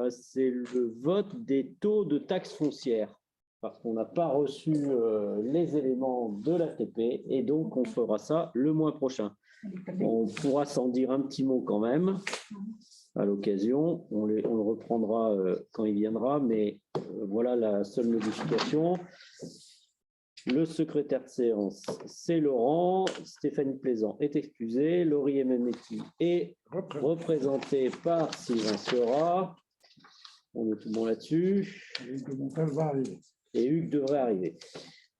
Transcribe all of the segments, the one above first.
c'est le vote des taux de taxes foncières, parce qu'on n'a pas reçu les éléments de l'ATP, et donc on fera ça le mois prochain. On pourra s'en dire un petit mot quand même, à l'occasion. On le reprendra quand il viendra, mais voilà la seule modification. Le secrétaire de séance, c'est Laurent. Stéphanie Plaisant est excusée. Laurie Emenetti est représentée par Sylvain Seurat. On est tout bon là-dessus. Et Hugues devrait arriver.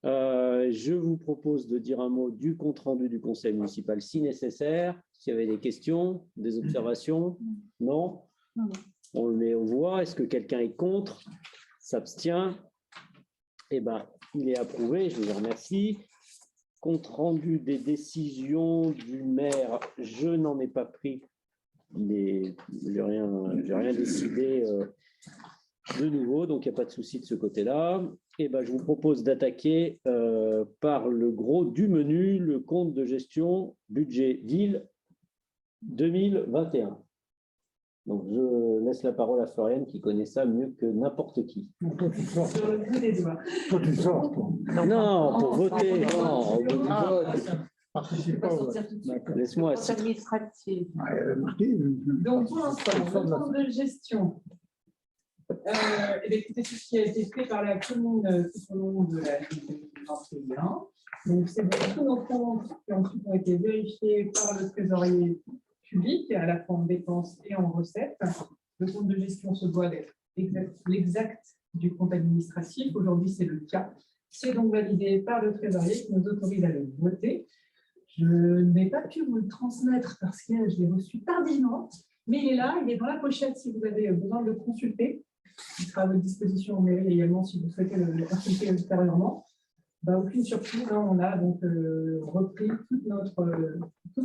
Je vous propose de dire un mot du compte-rendu du conseil municipal si nécessaire. S'il y avait des questions, des observations, non? On le met aux voix. Est-ce que quelqu'un est contre? S'abstient? Eh bien, il est approuvé, je vous remercie. Compte rendu des décisions du maire, je n'en ai pas pris. Je n'ai rien décidé de nouveau, donc il n'y a pas de souci de ce côté-là. Eh ben, je vous propose d'attaquer par le gros du menu, le compte de gestion budget ville 2021. Donc, je laisse la parole à Floriane qui connaît ça mieux que n'importe qui. Toi, tu sors. Toi, tu sors. Non, pour voter. Non, au bout du vote. Participe pas au vote. Laisse-moi. Administratif. Donc, pour l'instant, le compte de gestion. Écoutez, tout ce qui a été fait par la commune tout au long de l'année 2021. Donc, c'est tous nos comptes qui ensuite ont été vérifiés par le trésorier public, à la fois en dépenses et en recettes. Le compte de gestion se doit d'être l'exact du compte administratif. Aujourd'hui, c'est le cas. C'est donc validé par le trésorier qui nous autorise à le voter. Je n'ai pas pu vous le transmettre parce que je l'ai reçu tardivement, mais il est là, il est dans la pochette si vous avez besoin de le consulter. Il sera à votre disposition en mairie également si vous souhaitez le consulter ultérieurement. Aucune surprise, hein, on a donc repris toutes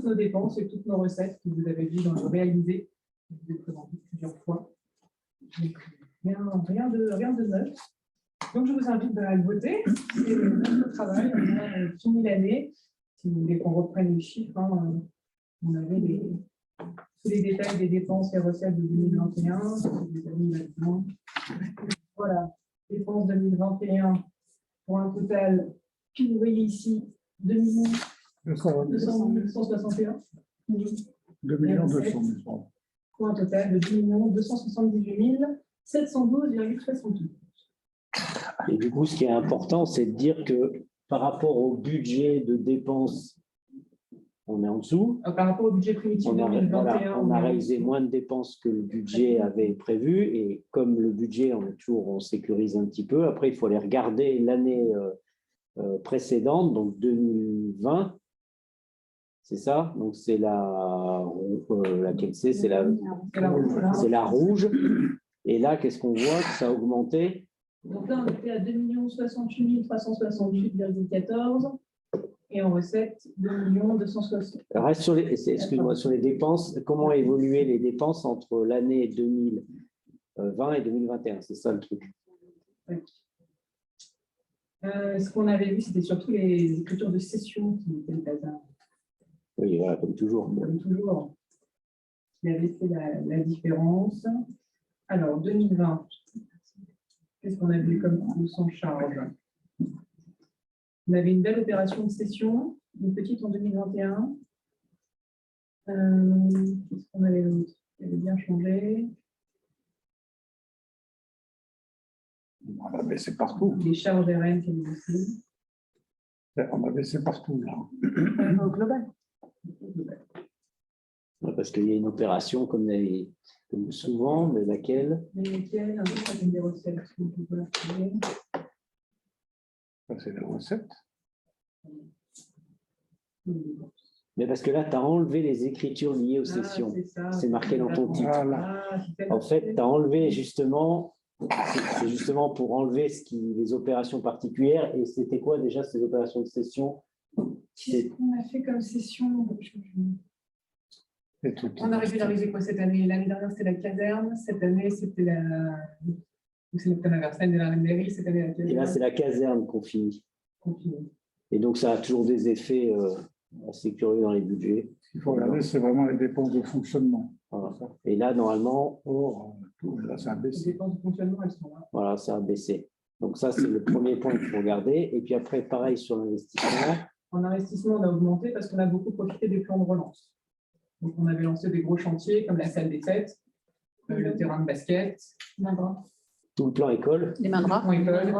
nos dépenses et toutes nos recettes que vous avez vues dans le réalisé, que vous avez présenté plusieurs fois. Donc, rien de neuf. Donc, je vous invite à le voter. C'est notre travail. On a fini l'année. Si vous voulez qu'on reprenne les chiffres, hein, on avait tous les détails des dépenses et recettes de 2021. Voilà, dépenses 2021 pour un total, que vous voyez ici, 2 261 2 200 pour un total de 2 278 712,72. Et du coup, ce qui est important, c'est de dire que par rapport au budget de dépenses, on est en dessous. Par rapport au budget primitif on 2021, on a réalisé moins de dépenses que le budget avait prévu. Et comme le budget, on sécurise un petit peu. Après, il faut aller regarder l'année précédente, donc 2020. C'est ça? Donc, c'est laquelle c'est la rouge. Et là, qu'est-ce qu'on voit? Que ça a augmenté? Donc là, on était à 2 68 368,14 et en recette, 2 260. Reste sur excuse-moi, sur les dépenses. Comment ont évolué les dépenses entre l'année 2020 et 2021? C'est ça le truc. Oui. Ce qu'on avait vu, c'était surtout les écritures de session qui étaient le bazar. Oui, voilà, comme toujours. Comme toujours. Il avait fait la différence. Alors, 2020, qu'est-ce qu'on a vu comme coût sans charge? On avait une belle opération de session, une petite en 2021. Qu'est-ce qu'on avait d'autre? Il avait bien changé. On a baissé partout. Les charges RN qui avaient aussi. On a baissé partout, là. Au global. Parce qu'il y a une opération comme souvent, mais laquelle? Mais lesquelles? Un peu, ça fait des recettes. Ça, c'est les recettes. Mais parce que là, tu as enlevé les écritures liées aux sessions. C'est marqué dans ton titre. En fait, tu as enlevé justement, c'est justement pour enlever les opérations particulières. Et c'était quoi déjà ces opérations de session? Qu'est-ce qu'on a fait comme session? On a régularisé quoi cette année? L'année dernière, c'était la caserne. Cette année, c'était c'est notre canavarsène de la mairie. Cette année, la caserne. Et là, c'est la caserne qu'on finit. Et donc, ça a toujours des effets assez curieux dans les budgets. Ce qu'il faut regarder, c'est vraiment les dépenses de fonctionnement. Voilà. Et là, normalement, Or, là, c'est un Les baissé. dépenses de fonctionnement, elles sont là. voilà, ça a baissé. Donc ça, c'est le premier point qu'il faut regarder. Et puis après, pareil sur l'investissement. En investissement, on a augmenté parce qu'on a beaucoup profité des plans de relance. Donc, on avait lancé des gros chantiers comme la salle des fêtes, le terrain de basket, Tout le plan école. Les mains droites. Point école,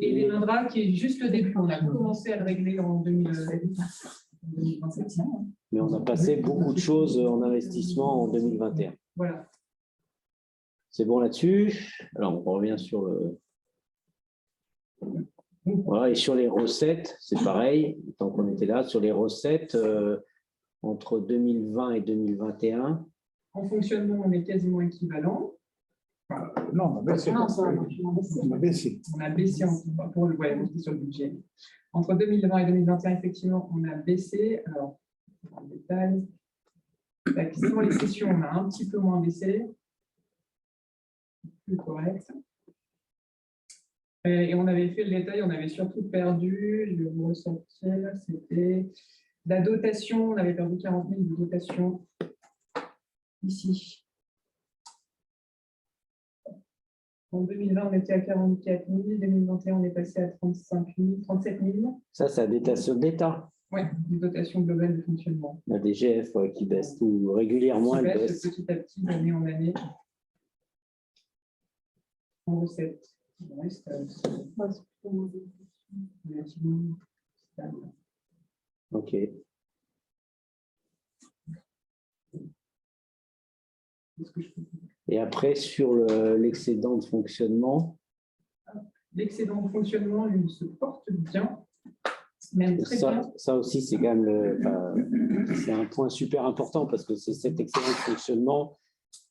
et les mains draps qui est juste le début. On a commencé à le régler en 2027. Mais on a passé beaucoup de choses en investissement en 2021. Voilà. C'est bon là-dessus. Alors, on revient sur le... Voilà, et sur les recettes, c'est pareil. Tant qu'on était là, sur les recettes, entre 2020 et 2021, En fonctionnement, on est quasiment équivalent. Non, on a baissé. Non, ça, On a baissé. On a baissé pour le sur le budget. Entre 2020 et 2021, effectivement, on a baissé. Alors, dans le détail, sur les sessions, on a un petit peu moins baissé. Plus correct. Et on avait fait le détail, on avait surtout perdu, je vais vous ressortir, c'était la dotation, on avait perdu 40 000 de dotation ici. En 2020, on était à 44 000, 2021, on est passé à 35 000, 37 000. ça, c'est la dotation d'État. Oui, une dotation globale de fonctionnement. La DGF qui baisse tout régulièrement, Qui elle baisse baisse. petit à petit, d'année en année. En recette. On reste relativement stable. OK. Est-ce que je peux- Et après, sur l'excédent de fonctionnement, L'excédent de fonctionnement, lui, se porte bien, même très bien. ça aussi, c'est quand même c'est un point super important parce que c'est cet excédent de fonctionnement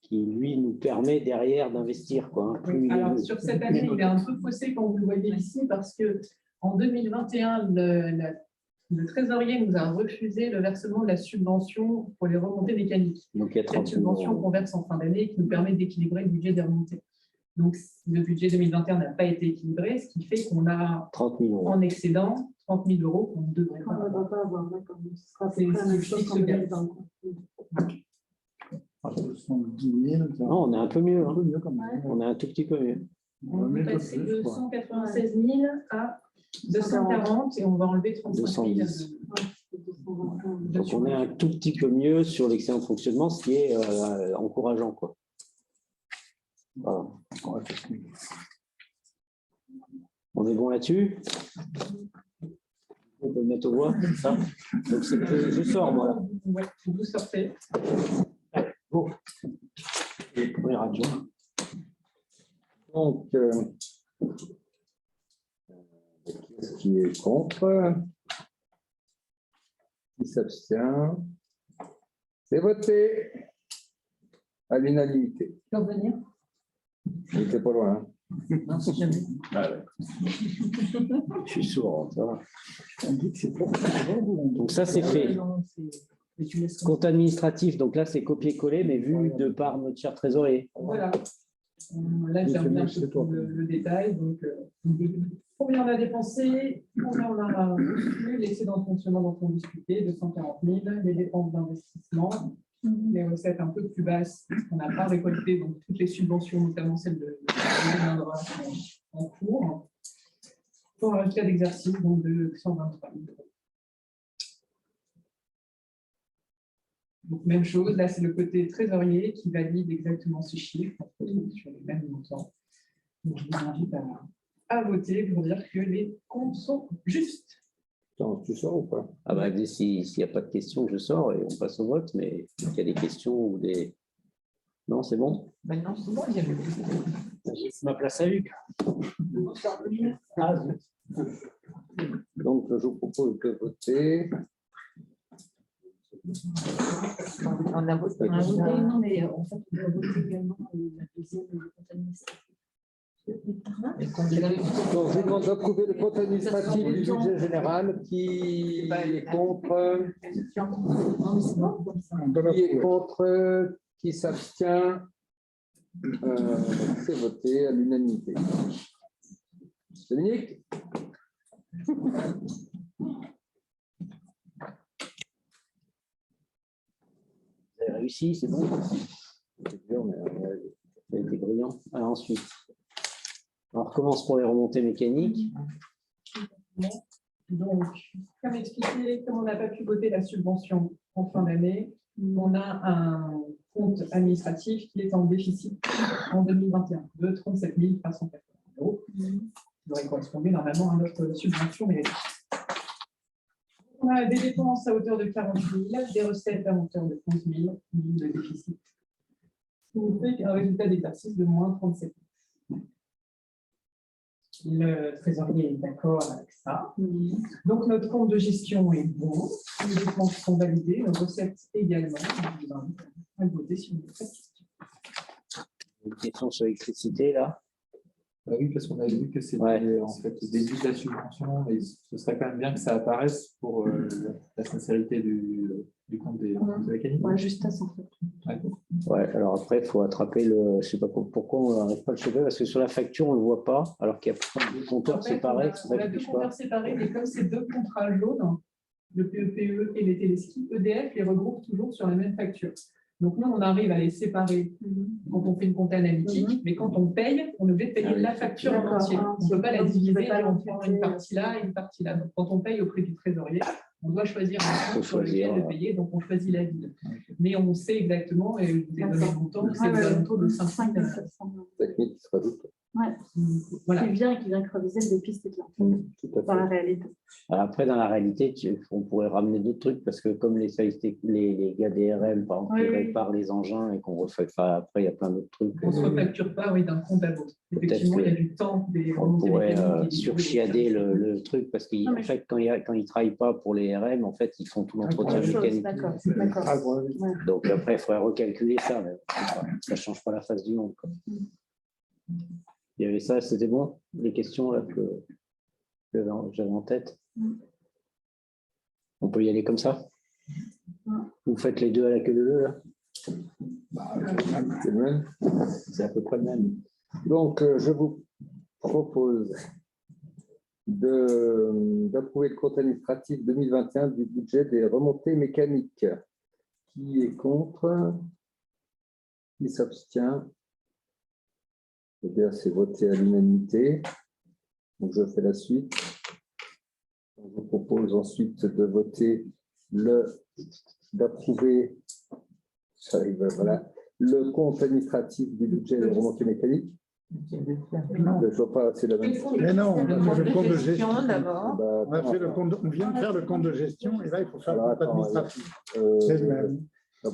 qui, lui, nous permet derrière d'investir, quoi, hein. Plus il est- Alors, sur cette année, il est un peu faussé, comme vous le voyez ici, parce qu'en 2021, le trésorier nous a refusé le versement de la subvention pour les remontées mécaniques. Donc, il y a Cette 30 subvention 000 qu'on verse en fin d'année qui nous permet d'équilibrer le budget des remontées. Donc, le budget 2021 n'a pas été équilibré, ce qui fait qu'on a 30 000 euros. en excédent 30 000 euros qu'on ne devrait On pas ne va avoir. pas avoir, d'accord. Ce sera C'est la même ce chose qui qu'en se gagne. 2020. À 70 000. Non, on est un peu mieux, Un hein. peu mieux quand même. On est un tout petit peu mieux. On est passé de 196 000 à 240 et on va enlever 35 000. 210. Donc, on est un tout petit peu mieux sur l'excédent de fonctionnement, ce qui est encourageant, quoi. Voilà. On est bon là-dessus? On peut le mettre au voix, ça. Donc, je sors, moi. Ouais, vous sortez. Bon. Le premier adjoint. Donc, qu'est-ce qui est contre? Qui s'abstient? C'est voté à l'unanimité. Tu peux revenir? Il n'était pas loin. Non, si jamais. Je suis sourd, ça va. On dit que c'est pour Donc, ça, c'est fait. Mais tu laisses Compte administratif, donc là, c'est copier-coller, mais vu de par notre cher trésorier. Voilà. Là, j'ai remis un peu tout le détail. Donc, combien on a dépensé, combien on a reçu, l'excédent de fonctionnement dont on discutait, 240 000, les dépenses d'investissement, les recettes un peu plus basses qu'on n'a pas récoltées, donc toutes les subventions, notamment celles de en cours, pour un résultat d'exercice donc de 123 000 euros. Donc, même chose, là c'est le côté trésorier qui valide exactement ces chiffres, on se retrouve sur les mêmes montants. Donc, je vous invite à voter pour dire que les comptes sont justes. Attends, tu sors ou pas? Ah bah, s'il n'y a pas de questions, je sors et on passe au vote, mais s'il y a des questions ou des... Non, c'est bon? Maintenant, c'est bon, il y a le... J'ai ma place à Luc. Ah, Donc, je vous propose de voter. On a voté, non, mais en fait, on a voté également la deuxième compte administratif. Donc, je demande d'approuver le compte administratif du budget général. Qui est contre? Qui est contre? Qui s'abstient? C'est voté à l'unanimité. Dominique? réussi, c'est bon. C'est dur, mais ça a été brillant. Alors ensuite, on recommence pour les remontées mécaniques. Donc, comme expliqué, comme on n'a pas pu voter la subvention en fin d'année, on a un compte administratif qui est en déficit en 2021 de 37 380 €, qui devrait correspondre normalement à notre subvention. Mais on a des dépenses à hauteur de 40 000, des recettes à hauteur de 11 000, de déficit, ce qui nous fait un résultat d'exercice de moins 37 000. Le trésorier est d'accord avec ça. Donc, notre compte de gestion est bon. Les dépenses sont validées, nos recettes également. Je vous invite à voter sur votre question. Une question sur l'électricité, là. Oui, parce qu'on a vu que c'était en fait le début de la subvention et ce serait quand même bien que ça apparaisse pour la sincérité du compte des mécaniques. Ouais, justesse en fait. Ouais, alors après, il faut attraper le. Je ne sais pas pourquoi on n'arrive pas à le choper, parce que sur la facture, on ne le voit pas, alors qu'il y a deux compteurs séparés. On a deux compteurs séparés, mais comme c'est deux contrats jaunes, le PEPE et les téléskis, EDF les regroupe toujours sur la même facture. Donc, nous, on arrive à les séparer quand on fait une compte analytique, mais quand on paye, on est obligé de payer la facture en entier. On ne peut pas la diviser et on prend une partie là et une partie là. Donc, quand on paye auprès du trésorier, on doit choisir un compte sur lequel le payer, donc on choisit la ville. Mais on sait exactement, et je vous ai donné le montant, c'est autour de 5 000 Technique qui se rajoute. Voilà. Qui vient creuser des pistes dans la réalité. Alors après, dans la réalité, on pourrait ramener d'autres trucs, parce que comme les gars des RM, par exemple, qui réparent les engins et qu'on refait, après, il y a plein d'autres trucs. On ne se refacture pas d'un compte à l'autre. Effectivement, il y a du temps. On pourrait surchiader le truc, parce qu'en fait, quand ils ne travaillent pas pour les RM, en fait, ils font tout l'entretien mécanique. D'accord. Donc après, il faudrait recalculer ça, mais ça ne change pas la face du monde. Il y avait ça, c'était bon, les questions là, que j'avais en tête. On peut y aller comme ça. Vous faites les deux à la queue leu, là. C'est le même. C'est à peu près le même. Donc, je vous propose d'approuver le compte administratif 2021 du budget des remontées mécaniques. Qui est contre? Qui s'abstient? Eh bien, c'est voté à l'unanimité. Donc, je fais la suite. Je vous propose ensuite de voter d'approuver le compte administratif du budget des remontées mécaniques. Je ne vois pas, c'est la même chose. Mais non, on a fait le compte de gestion. D'abord. On vient de faire le compte de gestion et là, il faut faire le compte administratif. C'est le même.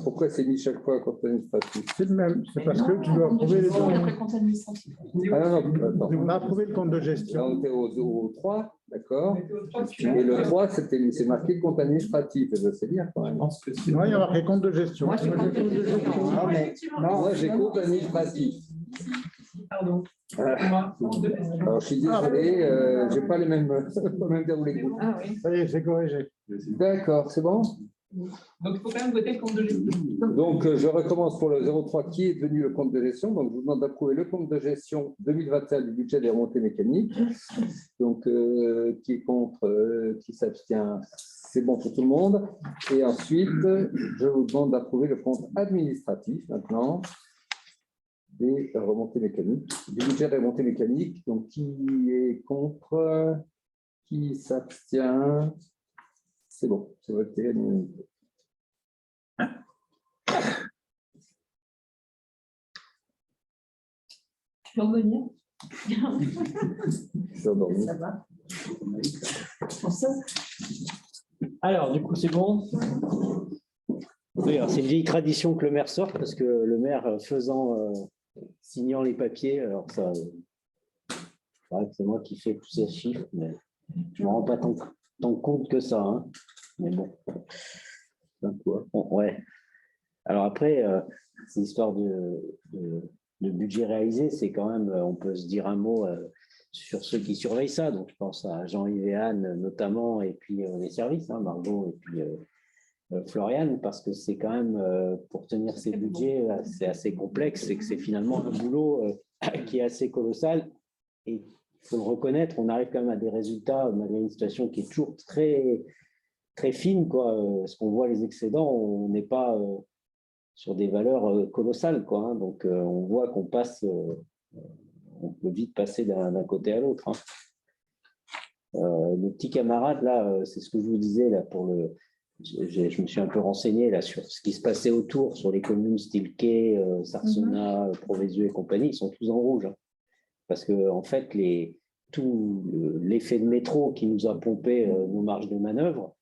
Pourquoi c'est mis chaque fois compte administratif? C'est le même. C'est parce que tu dois approuver les dons. Après compte administratif. On a approuvé le compte de Là, gestion. on était au 3, d'accord. Et le 3, c'est marqué compte administratif. C'est bien quand même. Non, il y a marqué compte de gestion. Moi, c'est compte de gestion. Moi, j'ai compte administratif. Pardon. Alors, je suis désolé, je n'ai pas le même déroulé que vous. Ah oui. Ça y est, c'est corrigé. D'accord, c'est bon? Donc, il faut quand même voter le compte de gestion. Donc, je recommence pour le 03 qui est devenu le compte de gestion. Donc, je vous demande d'approuver le compte de gestion 2021 du budget des remontées mécaniques. Donc, qui est contre, qui s'abstient, c'est bon pour tout le monde. Et ensuite, je vous demande d'approuver le compte administratif maintenant des remontées mécaniques, du budget des remontées mécaniques. Donc, qui est contre, qui s'abstient. C'est bon, c'est voté à l'unanimité. Tu peux revenir? Je suis endormi. Ça va. Alors, du coup, c'est bon. Oui, alors, c'est une vieille tradition que le maire sorte, parce que le maire signant les papiers, alors ça, c'est moi qui fais tous ces chiffres, mais je ne me rends pas tant compte que ça. Hein. Mais bon. Ouais. Alors après, c'est histoire de budget réalisé, c'est quand même, on peut se dire un mot sur ceux qui surveillent ça. Donc, je pense à Jean-Yves et Anne notamment, et puis les services, hein, Margot et puis Floriane, parce que c'est quand même, pour tenir ces budgets, c'est assez complexe, c'est que c'est finalement un boulot qui est assez colossal. Et il faut le reconnaître, on arrive quand même à des résultats, malgré une situation qui est toujours très, très fine, quoi. Parce qu'on voit les excédents, on n'est pas sur des valeurs colossales, quoi, hein. Donc, on voit qu'on passe, on peut vite passer d'un côté à l'autre, hein. Nos petits camarades, là, c'est ce que je vous disais, là, je me suis un peu renseigné là, sur ce qui se passait autour, sur les communes style Quai, Sarsena, Proveysieux et compagnie, ils sont tous en rouge, hein. Parce que, en fait, tout l'effet de métro qui nous a pompé nos marges de manœuvre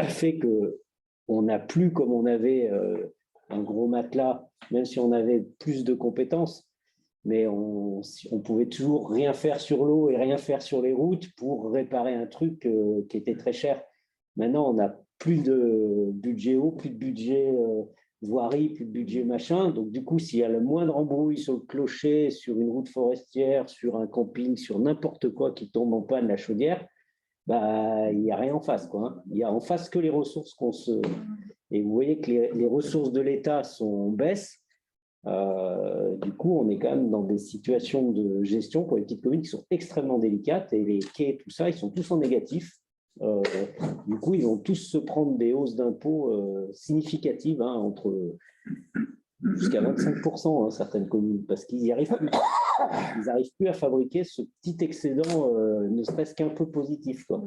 fait qu'on n'a plus, comme on avait un gros matelas, même si on avait plus de compétences, mais on pouvait toujours rien faire sur l'eau et rien faire sur les routes pour réparer un truc qui était très cher. Maintenant, on n'a plus de budget eau, plus de budget voirie, plus de budget machin. Donc, du coup, s'il y a le moindre embrouille sur le clocher, sur une route forestière, sur un camping, sur n'importe quoi qui tombe en panne, la chaudière, bah, il n'y a rien en face, quoi, hein. Il n'y a en face que les ressources qu'on se... Et vous voyez que les ressources de l'État sont en baisse. Du coup, on est quand même dans des situations de gestion pour les petites communes qui sont extrêmement délicates, et les quais, tout ça, ils sont tous en négatif. Du coup, ils vont tous se prendre des hausses d'impôts significatives, hein, entre jusqu'à 25%, hein, certaines communes, parce qu'ils n'y arrivent plus. Ils n'arrivent plus à fabriquer ce petit excédent, ne serait-ce qu'un peu positif, quoi.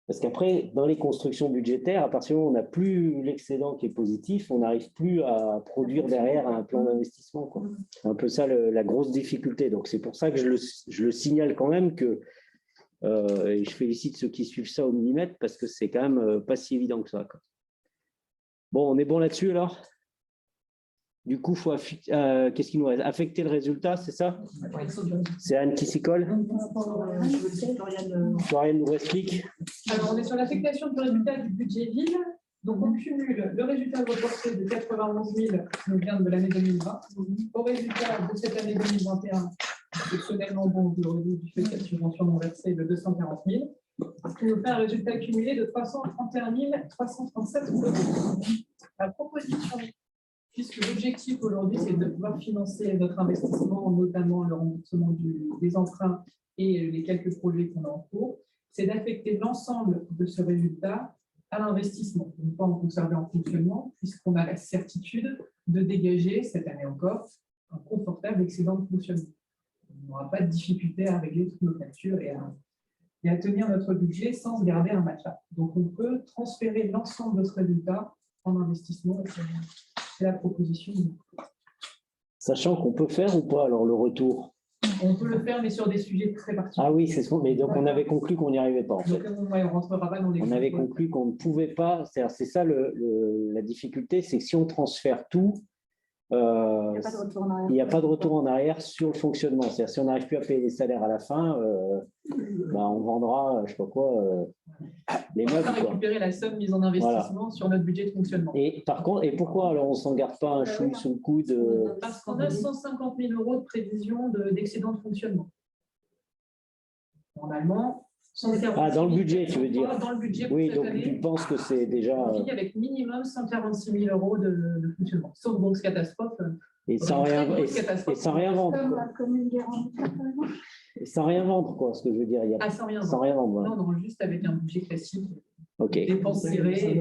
Parce qu'après, dans les constructions budgétaires, à partir du moment où on n'a plus l'excédent qui est positif, on n'arrive plus à produire derrière un plan d'investissement, quoi. C'est un peu ça la grosse difficulté. Donc, c'est pour ça que je le signale quand même que, et je félicite ceux qui suivent ça au millimètre, parce que c'est quand même pas si évident que ça, quoi. Bon, on est bon là-dessus alors? Du coup, qu'est-ce qu'il nous reste? Affecter le résultat, c'est ça? C'est Anne qui s'y colle. Floriane nous explique. Alors, on est sur l'affectation du résultat du budget ville. Donc, on cumule le résultat reporté de 91 000 qui nous vient de l'année 2020 au résultat de cette année 2021, exceptionnellement bon du fait de la subvention non versée de 240 000, ce qui nous fait un résultat cumulé de 331 337 euros. La proposition, puisque l'objectif aujourd'hui, c'est de pouvoir financer notre investissement, notamment le remboursement des emprunts et les quelques projets qu'on a en cours, c'est d'affecter l'ensemble de ce résultat à l'investissement, ne pas en conserver en fonctionnement, puisqu'on a la certitude de dégager, cette année encore, un confortable excédent de fonctionnement. On n'aura pas de difficulté à régler toutes nos factures et à tenir notre budget sans se garder un matelas. Donc, on peut transférer l'ensemble de ce résultat en investissement. C'est la proposition. Sachant qu'on peut faire ou pas alors le retour? On peut le faire, mais sur des sujets très particuliers. Ah oui, c'est ce qu'on. Mais donc on avait conclu qu'on n'y arrivait pas, en fait. Donc, on rentrera pas dans des. On avait conclu qu'on ne pouvait pas. C'est ça la difficulté, c'est que si on transfère tout, il n'y a pas de retour en arrière sur le fonctionnement. C'est-à-dire si on n'arrive plus à payer les salaires à la fin, on vendra, je ne sais pas quoi, les meubles. On va récupérer la somme mise en investissement sur notre budget de fonctionnement. Et par contre, et pourquoi alors on ne s'en garde pas un chou sous le coude? Parce qu'on a 150 000 € de prévision d'excédent de fonctionnement. Normalement, dans le budget, tu veux dire? Dans le budget pour oui, cette donc année, tu penses que c'est déjà. On finit avec minimum 146 000 € de fonctionnement, sauf grosse catastrophe. Et sans rien vendre. Et sans rien vendre, quoi, ce que je veux dire. Sans rien vendre. Non, juste avec un budget classique. Ok. Dépenses serrées. J'ai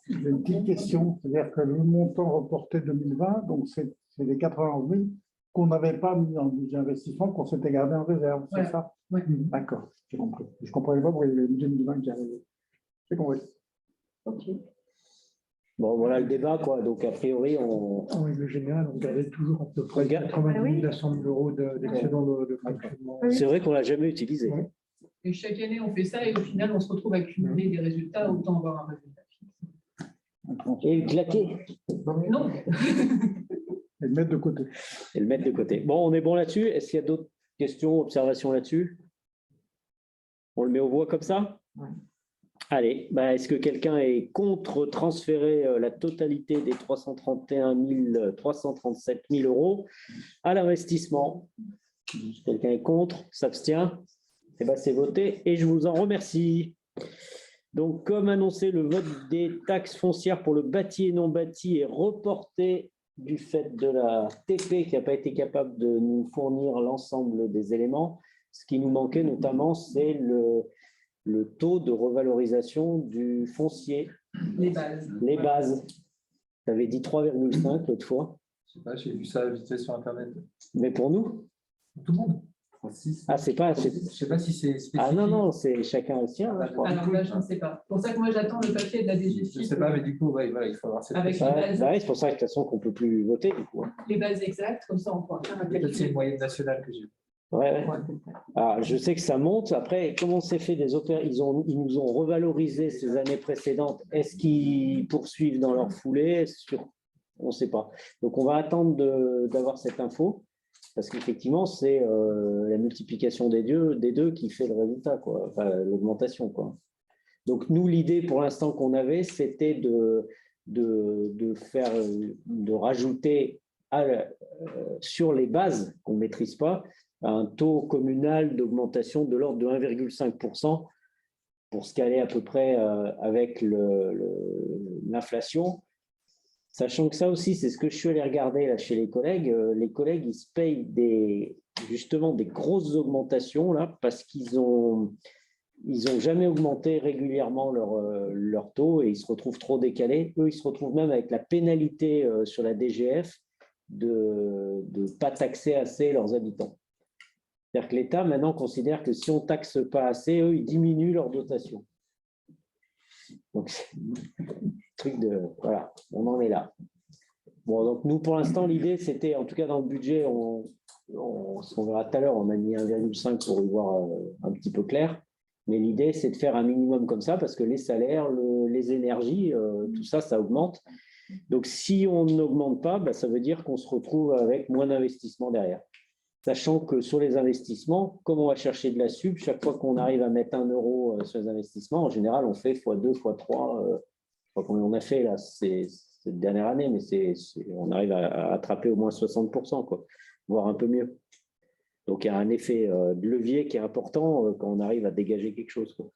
une petite question, c'est-à-dire que le montant reporté 2020, donc c'est les 91 000 qu'on n'avait pas mis dans le budget investissement, qu'on s'était gardé en réserve, c'est ça? Oui. D'accord, j'ai compris. Je ne comprenais pas pourquoi il y avait le budget 2020 qui arrivait. J'ai compris. Ok. Bon, voilà le débat, quoi. Donc, a priori, on. En règle générale, on gardait toujours à peu près 90 000 à 100 000 € d'excédent de fonctionnement. C'est vrai qu'on ne l'a jamais utilisé. Oui. Et chaque année, on fait ça et au final, on se retrouve à cumuler des résultats, autant avoir un résultat fixe. Et claquer. Non. Et le mettre de côté. Et le mettre de côté. Bon, on est bon là-dessus. Est-ce qu'il y a d'autres questions, observations là-dessus? On le met aux voix comme ça? Oui. Allez, est-ce que quelqu'un est contre transférer la totalité des 331 337 000 € à l'investissement? Quelqu'un est contre? S'abstient? Eh bien, c'est voté et je vous en remercie. Donc, comme annoncé, le vote des taxes foncières pour le bâti et non bâti est reporté du fait de la TP qui n'a pas été capable de nous fournir l'ensemble des éléments. Ce qui nous manquait notamment, c'est le taux de revalorisation du foncier Les bases. Les bases. Tu avais dit 3,5 l'autre fois. Je sais pas, j'ai vu ça vite fait sur Internet. Mais pour nous? Tout le monde. Ah, c'est pas. Je sais pas si c'est spécifique. Ah non, non, c'est chacun le sien, je crois. Alors là, je ne sais pas. C'est pour ça que moi, j'attends le papier de la DGFiP. Je sais pas, mais du coup, ouais, voilà, il faut avoir cette Avec question. les bases. Bah oui, c'est pour ça que de toute façon qu'on ne peut plus voter, du coup. Les bases exactes, comme ça, on pourra faire un Peut-être c'est calcul. une moyenne nationale que j'ai. Ouais, ouais. Alors, je sais que ça monte. Après, comment c'est fait des opérations? Ils nous ont revalorisé ces années précédentes. Est-ce qu'ils poursuivent dans leur foulée? On ne sait pas. Donc, on va attendre d'avoir cette info, parce qu'effectivement, c'est la multiplication des deux qui fait le résultat, quoi. Enfin, l'augmentation, quoi. Donc, nous, l'idée pour l'instant qu'on avait, c'était de rajouter sur les bases qu'on ne maîtrise pas, un taux communal d'augmentation de l'ordre de 1,5% pour se caler à peu près avec l'inflation. Sachant que ça aussi, c'est ce que je suis allé regarder là, chez les collègues. Les collègues, ils se payent justement des grosses augmentations là, parce qu'ils ont jamais augmenté régulièrement leur taux et ils se retrouvent trop décalés. Eux, ils se retrouvent même avec la pénalité sur la DGF de ne pas taxer assez leurs habitants. C'est-à-dire que l'État, maintenant, considère que si on ne taxe pas assez, eux, ils diminuent leur dotation. Donc, c'est un truc de... Voilà, on en est là. Bon, donc nous, pour l'instant, l'idée, c'était, en tout cas dans le budget, on verra tout à l'heure, on a mis 1,5 pour y voir un petit peu clair. Mais l'idée, c'est de faire un minimum comme ça, parce que les salaires, les énergies, tout ça, ça augmente. Donc, si on n'augmente pas, bah, ça veut dire qu'on se retrouve avec moins d'investissement derrière. Sachant que sur les investissements, comme on va chercher de la sub, chaque fois qu'on arrive à mettre 1 euro sur les investissements, en général, on fait x2, x3. Je crois qu'on a fait là, cette dernière année, mais on arrive à attraper au moins 60%, quoi, voire un peu mieux. Donc, il y a un effet de levier qui est important quand on arrive à dégager quelque chose, quoi.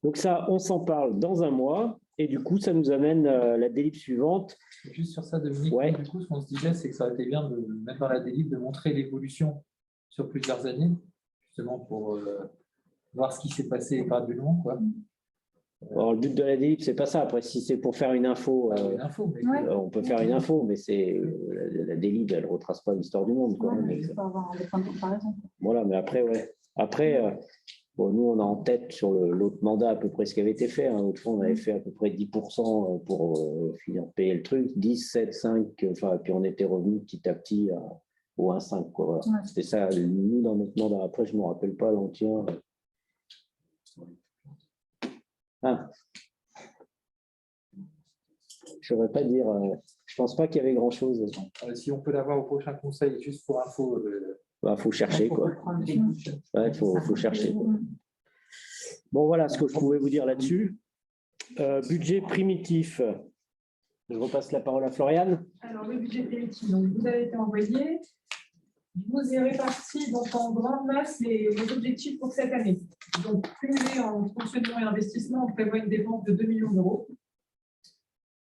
Donc ça, on s'en parle dans un mois. Et du coup, ça nous amène à la délib suivante. Juste sur ça, Dominique, Ouais. du coup, ce qu'on se disait, c'est que ça aurait été bien de mettre dans la délib, de montrer l'évolution sur plusieurs années, justement pour voir ce qui s'est passé graduellement, quoi. Alors, le but de la délib, c'est pas ça. Après, si c'est pour faire une info, Une info, mais on peut faire une info, mais la délib, elle ne retrace pas l'histoire du monde, quoi. Ouais, mais il faut avoir des points de comparaison. Voilà, mais après, ouais. Après, bon, nous, on a en tête sur l'autre mandat à peu près ce qui avait été fait. Hein. L'autre fois, on avait fait à peu près 10% pour payer le truc, 10, 7, 5, enfin, puis on était revenu petit à petit au 1,5, quoi. Voilà. Ouais. C'était ça, nous, dans notre mandat. Après, je ne me rappelle pas l'entien. Ah. Je ne saurais pas dire. Je ne pense pas qu'il y avait grand-chose. si on peut l'avoir au prochain conseil, juste pour info. Faut chercher, quoi. Ouais, faut chercher, quoi. Bon, voilà ce que je pouvais vous dire là-dessus. Budget primitif. Je repasse la parole à Floriane. Alors, le budget primitif, donc, vous avez été envoyé. Je vous ai réparti donc, en grande masse les objectifs pour cette année. Donc, cumulé en fonctionnement et investissement, on prévoit une dépense de 2 millions d'euros.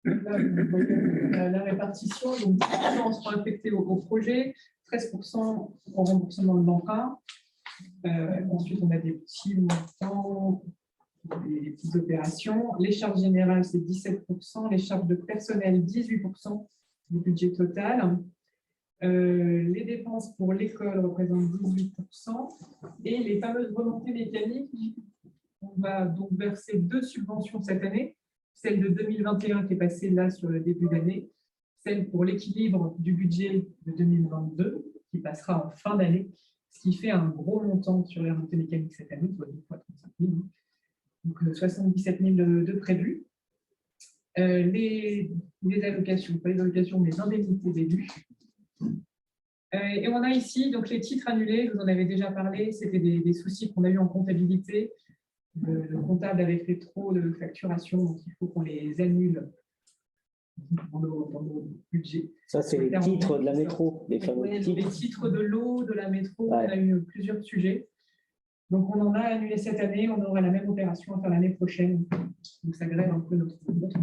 Là, vous voyez la répartition. Donc, 10% seront affectés au projet, 13% au remboursement de l'emprunt. Ensuite, on a des petits montants, des petites opérations. Les charges générales, c'est 17%. Les charges de personnel, 18% du budget total. Les dépenses pour l'école représentent 18%. Et les fameuses remontées mécaniques, on va donc verser 2 subventions cette année. Celle de 2021 qui est passée là sur le début d'année. Celle pour l'équilibre du budget de 2022 qui passera en fin d'année. Ce qui fait un gros montant sur les remontées mécaniques cette année, soit 2 fois 35 000. Donc 77 000 de prévus. Les allocations, pas les allocations, mais les indemnités d'élus. Et on a ici donc les titres annulés, je vous en avais déjà parlé, c'était des soucis qu'on a eu en comptabilité. Le comptable avait fait trop de facturations, donc il faut qu'on les annule dans nos budgets. Ça, c'est les titres de la métro, les fameux Les titres. titres de l'eau, de la métro, Ouais. on a eu plusieurs sujets. Donc, on en a annulé cette année, on aura la même opération à faire l'année prochaine. Donc, ça grève un peu notre budget.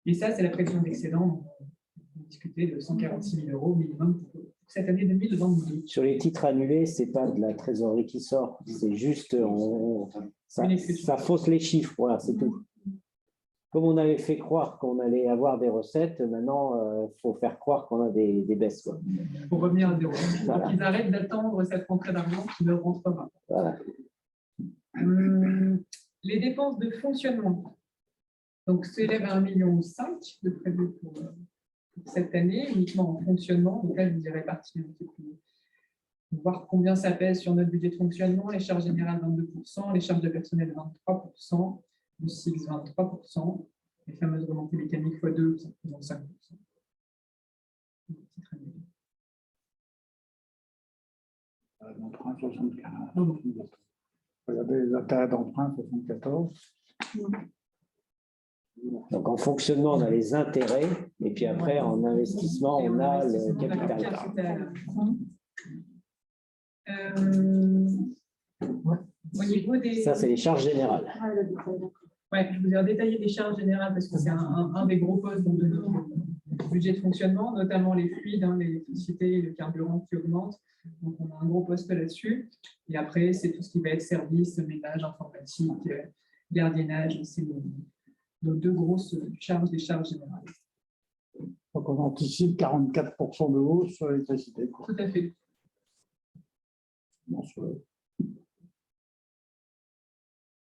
Et ça, c'est la prévision d'excédent. On discutait de 146 000 euros minimum pour cette année 2022. Sur les titres annulés, ce n'est pas de la trésorerie qui sort, c'est juste, ça fausse les chiffres, voilà, c'est tout. comme on avait fait croire qu'on allait avoir des recettes, maintenant, il faut faire croire qu'on a des baisses, quoi. Pour revenir à zéro. Voilà. Donc, ils arrêtent d'attendre cette rentrée d'argent qui ne rentrera. Voilà. Les dépenses de fonctionnement donc s'élèvent à 1,5 million de prévu pour cette année, uniquement en fonctionnement. Donc là, je vous ai réparti un petit peu. Voir combien ça pèse sur notre budget de fonctionnement. Les charges générales, 22%, les charges de personnel, 23%, le SIX, 23%, les fameuses remontées mécaniques x2, ça représente 5%. L'emprunt 74. Regardez les intérêts d'emprunt 74. Donc, en fonctionnement, on a les intérêts, et puis après, en investissement, on a le capital. Au niveau des... Ça, c'est les charges générales. Ouais, je vous ai détaillé les charges générales parce que c'est un des gros postes de notre budget de fonctionnement, notamment les fluides, l'électricité, le carburant qui augmente. Donc, on a un gros poste là-dessus. Et après, c'est tout ce qui va être service, ménage, informatique, gardiennage. C'est nos deux grosses charges des charges générales. Donc, on anticipe 44% de hausse sur l'électricité. Tout à fait.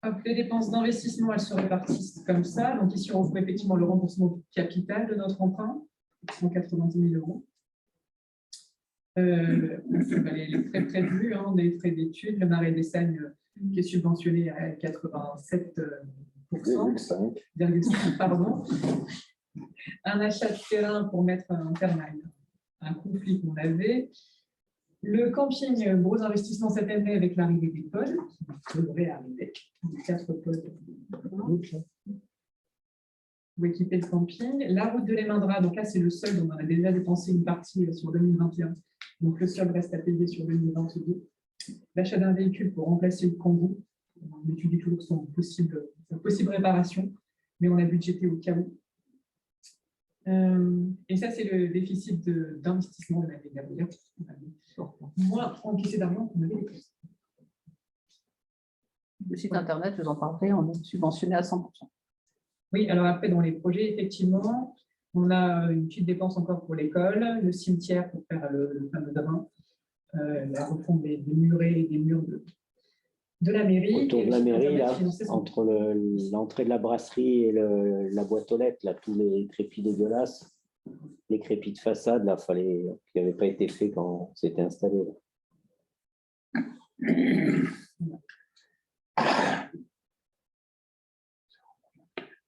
Hop, les dépenses d'investissement, elles se répartissent comme ça. Donc ici, on retrouve effectivement le remboursement du capital de notre emprunt, 190 000 euros. Les frais prévus, des frais d'études, le Marais des Sagnes qui est subventionné à 87%, pardon. Un achat de terrain pour mettre un terme à un conflit qu'on avait. Le camping, gros investissement cette année avec l'arrivée des pods, qui devrait arriver. 4 pods pour équiper le camping. La route de l'Emindra, donc là c'est le solde, on en a déjà dépensé une partie sur 2021, donc le solde reste à payer sur 2022. L'achat d'un véhicule pour remplacer le Kangoo, on étudie toujours son possible réparation, mais on a budgété au cas où. Et ça, c'est le déficit d'investissement de l'année dernière. Moins encaissé d'argent qu'on avait déposé. Le site internet, je vous en parlerai, on est subventionné à 100%. Oui, alors après, dans les projets, effectivement, on a une petite dépense encore pour l'école, le cimetière pour faire le fameux drain, la refonte des murets et des murs de la mairie. Autour de la mairie, là, entre l'entrée de la brasserie et la boîte aux lettres, là, tous les crépits dégueulasses, les crépits de façade, là, qui n'avaient pas été faits quand c'était installé. Là.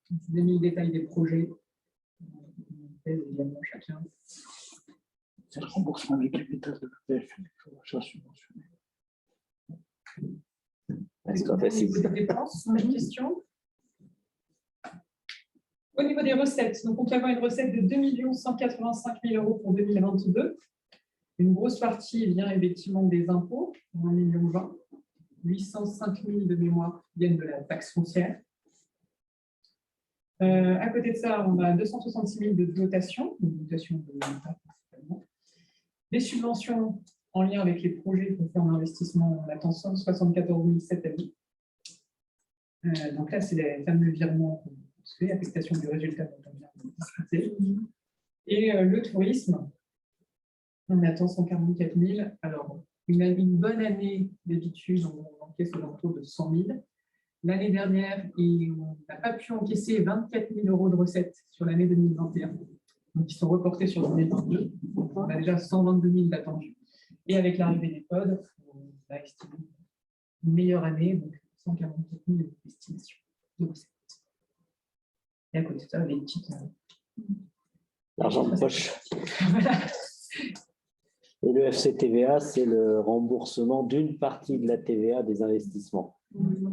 Je vous ai mis le détail des projets. Évidemment, chacun. C'est le remboursement du capital de l'EPF, il faut l'achat subventionné. Est-ce qu'on fait des dépenses, une question. Au niveau des recettes, donc on prévoit une recette de 2 185 000 euros pour 2022. Une grosse partie vient effectivement des impôts, 1,20 million. 805 000 de mémoire viennent de la taxe foncière. À côté de ça, on a 266 000 de dotations, de l'État principalement. Les subventions en lien avec les projets qu'on fait en investissement, on attend 174 000 cette année. Donc là, c'est les fameux virements qu'on se fait, affectation du résultat dont on vient de discuter. Et le tourisme, on attend 144 000. Alors, une bonne année d'habitude, on encaisse aux alentours de 100 000. L'année dernière, on n'a pas pu encaisser 24 000 euros de recettes sur l'année 2021. Donc, ils sont reportés sur 2022. On a déjà 122 000 d'attendus. Et avec l'arrivée des pods, on a estimé une meilleure année, donc 144 000 d'estimation de recettes. Et à côté de ça, les petites... L'argent de poche. Voilà. Et le FCTVA, c'est le remboursement d'une partie de la TVA des investissements.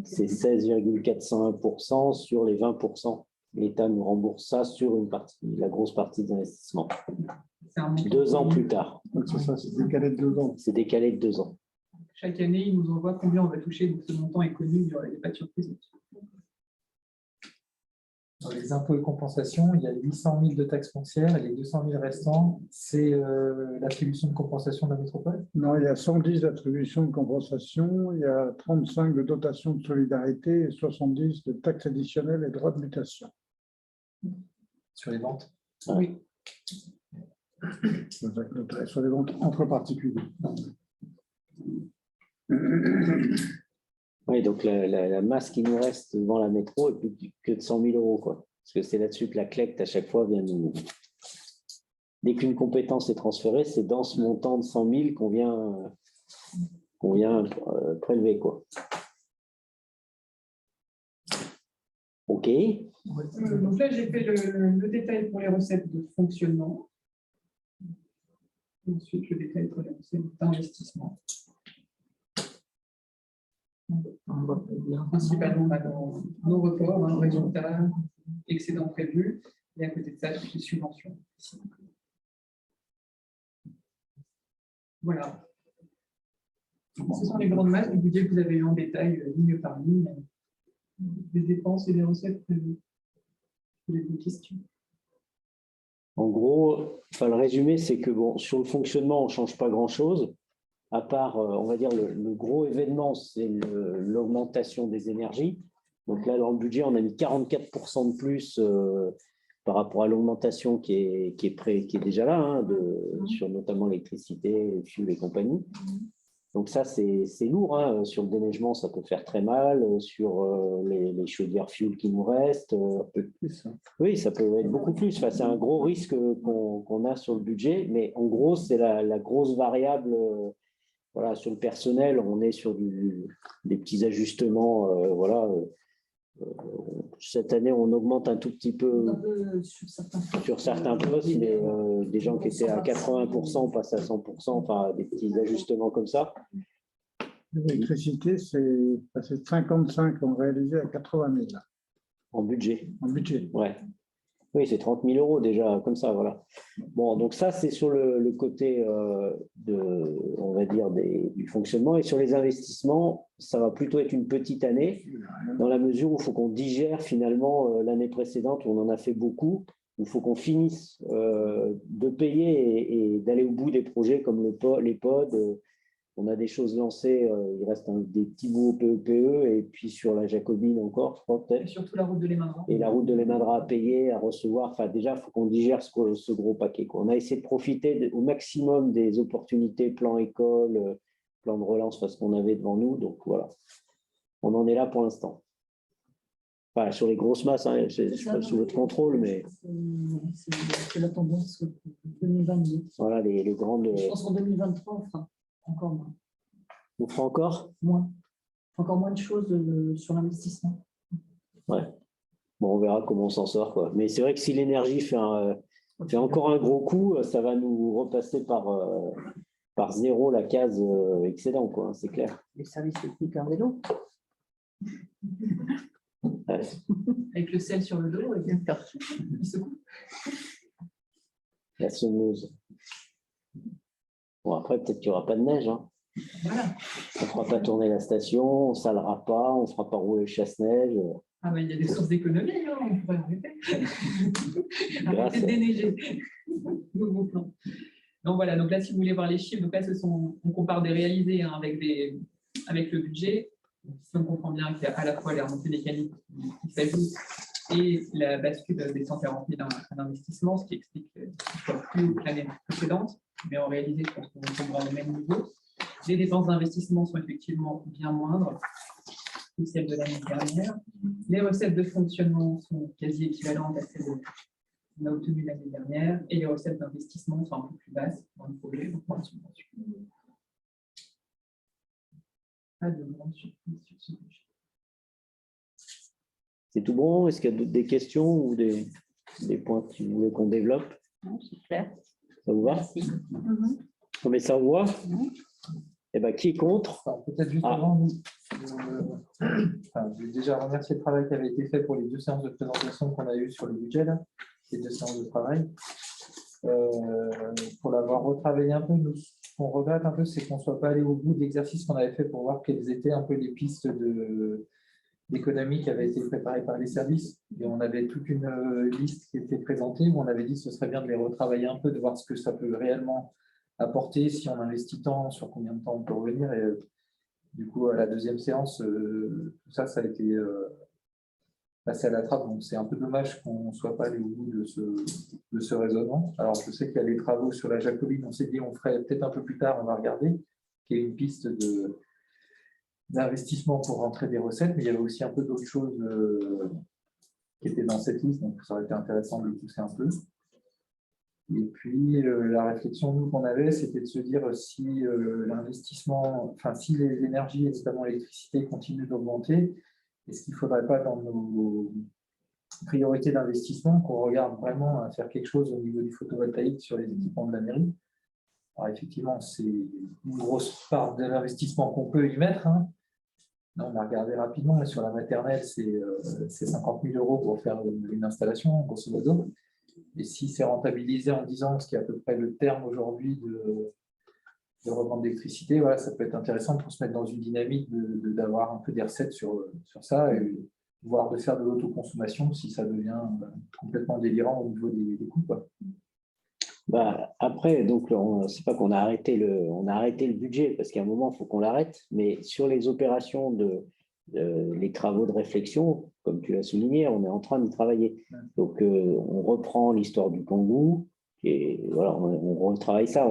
C'est 16,401% sur les 20%. L'État nous rembourse ça sur une partie, la grosse partie des investissements. 2 ans plus tard. C'est ça, c'est décalé de 2 ans. C'est décalé de 2 ans. Chaque année, ils nous envoient combien on va toucher, donc ce montant est connu, il n'y aurait pas de surprise. Dans les impôts et compensations, il y a 800 000 de taxes foncières et les 200 000 restants, c'est l'attribution de compensation de la métropole? Non, il y a 110 d'attribution de compensation, il y a 35 de dotation de solidarité et 70 de taxes additionnelles et droits de mutation. Sur les ventes. Oui. Sur les ventes entre particuliers. Oui, donc la masse qui nous reste devant la métro est plus que de 100 000 euros, quoi. Parce que c'est là-dessus que la CLECT, à chaque fois, vient nous... Dès qu'une compétence est transférée, c'est dans ce montant de 100 000 qu'on vient prélever, quoi. OK. Donc là, j'ai fait le détail pour les recettes de fonctionnement. Ensuite, le détail pour les recettes d'investissement. Principalement nos reports, résultats, excédents prévus, et à côté de ça, toutes les subventions. Voilà. Ce sont les grandes masses du budget que vous avez eu en détail, ligne par ligne, des dépenses et des recettes prévues. Vous avez des questions? En gros, le résumé, c'est que bon, sur le fonctionnement, on ne change pas grand-chose, à part, on va dire, le gros événement, c'est l'augmentation des énergies. Donc là, dans le budget, on a mis 44% de plus par rapport à l'augmentation qui est déjà là, sur notamment l'électricité, le fuel et compagnie. Donc ça, c'est lourd. Sur le déneigement, ça peut faire très mal. Sur les chaudières fuel qui nous restent. Un peu plus. Oui, ça peut être beaucoup plus. Enfin, c'est un gros risque qu'on a sur le budget. Mais en gros, c'est la grosse variable. Voilà, sur le personnel, on est sur des petits ajustements. Cette année, on augmente un tout petit peu sur certains postes, mais des gens qui étaient à 80% passent à 100%, enfin des petits ajustements comme ça. L'électricité, c'est passé de 55 ont réalisé à 80 000. En budget. En budget. Ouais. Oui, c'est 30 000 euros déjà, comme ça, voilà. Bon, donc ça, c'est sur le côté, on va dire, du fonctionnement. Et sur les investissements, ça va plutôt être une petite année, dans la mesure où il faut qu'on digère finalement l'année précédente, où on en a fait beaucoup, où il faut qu'on finisse de payer et d'aller au bout des projets comme les pods. On a des choses lancées, il reste des petits bouts au PEPE, et puis sur la Jacobine encore, je crois peut-être. Et surtout la route de l'Émindra. Et la route de l'Émindra à payer, à recevoir. Enfin, déjà, il faut qu'on digère ce gros paquet, quoi. On a essayé de profiter au maximum des opportunités, plan école, plan de relance, parce qu'on avait devant nous. Donc voilà, on en est là pour l'instant. Enfin, sur les grosses masses, c'est pas sous votre contrôle, mais... C'est la tendance 2022. Voilà, les grandes... Je pense qu'en 2023, on fera encore moins. On fera encore Moins. Encore moins de choses sur l'investissement. Ouais. Bon, on verra comment on s'en sort, quoi. Mais c'est vrai que si l'énergie fait encore un gros coup, ça va nous repasser par zéro la case excédent, quoi, c'est clair. Les services techniques en vélo. Ouais. Avec le sel sur le dos, et bien il secoue. La semeuse. Bon, après, peut-être qu'il n'y aura pas de neige. Voilà. On ne fera pas tourner la station, on ne salera pas, on ne fera pas rouler le chasse-neige. Ah ben, il y a des sources d'économie, on pourrait arrêter. Arrêter de déneiger. Nouveau plan. Donc voilà, donc là, si vous voulez voir les chiffres, donc là, on compare des réalisés avec le budget. Si on comprend bien qu'il y a à la fois les remontées mécaniques qui s'ajoutent et la bascule des 140 000 en investissement, ce qui explique qu'il soit plus haut que l'année précédente, mais en réalité, je pense qu'on tombera au même niveau. Les dépenses d'investissement sont effectivement bien moindres que celles de l'année dernière. Les recettes de fonctionnement sont quasi équivalentes à celles qu'on a obtenues l'année dernière, et les recettes d'investissement sont un peu plus basses dans le projet, donc moins de subventions. Pas de grande surprise sur ce budget. C'est tout bon? Est-ce qu'il y a des questions ou des points que vous voulez qu'on développe? Non, c'est clair. Ça vous va? Merci. On met ça en voix? Eh bien, qui est contre? Peut-être juste avant, je vais déjà remercier le travail qui avait été fait pour les 2 séances de présentation qu'on a eues sur le budget, là, les 2 séances de travail. Pour l'avoir retravaillé un peu, nous, ce qu'on regrette un peu, c'est qu'on ne soit pas allé au bout de l'exercice qu'on avait fait pour voir quelles étaient un peu les pistes d'économie qui avaient été préparées par les services. Et on avait toute une liste qui était présentée où on avait dit que ce serait bien de les retravailler un peu, de voir ce que ça peut réellement apporter, si on investit tant, sur combien de temps on peut revenir. Et du coup, à la 2e séance, tout ça, ça a été passer à la trappe. Donc, c'est un peu dommage qu'on ne soit pas allé au bout de ce raisonnement. Alors, je sais qu'il y a des travaux sur la Jacobine. On s'est dit on ferait peut-être un peu plus tard, on va regarder, qu'il y a une piste d'investissement pour rentrer des recettes, mais il y avait aussi un peu d'autres choses qui étaient dans cette liste, donc ça aurait été intéressant de les pousser un peu. Et puis, la réflexion nous qu'on avait, c'était de se dire si l'investissement, enfin, si les énergies, et notamment l'électricité, continuent d'augmenter, est-ce qu'il ne faudrait pas, dans nos priorités d'investissement, qu'on regarde vraiment à faire quelque chose au niveau du photovoltaïque sur les équipements de la mairie? Alors, effectivement, c'est une grosse part de l'investissement qu'on peut y mettre. Hein. Là, on a regardé rapidement, mais sur la maternelle, c'est 50 000 € pour faire une installation, grosso modo. Et si c'est rentabilisé en 10 ans, ce qui est à peu près le terme aujourd'hui de revente d'électricité, voilà, ça peut être intéressant pour se mettre dans une dynamique d'avoir un peu des recettes sur ça, et voire de faire de l'autoconsommation si ça devient complètement délirant au niveau des coûts, quoi. Bah, après, donc, c'est pas qu'on a arrêté le budget, parce qu'à un moment, il faut qu'on l'arrête, mais sur les opérations les travaux de réflexion, comme tu l'as souligné, on est en train d'y travailler. Donc, on reprend l'histoire du Kangoo, et voilà, on retravaille ça.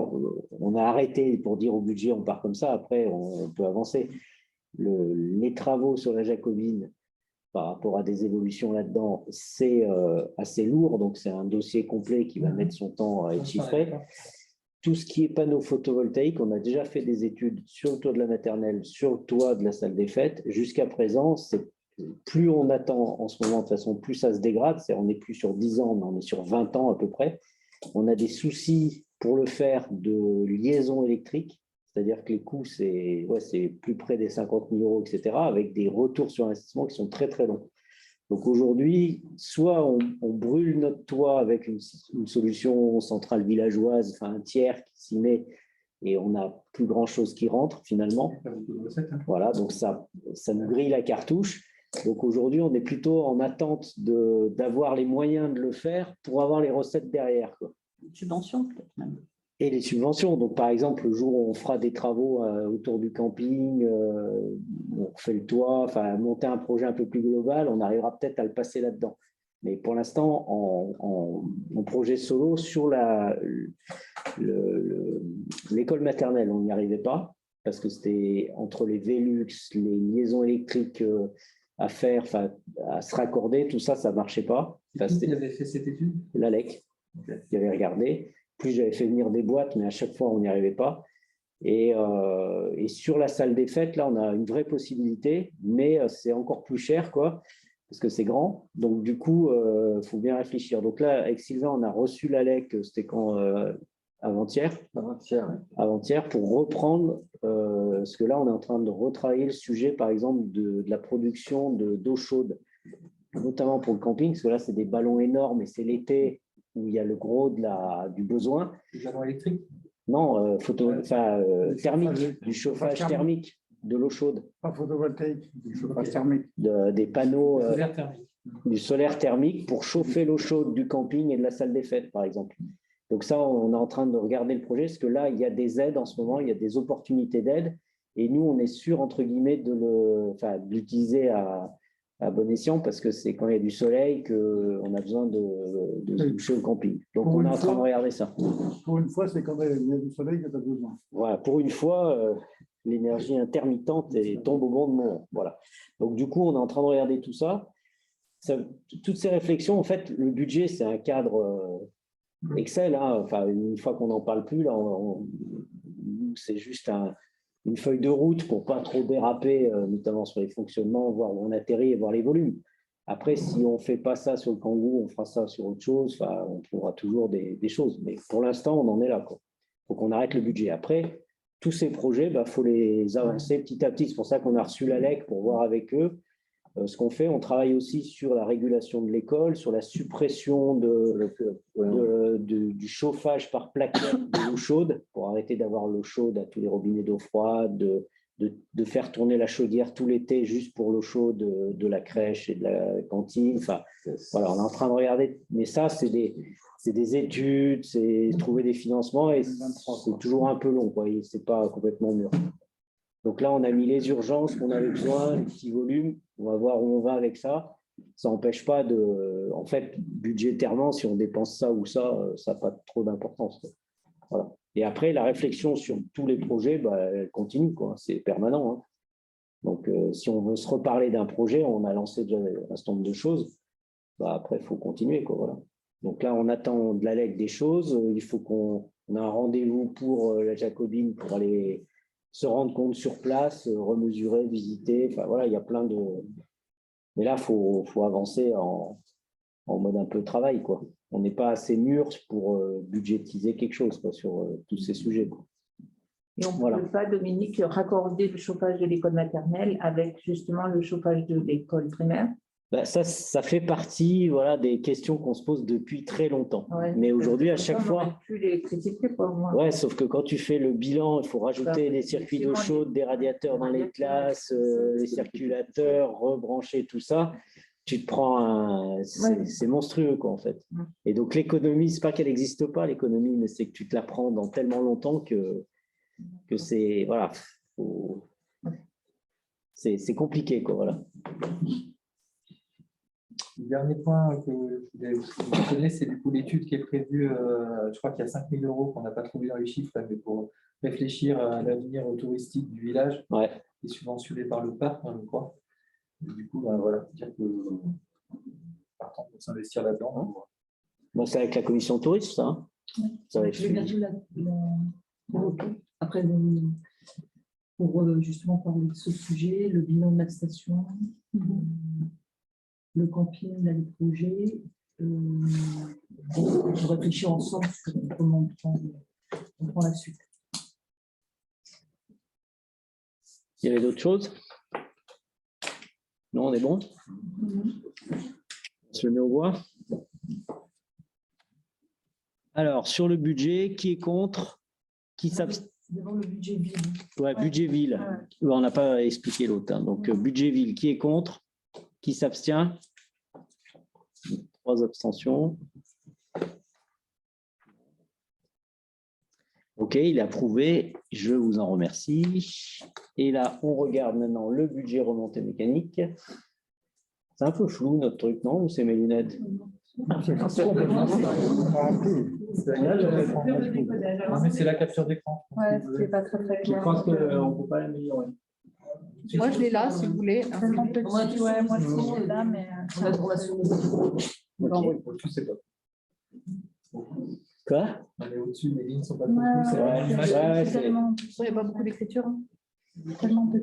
On a arrêté pour dire au budget, on part comme ça, après, on peut avancer. Les travaux sur la Jacobine, par rapport à des évolutions là-dedans, c'est assez lourd, donc c'est un dossier complet qui va mettre son temps à être chiffré. Tout ce qui est panneaux photovoltaïques, on a déjà fait des études sur le toit de la maternelle, sur le toit de la salle des fêtes. Jusqu'à présent, plus on attend en ce moment, de toute façon, plus ça se dégrade. On n'est plus sur 10 ans, mais on est sur 20 ans à peu près. On a des soucis pour le faire de liaison électrique, c'est-à-dire que les coûts, c'est plus près des 50 000 €, etc., avec des retours sur investissement qui sont très, très longs. Donc aujourd'hui, soit on brûle notre toit avec une solution centrale villageoise, enfin un tiers qui s'y met, et on n'a plus grand-chose qui rentre finalement. Voilà, donc ça nous grille la cartouche. Donc aujourd'hui, on est plutôt en attente d'avoir les moyens de le faire pour avoir les recettes derrière, quoi. Subvention, peut-être même. Et les subventions. Donc, par exemple, le jour où on fera des travaux autour du camping, on fait le toit, enfin, monter un projet un peu plus global, on arrivera peut-être à le passer là-dedans. Mais pour l'instant, en projet solo, sur l'école maternelle, on n'y arrivait pas, parce que c'était entre les Velux, les liaisons électriques à faire, à se raccorder, tout ça, ça ne marchait pas. Qui avait fait cette étude? L'ALEC, qui avait regardé. Plus j'avais fait venir des boîtes, mais à chaque fois, on n'y arrivait pas. Et sur la salle des fêtes, là, on a une vraie possibilité, mais c'est encore plus cher, quoi, parce que c'est grand. Donc, du coup, il faut bien réfléchir. Donc là, avec Sylvain, on a reçu l'ALEC, c'était quand avant-hier, pour reprendre, parce que là, on est en train de retravailler le sujet, par exemple, de la production d'eau chaude, notamment pour le camping, parce que là, c'est des ballons énormes et c'est l'été où il y a le gros du besoin. Des ballons électriques? Non, thermique, du chauffage thermique, de l'eau chaude. Pas photovoltaïque, du chauffage thermique. Des panneaux, Solaire thermique. du solaire thermique pour chauffer l'eau chaude du camping et de la salle des fêtes, par exemple. Donc ça, on est en train de regarder le projet, parce que là, il y a des aides en ce moment, il y a des opportunités d'aide, et nous, on est sûr, entre guillemets, de l'utiliser à bon escient, parce que c'est quand il y a du soleil qu'on a besoin de se toucher au camping. Donc, on est en train de regarder ça. Pour une fois, c'est quand il y a du soleil que tu as besoin. Voilà, pour une fois, l'énergie intermittente tombe au bon moment. Voilà. Donc, du coup, on est en train de regarder tout ça. Toutes ces réflexions, en fait, le budget, c'est un cadre Excel. Hein. Enfin, une fois qu'on n'en parle plus, là, c'est juste une feuille de route pour ne pas trop déraper, notamment sur les fonctionnements, voir où on atterrit et voir les volumes. Après, si on ne fait pas ça sur le Kangoo, on fera ça sur autre chose. Enfin, on trouvera toujours des choses. Mais pour l'instant, on en est là. Il faut qu'on arrête le budget. Après, tous ces projets, faut les avancer petit à petit. C'est pour ça qu'on a reçu l'ALEC pour voir avec eux ce qu'on fait. On travaille aussi sur la régulation de l'école, sur la suppression du chauffage par plaquette de l'eau chaude, pour arrêter d'avoir l'eau chaude à tous les robinets d'eau froide, de faire tourner la chaudière tout l'été juste pour l'eau chaude de la crèche et de la cantine. Enfin, voilà, on est en train de regarder. Mais ça, c'est des études, c'est trouver des financements, et c'est toujours un peu long, quoi. C'est pas complètement mûr. Donc là, on a mis les urgences qu'on avait besoin, les petits volumes. On va voir où on va avec ça. ça n'empêche pas de… En fait, budgétairement, si on dépense ça ou ça n'a pas trop d'importance. Voilà. Et après, la réflexion sur tous les projets, elle continue, quoi. C'est permanent. Hein. Donc, si on veut se reparler d'un projet, on a lancé déjà un certain nombre de choses, après, il faut continuer, quoi, voilà. Donc là, on attend de la LEC des choses. Il faut qu'on a un rendez-vous pour la Jacobine pour aller se rendre compte sur place, remesurer, visiter. Enfin, voilà, il y a plein de… Mais là, il faut avancer en mode un peu travail, quoi. On n'est pas assez mûr pour budgétiser quelque chose, quoi, sur tous ces sujets, quoi. Et on ne peut pas, Dominique, raccorder le chauffage de l'école maternelle avec justement le chauffage de l'école primaire? Ça fait partie, voilà, des questions qu'on se pose depuis très longtemps. Ouais, mais aujourd'hui, à chaque fois… Plus les critiquer pour moi. Ouais, sauf que quand tu fais le bilan, il faut rajouter des circuits d'eau chaude, des radiateurs dans les classes, les circulateurs, rebrancher tout ça. Tu te prends c'est monstrueux, quoi, en fait. Et donc, l'économie, c'est pas qu'elle n'existe pas, l'économie, mais c'est que tu te la prends dans tellement longtemps que c'est… Voilà. C'est compliqué, quoi, voilà. Le dernier point que vous mentionnez, c'est du coup l'étude qui est prévue, je crois qu'il y a 5 000 € qu'on n'a pas trouvé dans les chiffres, mais pour réfléchir à l'avenir touristique du village, qui est subventionné par le parc, je crois. Et du coup, voilà, dire que partant pour s'investir là-dedans. C'est avec la commission tourisme, ça. Hein. Ça va être après, pour justement parler de ce sujet, le bilan de la station, le camping, là, les projets, on va réfléchir ensemble sur comment on prend la suite. Il y avait d'autres choses? Non, on est bon? On se le met au voix. Alors, sur le budget, qui est contre? Qui s'abstient? Devant le budget ville. Ouais, budget ville. Ouais. On n'a pas expliqué l'autre. Hein. Donc, budget ville, qui est contre? Qui s'abstient? 3 abstentions. OK, il est approuvé. Je vous en remercie. Et là, on regarde maintenant le budget remontée mécanique. C'est un peu flou, notre truc, non? Ou c'est mes lunettes? C'est la capture d'écran. Ouais, c'est pas très clair. Je pense qu'on ne peut pas l'améliorer. Moi, je l'ai là, si vous voulez. Ouais, moi aussi, je l'ai là, mais… Au-dessus, c'est pas. Quoi? On est au-dessus, les lignes ne sont pas Il n'y a pas beaucoup d'écriture.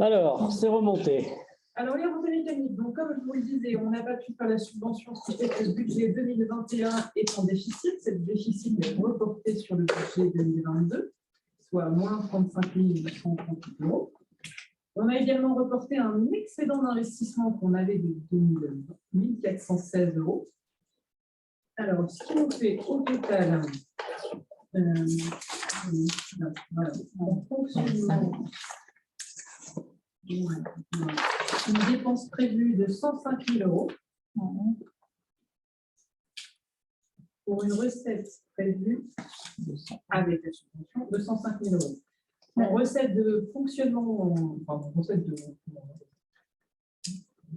Alors, c'est remonté. Alors, les remontées mécaniques, donc comme je vous le disais, on n'a pas pu faire la subvention, ce qui fait que le budget 2021 est en déficit. Cette déficit est reporté sur le budget 2022, soit moins 35 838 €. On a également reporté un excédent d'investissement qu'on avait de 1 416 €. Alors, ce qui nous fait au total, en fonctionnement, une dépense prévue de 105 000 € pour une recette prévue avec la subvention de 105 000 €. En recette de fonctionnement,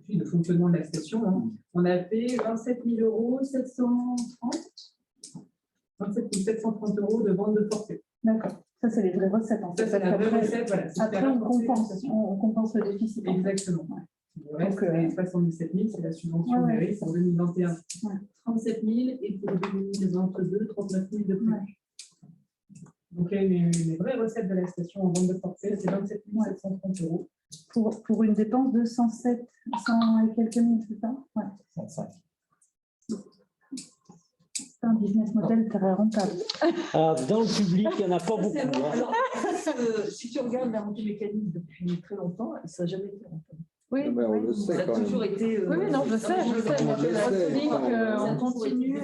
de fonctionnement de la station, on a fait 27 730 € de vente de forfait. D'accord. Ça, c'est les vraies recettes. En fait. Ça, c'est la vraie recette. Voilà. Après, on compense le déficit. Exactement. Le reste, 77 000, c'est la subvention mairie pour 2021. 37 000 et pour 2022, 39 000 de plus. Donc, les vraies recettes de la station en vente de forfait, c'est 27 730 €. Pour une dépense de 100 et quelques mille, c'est ça? Ouais. 105. C'est un business model très rentable. Alors, dans le public, il n'y en a pas beaucoup. Alors, si tu regardes la montée mécanique depuis très longtemps, ça n'a jamais été rentable. Oui, mais on le sait ça a quand toujours même. été. Oui, non, je sais. On continue.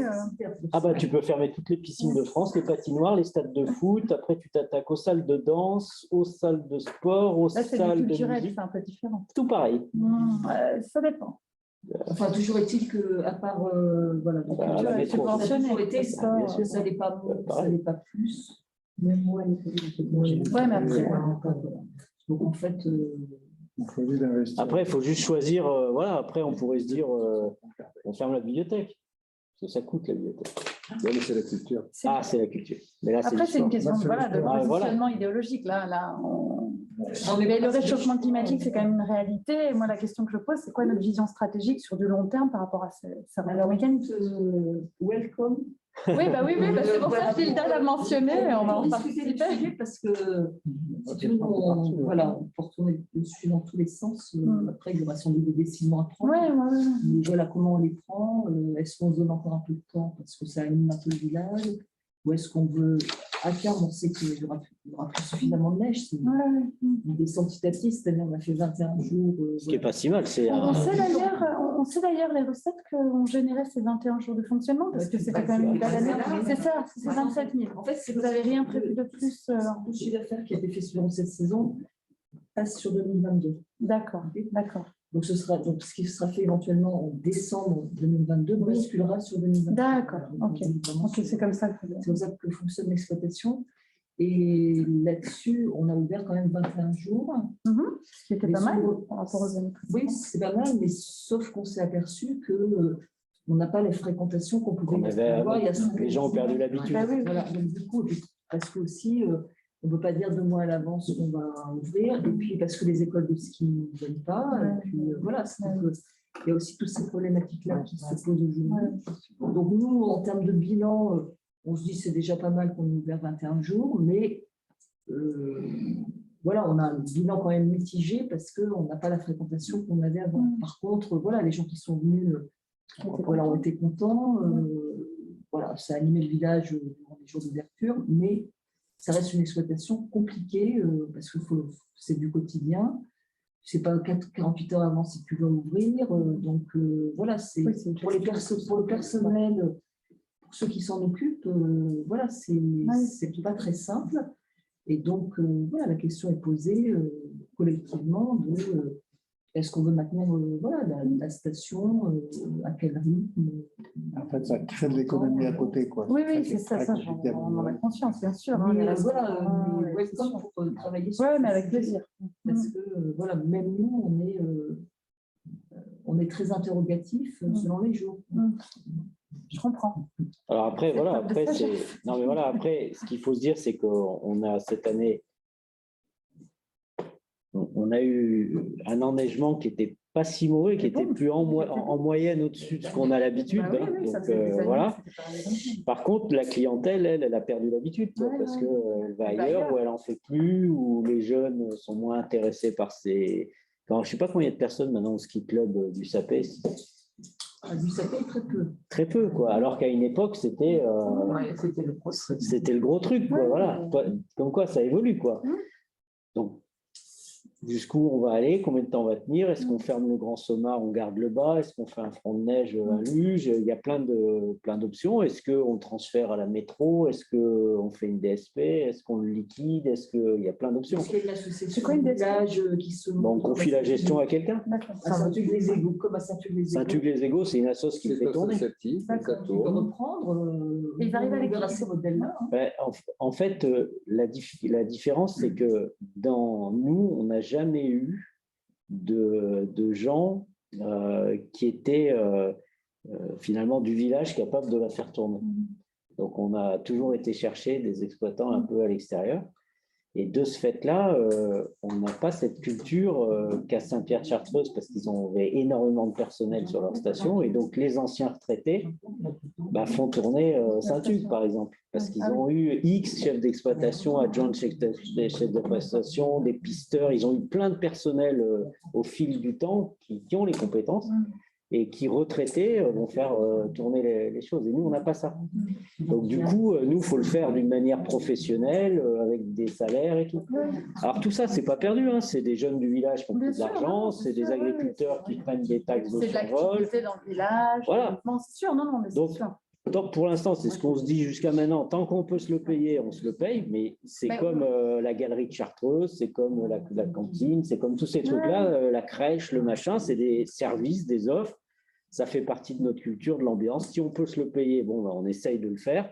Ah bah tu peux fermer toutes les piscines de France, les patinoires, les stades de foot. Après tu t'attaques aux salles de danse, aux salles de sport, aux Là, c'est salles du de culturel, musique. c'est un peu différent. Tout pareil. Ça dépend. Enfin, toujours est-il qu'à part voilà, donc, la métro. ça a toujours été, Bien sûr. ça n'est pas moins, ça n'est pas plus. Ouais, mais après. Donc en fait, On choisit d'investir. Après, il faut juste choisir, voilà, après on pourrait se dire, on ferme la bibliothèque. Parce que ça coûte la bibliothèque. Oui, mais c'est la culture. Ah, c'est la culture. Mais là, Après, c'est une question Là, c'est voilà, de l'histoire. Ah, voilà. positionnement idéologique. Mais le réchauffement climatique, c'est quand même une réalité. Et moi, la question que je pose, c'est quoi notre vision stratégique sur du long terme par rapport à ce mécanisme? Welcome. Oui, c'est pour ça que Gilda l'a mentionné. On va en discuter participer. parce que si tu veux, on peut retourner dessus dans tous les sens. Après, il y aura sans doute des décisions à prendre. Mais voilà, comment on les prend. Est-ce qu'on se donne encore un peu de temps parce que ça anime un peu le village? Ou est-ce qu'on veut, à terme, on sait qu'il y aura plus suffisamment de neige. C'est une descente quantitative, c'est-à-dire on a fait 21 jours. Ce qui n'est pas si mal. On sait d'ailleurs les recettes qu'ont généré ces 21 jours de fonctionnement, parce que c'était quand même une belle année. C'est ça, c'est 27 000. En fait, vous n'avez rien prévu de plus. Le chiffre d'affaires qui a été fait sur cette saison passe sur 2022. D'accord. Donc, ce qui sera fait éventuellement en décembre 2022 basculera sur 2022. D'accord, ok, c'est comme ça que fonctionne l'exploitation. Et là-dessus, on a ouvert quand même 21 jours. Ce qui était pas mal par rapport aux années précédentes. Oui, c'est pas mal, mais sauf qu'on s'est aperçu que on n'a pas les fréquentations qu'on pouvait avoir. Les gens ont perdu l'habitude. Voilà, donc du coup, parce que aussi, on ne peut pas dire 2 mois à l'avance qu'on va ouvrir, et puis parce que les écoles de ski ne viennent pas, et puis voilà, il y a aussi toutes ces problématiques-là qui se posent aujourd'hui. Donc nous, en termes de bilan, on se dit c'est déjà pas mal qu'on ait ouvert 21 jours, mais voilà, on a un bilan quand même mitigé parce qu'on n'a pas la fréquentation qu'on avait avant. Par contre, voilà, les gens qui sont venus voilà, ont été contents, voilà, ça a animé le village durant les jours d'ouverture, mais ça reste une exploitation compliquée parce que c'est du quotidien. C'est pas 48 heures avant si tu veux ouvrir. Donc voilà, c'est pour le personnel, pour ceux qui s'en occupent, voilà, c'est pas très simple. Et donc voilà, la question est posée collectivement de est-ce qu'on veut maintenir voilà, la station, à quel rythme? En fait, ça crée de l'économie à côté, quoi. Oui, c'est ça, on en a conscience, bien sûr. Pour travailler sur mais avec plaisir. Parce que, voilà, même nous, on est très interrogatif selon les jours. Je comprends. Alors après, voilà, après, ce qu'il faut se dire, c'est qu'on a cette année, on a eu un enneigement qui n'était pas si mauvais, qui était plus en moyenne au-dessus de ce qu'on a l'habitude. Voilà. Par contre, la clientèle, elle a perdu l'habitude, parce qu'elle va ailleurs, où elle n'en fait plus, où les jeunes sont moins intéressés par ces... je ne sais pas combien de personnes maintenant au ski club du Sapé. Du Sapé, très peu. Très peu, quoi. Alors qu'à une époque, c'était le gros truc, quoi. Voilà. Comme quoi, ça évolue, quoi. Donc, jusqu'où on va aller, combien de temps on va tenir, est-ce qu'on ferme le Grand Sommar, on garde le bas, est-ce qu'on fait un front de neige à Luge, il y a plein d'options, est-ce qu'on le transfère à la métro, est-ce qu'on fait une DSP, est-ce qu'on le liquide, est-ce qu'il y a plein d'options. Est-ce qu'il y a une association de village qui se... On confie la gestion à quelqu'un. À Saint-Hugues-les-Égaux, comme à Saint-Hugues-les-Égaux. Saint-Hugues-les-Égaux, c'est une assoce qui fait tourner. Il peut reprendre, ils arrivent avec ces modèles-là. En fait, la différence, c'est que dans nous, on n'a jamais eu de gens qui étaient finalement du village capables de la faire tourner. Donc, on a toujours été chercher des exploitants un peu à l'extérieur. Et de ce fait-là, on n'a pas cette culture qu'à Saint-Pierre-de-Chartreuse parce qu'ils ont énormément de personnel sur leur station. Et donc, les anciens retraités font tourner Saint-Hugues, par exemple, parce qu'ils ont eu X chefs d'exploitation, adjoints chefs d'exploitation, des pisteurs. Ils ont eu plein de personnel au fil du temps qui ont les compétences et qui, retraités, vont faire tourner les choses. Et nous, on n'a pas ça. Donc, du coup, nous, il faut le faire d'une manière professionnelle, avec des salaires et tout. Alors, tout ça, ce n'est pas perdu. Hein. C'est des jeunes du village qui ont plus d'argent, c'est des agriculteurs qui prennent des taxes de survol. C'est de l'activité dans le village. Voilà. C'est sûr, non, mais c'est sûr. Donc, pour l'instant, c'est ce qu'on se dit jusqu'à maintenant. Tant qu'on peut se le payer, on se le paye. Mais c'est comme la galerie de Chartreuse, c'est comme la cantine, c'est comme tous ces trucs-là, la crèche, le machin. C'est des services, des offres. Ça fait partie de notre culture, de l'ambiance. Si on peut se le payer, on essaye de le faire.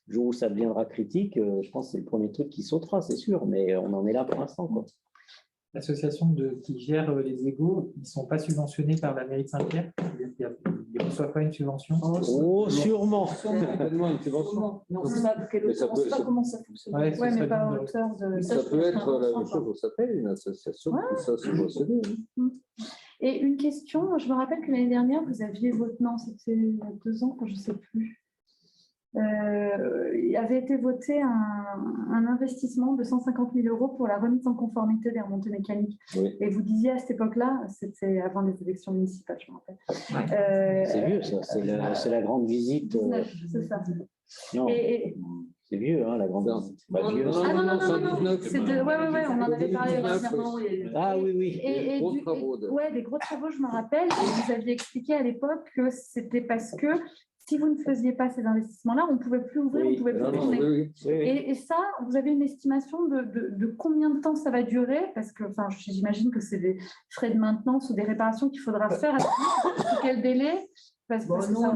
Le jour où ça deviendra critique, je pense que c'est le premier truc qui sautera, c'est sûr. Mais on en est là pour l'instant, quoi. l'association qui gère les égaux, ils ne sont pas subventionnés par la mairie de Saint-Pierre. Ils ne reçoivent pas une subvention. Oh, sûrement. Tellement une subvention. Mais on ne sait pas, Mais ça peut- comment ça fonctionne. Ouais, ce Ouais, mais serait pas bien à de- hauteur de. Ça peut être la même chose, ça s'appelle une association qui soit subventionnée. Et une question, je me rappelle que l'année dernière, vous aviez voté, non, c'était il y a 2 ans, je ne sais plus. Il avait été voté un investissement de 150 000 € pour la remise en conformité des remontées mécaniques. Oui. Et vous disiez à cette époque-là, c'était avant les élections municipales, je me rappelle. C'est vieux, ça. C'est la grande visite. 19, c'est ça. Non, Et- c'est vieux, hein, la grande visite. C'est pas vieux. Ah non, 119. c'est ouais, on en avait parlé 2019, dernièrement. Ah oui, oui. Et Gros travaux de- ouais, des gros travaux, je me rappelle. Et vous aviez expliqué à l'époque que c'était parce que si vous ne faisiez pas ces investissements-là, on ne pouvait plus ouvrir, on ne pouvait plus Non, non, tourner. oui, oui. Et ça, vous avez une estimation de combien de temps ça va durer? Parce que j'imagine que c'est des frais de maintenance ou des réparations qu'il faudra faire. Sous quel délai? Parce que Bon, ça, non,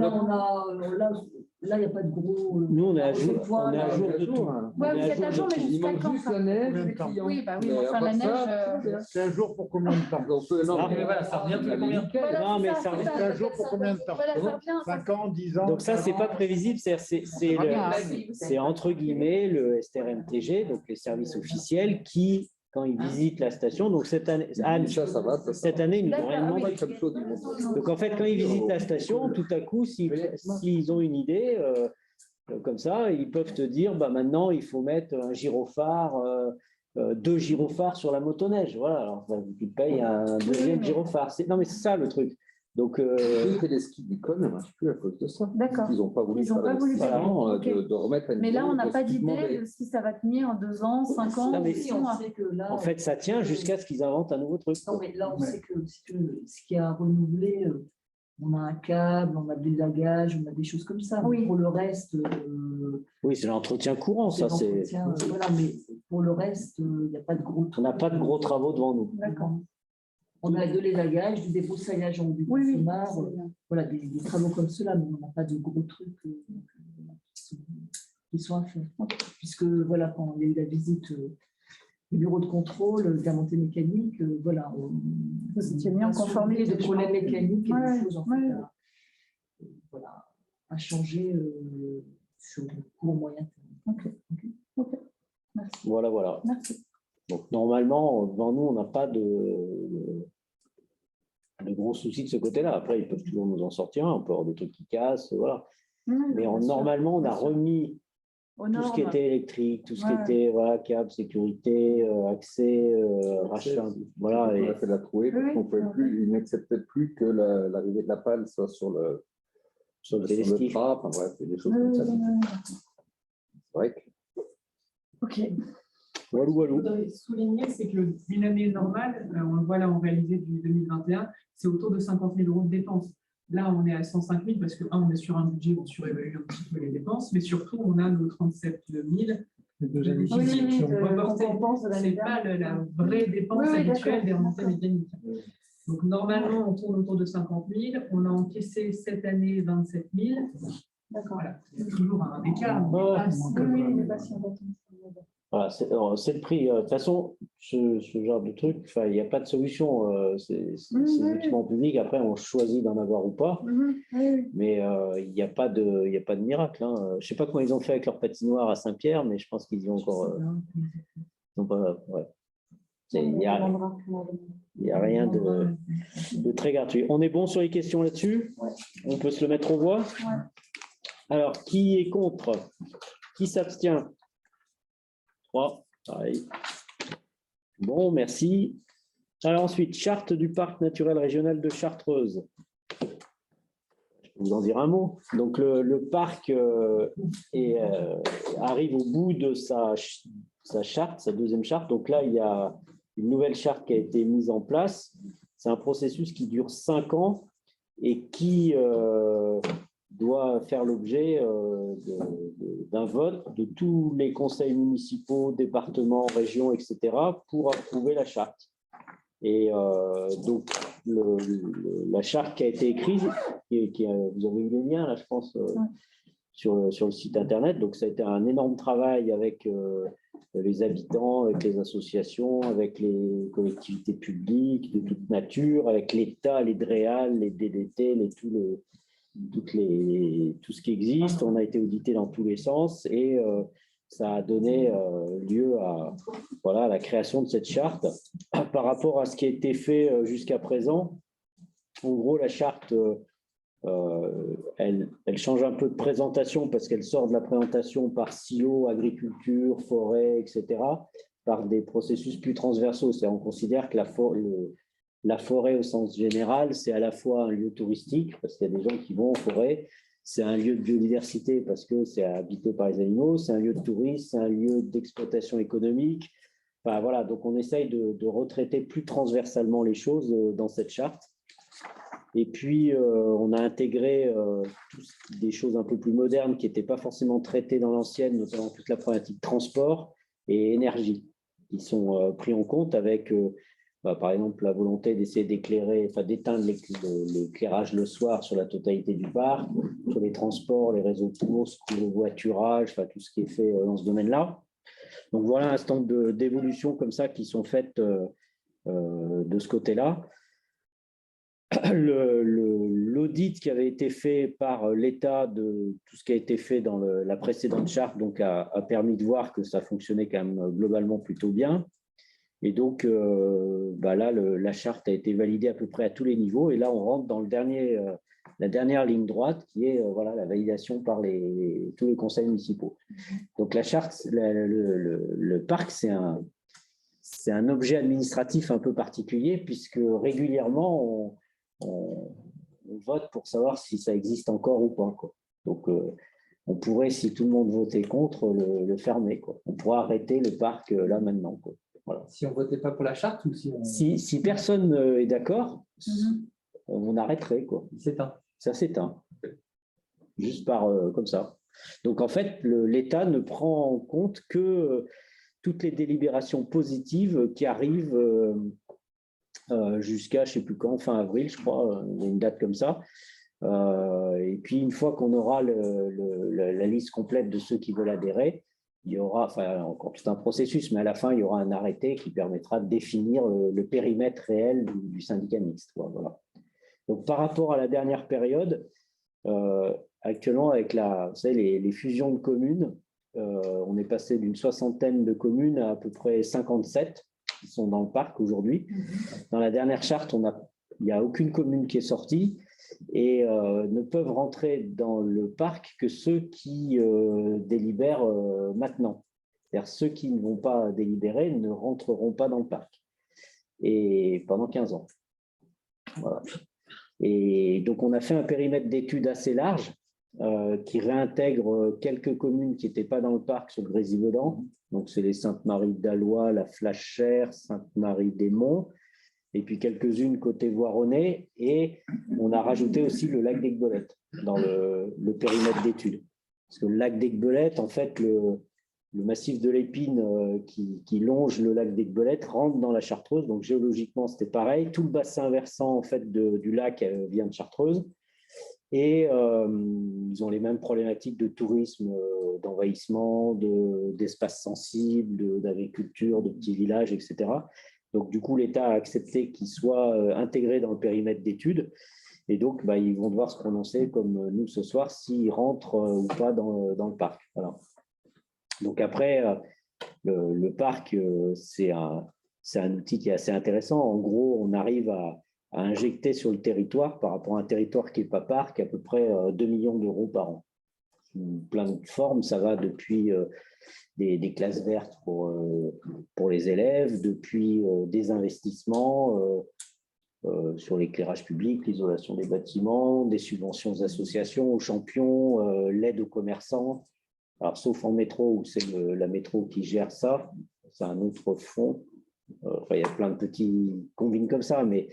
là, il n'y a pas de gros. Nous, on est à jour, voit, on est à là, jour de à tout. jour, hein. Ouais, On est vous à êtes jour à de jour, mais tout. Il jusqu'à manque quand juste ça? la neige. Combien de les temps clients. Oui, bah oui, Mais mais à enfin, la part ça, neige. C'est un jour pour combien de temps? on peut, non, Ah, mais voilà, ça revient tous les combien de temps? Voilà, Non, c'est mais ça, ça c'est revient- ça. un jour pour combien de temps? Voilà, ça revient. 5 ans, 10 ans? Donc ça, c'est 15 pas ans? prévisible. C'est entre guillemets le STRMTG, donc les services officiels, qui, quand ils visitent la station, donc cette année, Anne, ça va. cette année, ils nous ont rien D'accord, demandé. oui. Comme Claude, ils vont- Donc en fait, quand ils visitent la station, tout à coup, s'ils ont une idée, comme ça, ils peuvent te dire, bah, maintenant, il faut mettre un gyrophare, 2 gyrophares sur la motoneige. Voilà, alors bah, tu payes un deuxième gyrophare. Non, mais c'est ça le truc. Donc, Que les skis d'école ne marchent plus à cause de ça. D'accord. Ils n'ont pas voulu Ils ont faire pas voulu faire. l'investissement, Ok. de remettre à Mais là, niveau on n'a parce pas qu'ils d'idée demandaient. de si ça va tenir 2 ans, 5 ans. Non, mais ou 6 on mois. sait que là, en fait, ça tient jusqu'à ce qu'ils inventent un nouveau truc. non, mais là, on sait que ce qui a renouvelé, on a un câble, on a des lagages, on a des choses comme ça. Oui. Pour le reste, Oui, c'est l'entretien courant, ça. C'est. l'entretien, voilà, mais pour le reste, il n'y a pas de gros On n'a pas de gros travaux devant nous. D'accord. On a de l'élagage, du débroussaillage en du Oui, oui. voilà, des travaux comme cela, mais on n'a pas de gros trucs qui sont à faire. Puisque, voilà, quand il y a eu la visite du bureau de contrôle, de la montée mécanique, voilà. Vous étiez mis en conformité de problèmes mécaniques et Ouais, des choses, en ouais. fait, voilà, à changer sur le court moyen terme. Ok. Merci. Voilà. Merci. Donc, normalement, devant nous, on n'a pas de gros soucis de ce côté-là. Après, ils peuvent toujours nous en sortir un. On peut avoir des trucs qui cassent, voilà. Mais normalement, on a remis Aux tout ce normes. qui était électrique, tout ce qui Ouais. était câble, sécurité, accès, rachat, voilà. On Et a fait la trouée parce Oui, qu'on pouvait plus, ils n'acceptaient plus que l'arrivée de la pale soit sur le télestif. drap, enfin bref, des choses comme ça. C'est vrai que Ok. Walou. Je voudrais souligner, c'est qu'une année normale, on le voit là en réalisé du 2021, c'est autour de 50 000 € de dépenses. Là, on est à 105 000 parce que, on est sur un budget, on surévalue un petit peu les dépenses, mais surtout, on a nos 37 000 Les deux de années déficit qui qui sont sont- reportés. récompense de l'année C'est pas dernière. la vraie dépense Oui, habituelle d'accord, des remontées d'accord. mécaniques. Donc, normalement, on tourne autour de 50 000. On a encaissé cette année 27 000. D'accord. Voilà, il y a toujours un écart. mais Ouais. pas si- Oui, mais pas si important. Voilà, c'est le prix. De toute façon, ce genre de truc, il n'y a pas de solution. C'est Oui. équipements publics. Après, on choisit d'en avoir ou pas. Oui. Mais il n'y a pas de miracle. Hein. Je ne sais pas comment ils ont fait avec leur patinoire à Saint-Pierre, mais je pense qu'ils y ont encore. Ils ont pas, ouais. Il n'y a rien de très gratuit. On est bon sur les questions là-dessus? Ouais. On peut se le mettre aux voix? Ouais. Alors, qui est contre? Qui s'abstient? 3. Pareil. Bon, merci. Alors ensuite, charte du parc naturel régional de Chartreuse. Je peux vous en dire un mot. Donc, le parc arrive au bout de sa charte, sa deuxième charte. Donc là, il y a une nouvelle charte qui a été mise en place. C'est un processus qui dure 5 ans et qui doit faire l'objet d'un vote de tous les conseils municipaux, départements, régions, etc. pour approuver la charte. Et donc, la charte qui a été écrite, vous avez eu le lien, là, je pense, sur le site internet. Donc, ça a été un énorme travail avec les habitants, avec les associations, avec les collectivités publiques de toute nature, avec l'État, les DREAL, les DDT, tout ce qui existe. On a été audité dans tous les sens et ça a donné lieu à, voilà, à la création de cette charte. Par rapport à ce qui a été fait jusqu'à présent, en gros, la charte, elle change un peu de présentation parce qu'elle sort de la présentation par silo, agriculture, forêt, etc., par des processus plus transversaux. On considère que la forêt au sens général, c'est à la fois un lieu touristique, parce qu'il y a des gens qui vont en forêt, c'est un lieu de biodiversité parce que c'est habité par les animaux, c'est un lieu de tourisme, c'est un lieu d'exploitation économique. Enfin, voilà, donc on essaye de retraiter plus transversalement les choses dans cette charte. Et puis, on a intégré des choses un peu plus modernes qui n'étaient pas forcément traitées dans l'ancienne, notamment toute la problématique transport et énergie, qui sont pris en compte avec, par exemple, la volonté d'essayer d'éclairer, enfin d'éteindre l'éclairage le soir sur la totalité du parc, sur les transports, les réseaux de courses, le covoiturage, enfin tout ce qui est fait dans ce domaine-là. Donc voilà un certain nombre d'évolutions comme ça qui sont faites de ce côté-là. L'audit qui avait été fait par l'État de tout ce qui a été fait dans la précédente charte donc a permis de voir que ça fonctionnait quand même globalement plutôt bien. Et donc, là, la charte a été validée à peu près à tous les niveaux. Et là, on rentre dans la dernière ligne droite qui est voilà, la validation par tous les conseils municipaux. Donc, la charte, le parc, c'est un objet administratif un peu particulier puisque régulièrement, on vote pour savoir si ça existe encore ou pas, quoi. Donc, on pourrait, si tout le monde votait contre, le fermer, quoi. On pourrait arrêter le parc là maintenant, quoi. Voilà. Si on ne votait pas pour la charte ou si on… Si personne est d'accord, on arrêterait, quoi. s'éteint. Ça s'éteint. Juste comme ça. Donc, en fait, l'État ne prend en compte que toutes les délibérations positives qui arrivent jusqu'à, je ne sais plus quand, fin avril, je crois, une date comme ça. Et puis, une fois qu'on aura la liste complète de ceux qui veulent adhérer, il y aura, enfin, encore tout un processus, mais à la fin, il y aura un arrêté qui permettra de définir le périmètre réel du syndicat mixte. Voilà. Donc, par rapport à la dernière période, actuellement, avec vous savez, les fusions de communes, on est passé d'une 60aine de communes à peu près 57 qui sont dans le parc aujourd'hui. Dans la dernière charte, il n'y a aucune commune qui est sortie et ne peuvent rentrer dans le parc que ceux qui délibèrent maintenant. C'est-à-dire ceux qui ne vont pas délibérer ne rentreront pas dans le parc et pendant 15 ans. Voilà. Et donc, on a fait un périmètre d'études assez large qui réintègre quelques communes qui n'étaient pas dans le parc sur le Grésivaudan. Donc, c'est les Sainte-Marie-d'Alloy, la Flachère, Sainte-Marie-des-Monts, et puis quelques-unes côté Voironnais. Et on a rajouté aussi le lac d'Aiguebelette dans le périmètre d'études. Parce que le lac d'Aiguebelette, en fait, le massif de l'Épine qui longe le lac d'Aiguebelette rentre dans la Chartreuse. Donc, géologiquement, c'était pareil. Tout le bassin versant en fait, du lac vient de Chartreuse. Et ils ont les mêmes problématiques de tourisme, d'envahissement, d'espaces sensibles, d'agriculture, de petits villages, etc. Donc, du coup, l'État a accepté qu'ils soient intégrés dans le périmètre d'études. Et donc, ils vont devoir se prononcer, comme nous ce soir, s'ils rentrent ou pas dans le parc. Voilà. Donc, après, le parc, c'est un outil qui est assez intéressant. En gros, on arrive à injecter sur le territoire, par rapport à un territoire qui n'est pas parc, à peu près 2 millions d'euros par an. Plein de formes, ça va depuis des classes vertes pour les élèves, depuis des investissements sur l'éclairage public, l'isolation des bâtiments, des subventions aux associations, aux champions, l'aide aux commerçants. Alors, sauf en métro, où c'est la métro qui gère ça, c'est un autre fonds. Il y a plein de petits combines comme ça, mais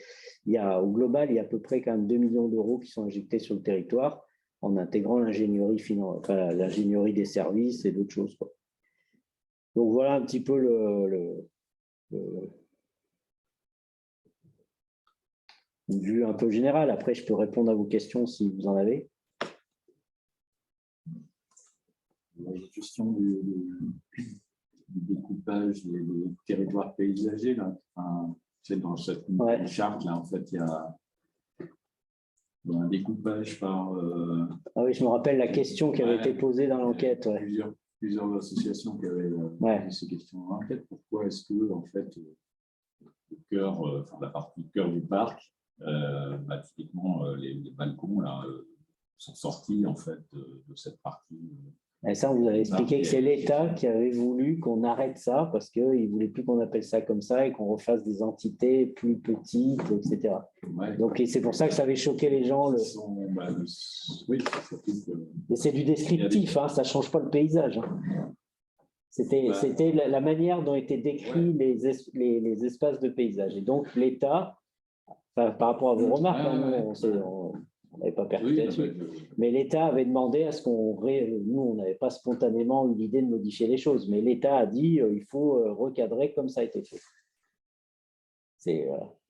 au global, il y a à peu près quand même 2 millions d'euros qui sont injectés sur le territoire en intégrant l'ingénierie des services et d'autres choses, quoi. Donc voilà un petit peu une vue un peu générale. Après, je peux répondre à vos questions si vous en avez. La question des découpage des territoires paysagers, là. Enfin, dans cette charte, là, en fait, il y a un découpage par… Ah oui, je me rappelle la question qui avait été posée dans l'enquête. Ouais. Plusieurs associations qui avaient posé ces questions dans l'enquête. Pourquoi est-ce que, en fait, le cœur, la partie cœur du parc, typiquement, les balcons là, sont sortis, en fait, de cette partie… Et ça, on vous avez expliqué que c'est l'État qui avait voulu qu'on arrête ça parce qu'il ne voulait plus qu'on appelle ça comme ça et qu'on refasse des entités plus petites, etc. Ouais. Donc, c'est pour ça que ça avait choqué les gens. Oui, surtout que… Mais c'est du descriptif, hein, ça ne change pas le paysage. Hein. C'était la manière dont étaient décrits les espaces de paysage. Et donc, l'État, par rapport à vos remarques, on n'avait pas perdu là-dessus. Mais l'État avait demandé à ce qu'on… Nous, on n'avait pas spontanément eu l'idée de modifier les choses, mais l'État a dit il faut recadrer comme ça a été fait.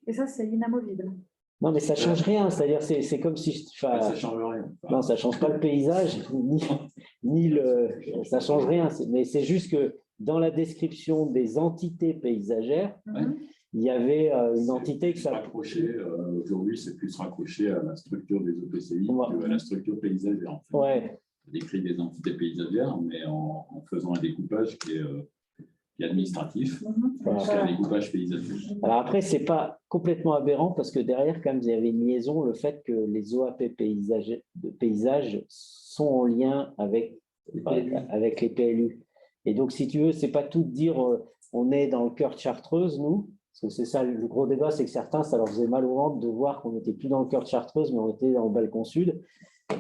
Et ça, c'est inamovible. Non, mais ça ne change rien. C'est-à-dire, c'est comme si… ça ne change rien. Non, ça ne change pas le paysage, ça ne change rien. Mais c'est juste que dans la description des entités paysagères, il y avait une entité qui s'accrochait. Aujourd'hui, c'est plus raccroché à la structure des EPCI qu'à la structure paysagère. En fait. Ouais. On décrit des entités paysagères, mais en faisant un découpage qui est administratif, un découpage paysager. Alors après, ce n'est pas complètement aberrant parce que derrière, quand même, il y avait une liaison, le fait que les OAP paysages sont en lien avec les PLU. Et donc, si tu veux, ce n'est pas tout de dire on est dans le cœur de Chartreuse, nous. Parce que c'est ça, le gros débat, c'est que certains, ça leur faisait mal au ventre de voir qu'on n'était plus dans le cœur de Chartreuse, mais on était dans le balcon sud.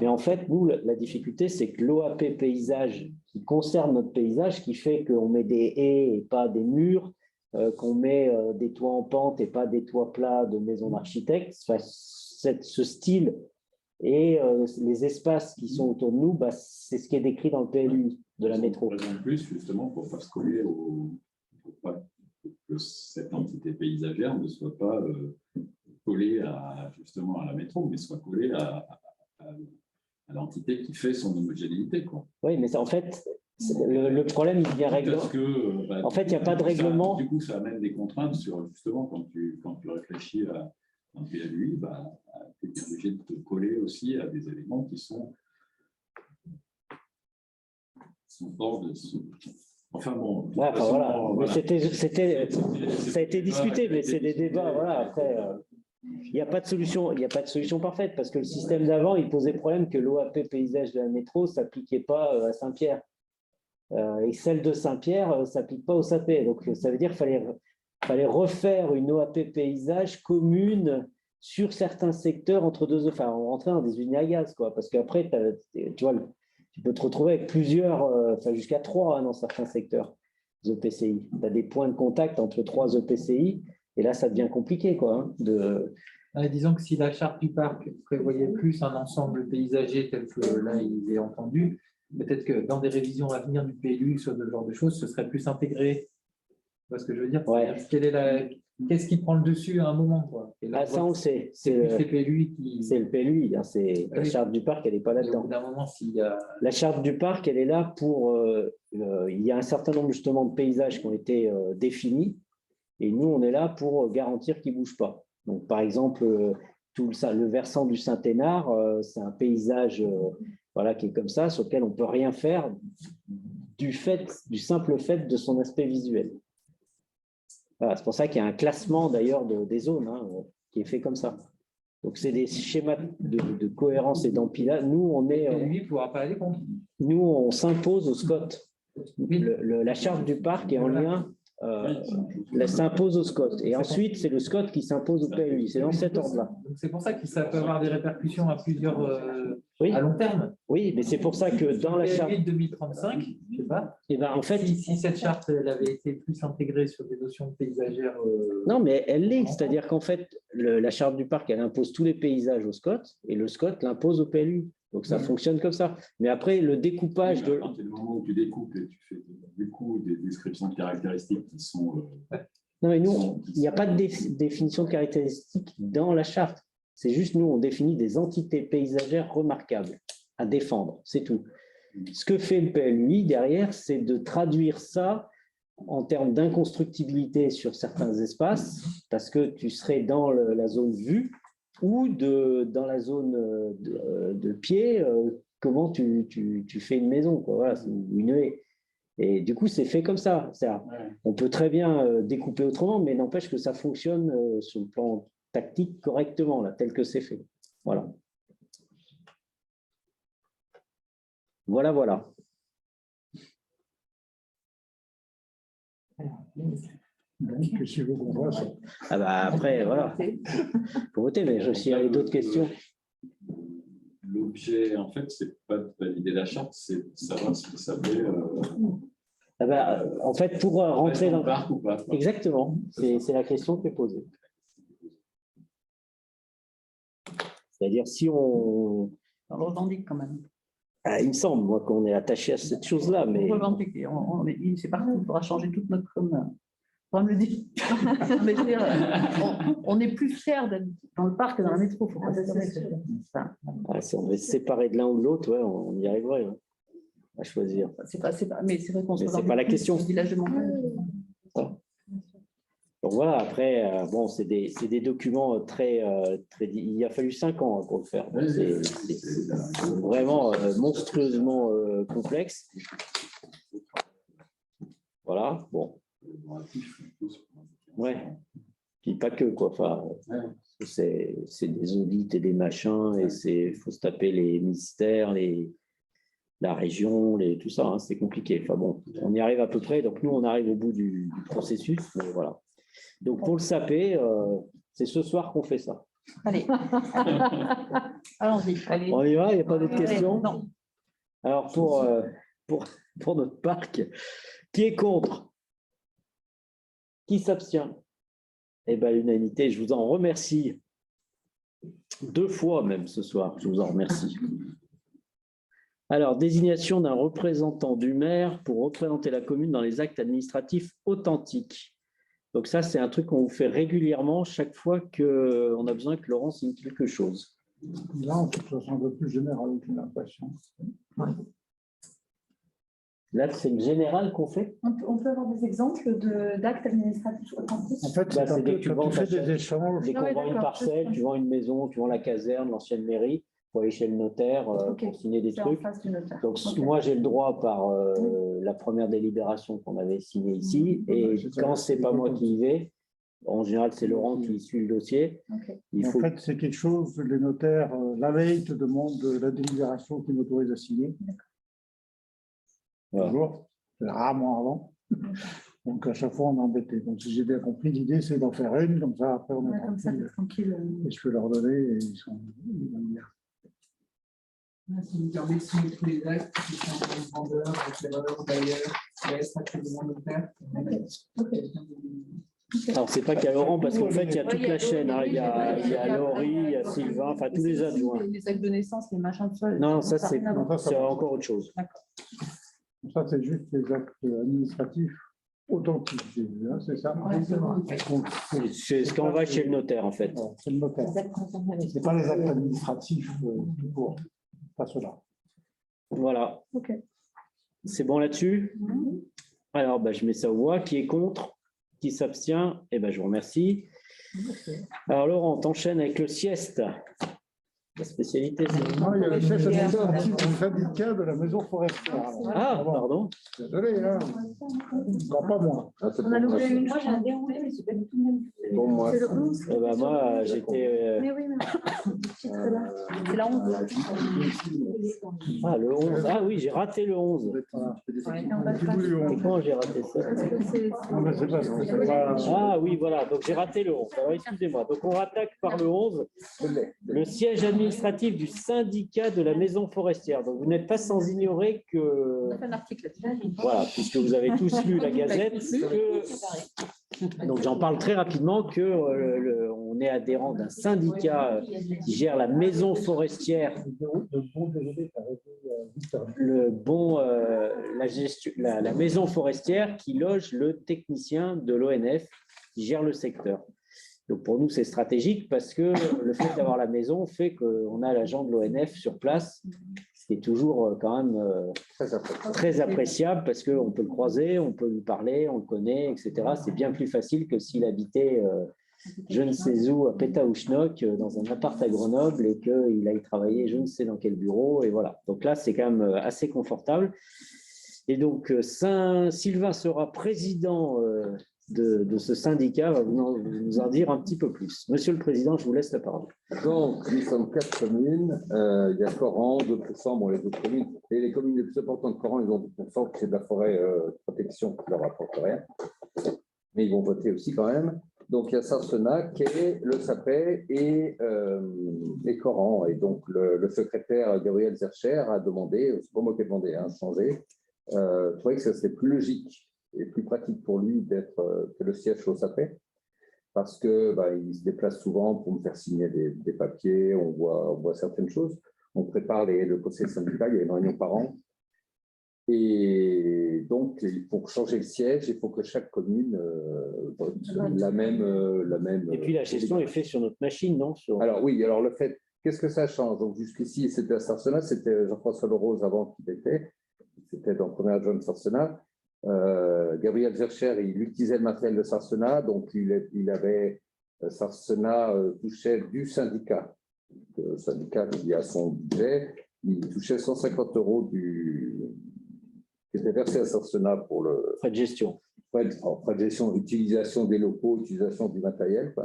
Mais en fait, nous, la difficulté, c'est que l'OAP paysage qui concerne notre paysage, qui fait qu'on met des haies et pas des murs, qu'on met des toits en pente et pas des toits plats de maisons d'architectes, ce style et les espaces qui sont autour de nous, c'est ce qui est décrit dans le PLU de la métro. En plus, justement, pour ne pas se coller que cette entité paysagère ne soit pas collée justement à la métro, mais soit collée à l'entité qui fait son homogénéité. Oui, mais en fait, le problème, il vient régler. En fait, il n'y a pas de règlement. Du coup, ça amène des contraintes sur, justement, quand tu réfléchis à un PLUI, tu es obligé de te coller aussi à des éléments qui sont hors de ce… Enfin bon, voilà. Ça a été discuté, mais c'est des débats. Voilà. Après, il n'y a pas de solution parfaite parce que le système d'avant, il posait problème que l'OAP paysage de la métro ne s'appliquait pas à Saint-Pierre. Et celle de Saint-Pierre ne s'applique pas au SAP. Donc, ça veut dire qu'il fallait refaire une OAP paysage commune sur certains secteurs entre deux… Enfin, on rentrait dans des usines à gaz, quoi. Parce qu'après, tu vois, tu peux te retrouver avec plusieurs, jusqu'à 3 dans certains secteurs EPCI. Tu as des points de contact entre 3 EPCI et là, ça devient compliqué. Quoi, disons que si la charte du parc prévoyait plus un ensemble paysager tel que là, il est entendu, peut-être que dans des révisions à venir du PLU sur ce genre de choses, ce serait plus intégré. Tu vois ce que je veux dire? Qu'est-ce qui prend le dessus à un moment, quoi? Et là, ça, on le sait. C'est le PLU qui… C'est le PLU. La charte du parc, elle n'est pas là-dedans. Au bout d'un moment, La charte du parc, elle est là pour… il y a un certain nombre justement de paysages qui ont été définis et nous, on est là pour garantir qu'ils ne bougent pas. Donc, par exemple, le versant du Saint-Hénard, c'est un paysage qui est comme ça, sur lequel on ne peut rien faire du simple fait de son aspect visuel. Voilà, c'est pour ça qu'il y a un classement d'ailleurs des zones qui est fait comme ça. Donc, c'est des schémas de cohérence et d'empilage. Nous, on est… lui, il ne pourra pas aller contre. Nous, on s'impose au SCOT. La charte du parc est en lien… s'impose au SCOT. Et ensuite, c'est le SCOT qui s'impose au PLU. C'est dans cet ordre-là. C'est pour ça que ça peut avoir des répercussions à plusieurs… à long terme. Oui, mais c'est pour ça que dans la charte… 2035, je ne sais pas. Et en fait, si cette charte elle avait été plus intégrée sur des notions paysagères… Non, mais elle l'est. C'est-à-dire qu'en fait, la charte du parc, elle impose tous les paysages au SCOT et le SCOT l'impose au PLU. Donc, ça fonctionne comme ça. Mais après, le découpage de… À partir du moment où tu découpes et tu fais du coup des descriptions de caractéristiques qui sont… Non, mais nous, il n'y a pas de définition de caractéristiques dans la charte. C'est juste, nous, on définit des entités paysagères remarquables à défendre. C'est tout. Ce que fait le PLUI derrière, c'est de traduire ça en termes d'inconstructibilité sur certains espaces, parce que tu serais dans la zone vue ou dans la zone de pied, comment tu fais une maison, quoi. Voilà, c'est une haie. Et du coup, c'est fait comme ça. On peut très bien découper autrement, mais n'empêche que ça fonctionne sur le plan tactique correctement, là, tel que c'est fait. Voilà. Voilà. Donc, si vous comprenez, Ah bah après, voilà. Faut voter, mais s'il y a d'autres questions. L'objet, en fait, c'est pas de valider la charte, c'est de savoir si ça fait. Ah bah, en fait, pour rentrer dans le parc ou pas. Exactement, c'est la question qui est posée. C'est-à-dire si on revendique quand même. Ah, il me semble, moi, qu'on est attaché à cette chose-là, mais... On revendique, c'est parti, il faudra changer toute notre com. On me le dire. Mais je veux dire, on est plus fiers d'être dans le parc que dans la métro. Faut pas si on devait se séparer de l'un ou de l'autre, ouais, on y arriverait à choisir. Mais c'est vrai qu'on se c'est pas la question. Village de montagne. Donc voilà, après, bon, c'est des documents très... il a fallu 5 ans pour le faire. C'est vraiment monstrueusement complexe. Voilà, bon. Ouais, puis pas que, quoi. Enfin, c'est des audits et des machins, et il faut se taper les ministères, la région, tout ça, hein, c'est compliqué. Enfin bon, on y arrive à peu près. Donc nous, on arrive au bout du processus, mais voilà. Donc, pour le saper, c'est ce soir qu'on fait ça. Allez. Allons-y. On y va, il n'y a pas d'autres Allez, questions? non. Alors, pour notre parc, qui est contre? Qui s'abstient? Eh bien, l'unanimité, je vous en remercie. 2 fois même ce soir, je vous en remercie. Alors, désignation d'un représentant du maire pour représenter la commune dans les actes administratifs authentiques. Donc ça, c'est un truc qu'on vous fait régulièrement chaque fois qu'on a besoin que Laurent signe quelque chose. Là, en toute façon, un peu plus général, j'ai l'impression. Là, c'est le général qu'on fait. On peut avoir des exemples d'actes administratifs authentiques. En fait, c'est dès que tu fais des échanges. Dès qu'on vend une parcelle, tu vends une maison, tu vends la caserne, l'ancienne mairie, pour aller chez le notaire pour signer des trucs. Donc, moi, j'ai le droit par la première délibération qu'on avait signée ici. Et quand ce n'est pas moi qui y vais, en général, c'est Laurent qui suit le dossier. En fait, c'est quelque chose, les notaires, la veille, te demandent la délibération qui m'autorise à signer. Toujours, rarement avant. Donc, à chaque fois, on est embêté. Donc, si j'ai bien compris, l'idée, c'est d'en faire une, comme ça, après, on est tranquille. Et je peux leur donner et ils vont me dire. Ça nous permet de signer tous les actes qui sont pour le vendeur, avec les valeurs d'ailleurs, et ça crée des notaires. Alors, c'est pas qu'à Laurent, parce qu'en fait, il y a toute la chaîne. Il y a Laurie, il y a Sylvain, enfin, tous les adjoints. Les actes de naissance, les machins, tout ça. Non, ça, c'est encore autre chose. Ça, c'est juste les actes administratifs authentiques, c'est ça? C'est ce qu'on va chez le notaire, en fait. C'est le notaire. Ce n'est pas les actes administratifs tout court. Pas cela. Voilà. C'est bon là-dessus? Alors, je mets ça aux voix. Qui est contre? Qui s'abstient? Eh ben, je vous remercie. Alors, Laurent, t'enchaînes avec le sieste. La spécialité, c'est... Non, il y a le chef administratif du syndicat de la maison forestière. Ah, pardon. Désolé, hein. Non, pas moi. On a loupé une fois, j'ai un déroulé, mais c'est pas du tout le même. Bon, moi, C'est le 11. moi, j'étais... Mais oui, mais c'est la 11. Ah, le 11. Ah oui, j'ai raté le 11. Et comment j'ai raté ça? Ah oui, voilà. Donc, j'ai raté le 11. Alors, excusez-moi. Donc, on rattaque par le 11. Le siège administratif du syndicat de la maison forestière. Donc, vous n'êtes pas sans ignorer que... On a fait un article là-dessus. Voilà, puisque vous avez tous lu la Gazette. Donc, j'en parle très rapidement que on est adhérent d'un syndicat qui gère la maison forestière, la maison forestière qui loge le technicien de l'ONF qui gère le secteur. Donc, pour nous, c'est stratégique parce que le fait d'avoir la maison fait qu'on a l'agent de l'ONF sur place, ce qui est toujours quand même très appréciable parce qu'on peut le croiser, on peut lui parler, on le connaît, etc. C'est bien plus facile que s'il habitait je ne sais où, à Pétaouchnok, dans un appart à Grenoble et qu'il aille travailler je ne sais dans quel bureau. Et voilà. Donc là, c'est quand même assez confortable. Et donc, Sylvain sera président de ce syndicat, va nous en dire un petit peu plus. Monsieur le Président, je vous laisse la parole. Donc, nous sommes 4 communes. Il y a Coran, 2%, bon, les autres communes. Et les communes les plus importantes de Coran, ils ont 2%, c'est de la forêt protection qui leur apporte rien. Mais ils vont voter aussi quand même. Donc, il y a Sarcenas, Quai, Le Sapet et Coran. Et donc, le secrétaire Gabriel Zercher a demandé, c'est pas moi qui ai demandé, hein, changer. Je trouvais que ça serait plus logique et plus pratique pour lui d'être que le siège au Sapet, parce que il se déplace souvent pour me faire signer des papiers, on voit certaines choses. On prépare le conseil syndical, il y a une réunion par an. Et donc, pour changer le siège, il faut que chaque commune vote la même. Et puis la gestion est faite sur notre machine, non? Alors oui, alors le fait, qu'est-ce que ça change? Donc jusqu'ici, c'était à Sarcenas, c'était Jean-François Lerose avant qu'il était, c'était dans le premier adjoint de Sarcenas. Gabriel Zercher, il utilisait le matériel de Sarcenas, donc il avait Sarcenas touchait du syndicat. Le syndicat qui a son budget, il touchait 150 € qui était versé à Sarcenas pour le frais de gestion. Frais de gestion, utilisation des locaux, utilisation du matériel. Quoi.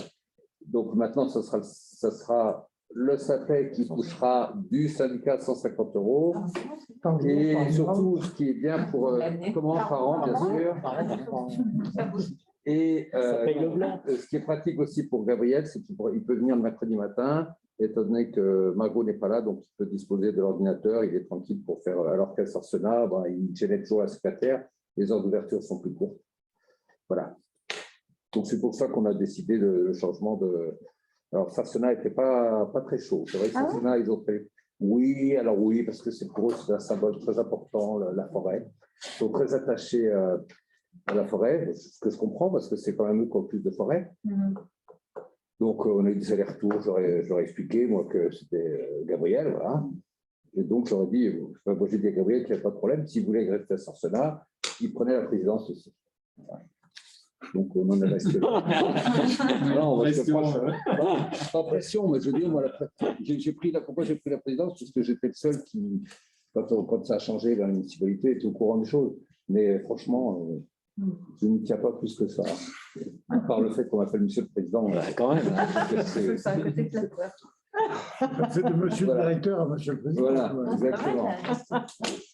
Donc maintenant, ça sera le SAPEC qui touchera du syndicat 150 €. Et surtout, ce qui est bien pour comment par an, bien sûr. Et ce qui est pratique aussi pour Gabriel, c'est qu'il peut venir le mercredi matin, étant donné que Margot n'est pas là, donc il peut disposer de l'ordinateur, il est tranquille pour faire, alors qu'à Sarcenas, il gênait toujours la secrétaire, les heures d'ouverture sont plus courtes. Voilà. Donc c'est pour ça qu'on a décidé le changement de... Alors Sarcenas n'était pas très chaud. C'est vrai que Sarcenas, ils ont fait... Oui, alors oui, parce que pour eux, c'est un symbole très important, la forêt. Ils sont très attachés à la forêt, ce que je comprends, parce que c'est quand même eux qui ont plus de forêt. Donc, on a eu des allers-retours, j'aurais expliqué, moi, que c'était Gabriel, voilà. Et donc, j'aurais dit, moi, j'ai dit à Gabriel qu'il n'y avait pas de problème, s'il voulait rester à Sarcenas, il prenait la présidence aussi. Voilà. Donc, on en est resté là. Non, on reste pas pression, mais je veux dire, moi, pourquoi j'ai pris la présidence? Parce que j'étais le seul qui, quand ça a changé, la municipalité était au courant des choses. Mais franchement, je ne tiens pas plus que ça. À part le fait qu'on m'appelle Monsieur le Président. Quand même. C'est de Monsieur le Directeur à Monsieur le Président. Voilà, exactement.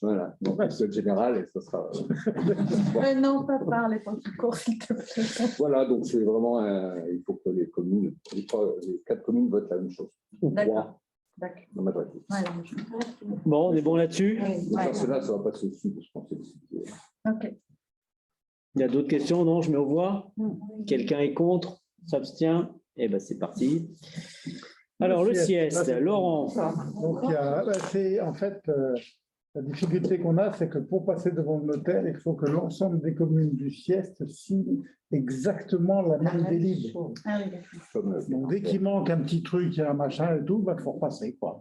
Voilà. Donc, Monsieur le Général, et ça sera. Non, pas parler pas tout court, s'il te plaît. Voilà, donc c'est vraiment. Il faut que les communes, les 4 communes votent la même chose. Ou 3. D'accord. Dans ma droite. Bon, on est bon là-dessus? Cela, ça ne va pas se dessus, je pense. Ok. Il y a d'autres questions? Non, je mets aux voix. Quelqu'un est contre? S'abstient? Eh bien, c'est parti. Alors, le sieste, Laurent. Donc, en fait, la difficulté qu'on a, c'est que pour passer devant le notaire, il faut que l'ensemble des communes du sieste signent exactement la même délibération. Donc, dès qu'il manque un petit truc, il y a un machin et tout, il faut repasser, quoi.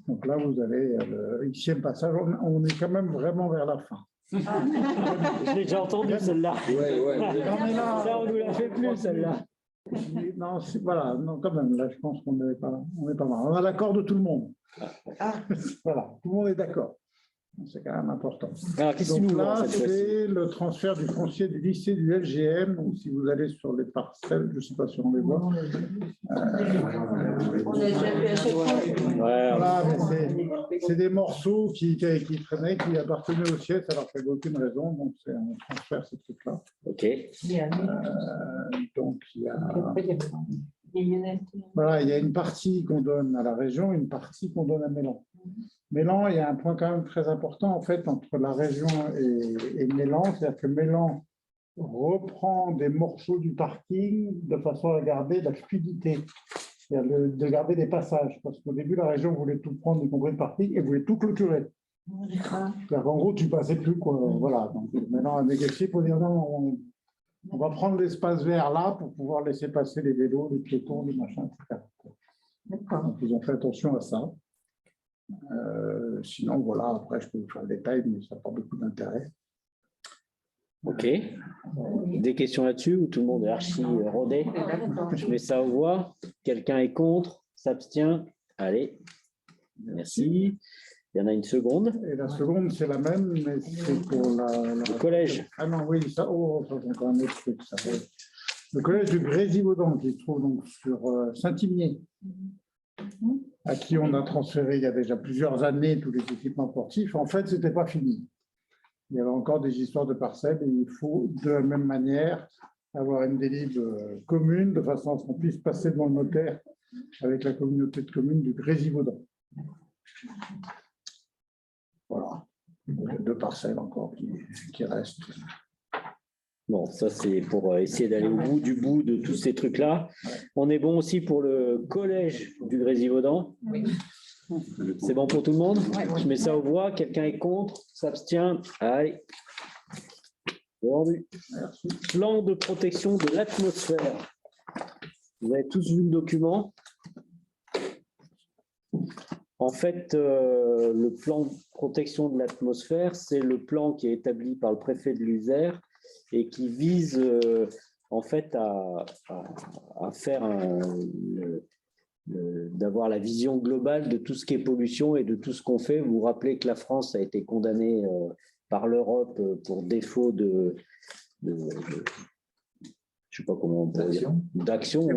Donc là, vous avez le 8e passage. On est quand même vraiment vers la fin. Je l'ai déjà entendu, celle-là. Ça, on ne nous la fait plus, celle-là. Non, voilà, non, quand même, là, je pense qu'on n'est pas mal. On a l'accord de tout le monde. Voilà, tout le monde est d'accord. C'est quand même important. Alors, qu'est-ce que donc nous là, c'est le transfert du foncier du lycée du LGM. Donc, si vous allez sur les parcelles, je ne sais pas si on les voit. On a déjà vu à chaque fois. Voilà, c'est des morceaux qui traînaient, qui appartenaient au siège, alors qu'il n'y avait aucune raison. Donc, c'est un transfert, ce truc-là. OK. Donc, il y a une partie qu'on donne à la région, une partie qu'on donne à Mélan. Mélan, il y a un point quand même très important en fait entre la région et Mélan, c'est-à-dire que Mélan reprend des morceaux du parking de façon à garder la fluidité, c'est-à-dire de garder des passages, parce qu'au début la région voulait tout prendre, y compris le parking, et voulait tout clôturer. En gros, tu passais plus quoi. Voilà. Donc maintenant, à négocier pour dire non, on va prendre l'espace vert là pour pouvoir laisser passer les vélos, les piétons, les machins, etc. Donc, ils ont fait attention à ça. Sinon, voilà, après, je peux vous faire le détail, mais ça n'a pas beaucoup d'intérêt. Ok. Des questions là-dessus ou tout le monde est archi rodé? Je mets ça aux voix. Quelqu'un est contre? S'abstient? Allez. Merci. Il y en a une seconde. Et la seconde, c'est la même, mais c'est pour Le collège. Ah non, oui, ça, ça c'est encore un autre truc. Ça. Le collège de Grésivaudan, qui se trouve donc sur Saint-Imier, à qui on a transféré il y a déjà plusieurs années tous les équipements sportifs. En fait, ce n'était pas fini. Il y avait encore des histoires de parcelles et il faut de la même manière avoir une délibération commune de façon à ce qu'on puisse passer devant le notaire avec la communauté de communes du Grésivaudan. Voilà, deux parcelles encore qui restent. Bon, ça c'est pour essayer d'aller au bout de tous ces trucs-là. On est bon aussi pour le collège du Grésivaudan. Oui. C'est bon pour tout le monde? Je mets ça aux voix. Quelqu'un est contre? S'abstient? Allez. Vendu. Plan de protection de l'atmosphère. Vous avez tous vu le document? En fait, le plan de protection de l'atmosphère, c'est le plan qui est établi par le préfet de l'Isère et qui vise en fait à faire d'avoir la vision globale de tout ce qui est pollution et de tout ce qu'on fait. Vous vous rappelez que la France a été condamnée par l'Europe pour défaut de je ne sais pas comment on peut dire, d'action,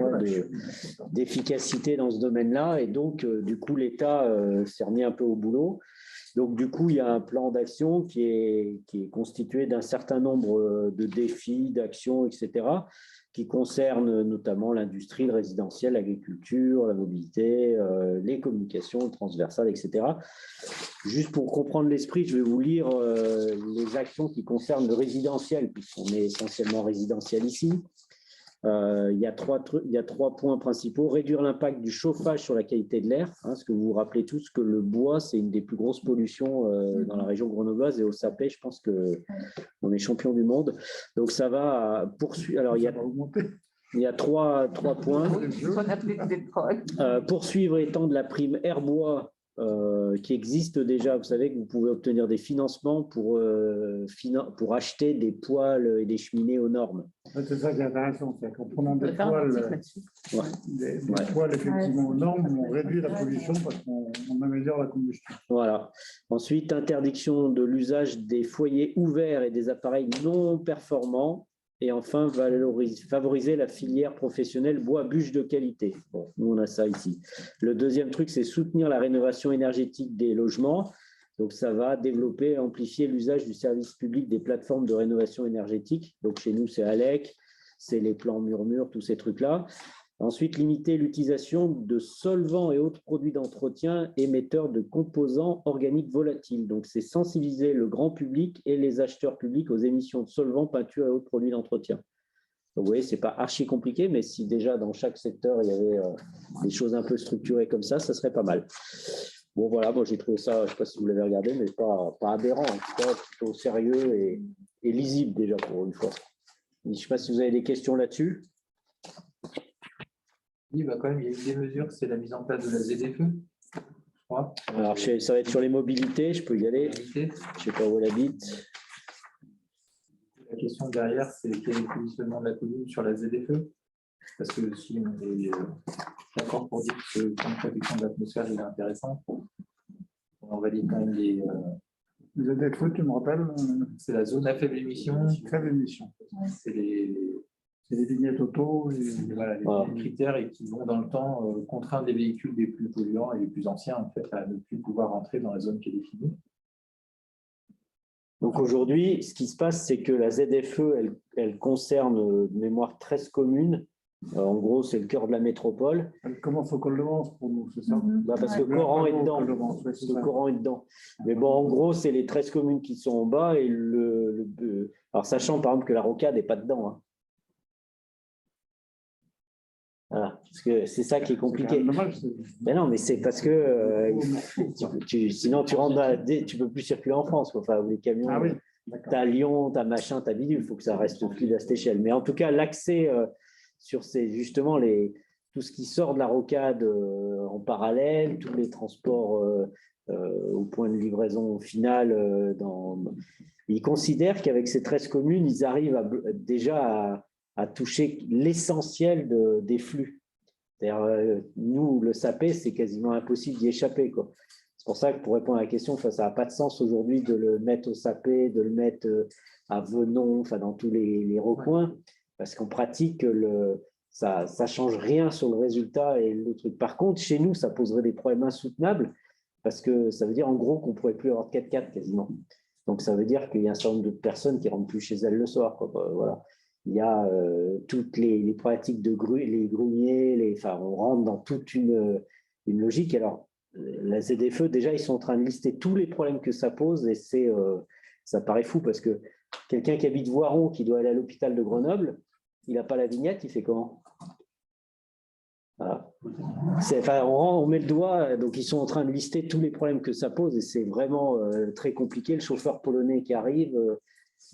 d'efficacité dans ce domaine-là. Et donc, du coup, l'État s'est remis un peu au boulot. Donc, du coup, il y a un plan d'action qui est constitué d'un certain nombre de défis, d'actions, etc., qui concernent notamment l'industrie, le résidentiel, l'agriculture, la mobilité, les communications transversales, etc. Juste pour comprendre l'esprit, je vais vous lire les actions qui concernent le résidentiel, puisqu'on est essentiellement résidentiel ici. Il y a trois points principaux. Réduire l'impact du chauffage sur la qualité de l'air, ce que vous vous rappelez tous que le bois, c'est une des plus grosses pollutions dans la région grenobloise, et au Sapé, je pense qu'on est champion du monde. Donc ça va poursuivre. Alors, il y a trois points. Poursuivre et étendre la prime air-bois qui existe déjà. Vous savez que vous pouvez obtenir des financements pour acheter des poêles et des cheminées aux normes. C'est ça qui est intéressant, c'est qu'en prenant des poêles, poêles effectivement aux normes, on réduit la pollution parce qu'on améliore la combustion. Voilà. Ensuite, interdiction de l'usage des foyers ouverts et des appareils non performants. Et enfin, favoriser la filière professionnelle bois-bûche de qualité. Bon, nous, on a ça ici. Le deuxième truc, c'est soutenir la rénovation énergétique des logements. Donc, ça va développer et amplifier l'usage du service public des plateformes de rénovation énergétique. Donc, chez nous, c'est ALEC, c'est les plans Murmure, tous ces trucs-là. Ensuite, limiter l'utilisation de solvants et autres produits d'entretien émetteurs de composants organiques volatiles. Donc, c'est sensibiliser le grand public et les acheteurs publics aux émissions de solvants, peintures et autres produits d'entretien. Donc, vous voyez, ce n'est pas archi compliqué, mais si déjà dans chaque secteur, il y avait des choses un peu structurées comme ça serait pas mal. Bon, voilà, moi j'ai trouvé ça, je ne sais pas si vous l'avez regardé, mais pas aberrant, en tout cas, plutôt sérieux et lisible déjà pour une fois. Je ne sais pas si vous avez des questions là-dessus. Oui, bah quand même, il y a une des mesures, c'est la mise en place de la ZFE, je crois. Alors, ça va être sur les mobilités, je peux y aller. Je ne sais pas où elle habite. La question derrière, c'est quel est le positionnement de la commune sur la ZFE? Parce que si on est d'accord pour dire que le plan de protection de l'atmosphère est intéressant, on valide quand même les. Les ZFE, tu me rappelles? C'est la zone à faible émission. Faible émission. C'est les vignettes auto. Voilà, les critères et qui vont dans le temps contraindre les véhicules les plus polluants et les plus anciens en fait, à ne plus pouvoir entrer dans la zone qui est définie. Donc aujourd'hui, ce qui se passe, c'est que la ZFE, elle concerne de mémoire 13 communes. En gros, c'est le cœur de la métropole. Elle commence au col de Vence pour nous, c'est ça? Parce que Coran est dedans. Coran est dedans. Mais bon, en gros, c'est les 13 communes qui sont en bas. Et alors, sachant par exemple que la Rocade n'est pas dedans. Voilà, parce que c'est ça qui est compliqué. Mais non, mais c'est parce que sinon tu rentres tu peux plus circuler en France. Enfin, les camions, tu as Lyon, tu as machin, tu as bidule, il faut que ça reste fluide à cette échelle. Mais en tout cas, l'accès sur justement tout ce qui sort de la Rocade en parallèle, tous les transports au point de livraison final. Ils considèrent qu'avec ces 13 communes, ils arrivent déjà à toucher l'essentiel des flux. C'est-à-dire, nous, le SAPé, c'est quasiment impossible d'y échapper, quoi. C'est pour ça que pour répondre à la question, ça n'a pas de sens aujourd'hui de le mettre au SAPé, de le mettre à Venon, dans tous les recoins, parce qu'en pratique, ça ne change rien sur le résultat et le truc. Par contre, chez nous, ça poserait des problèmes insoutenables, parce que ça veut dire en gros qu'on ne pourrait plus avoir de 4x4 quasiment. Donc ça veut dire qu'il y a un certain nombre de personnes qui ne rentrent plus chez elles le soir, quoi. Voilà. Il y a toutes les problématiques de les gruniers, on rentre dans toute une logique. Alors, la ZFE, déjà, ils sont en train de lister tous les problèmes que ça pose et ça paraît fou parce que quelqu'un qui habite Voiron, qui doit aller à l'hôpital de Grenoble, il n'a pas la vignette, il fait comment? Voilà. On met le doigt, donc ils sont en train de lister tous les problèmes que ça pose et c'est vraiment très compliqué. Le chauffeur polonais qui arrive,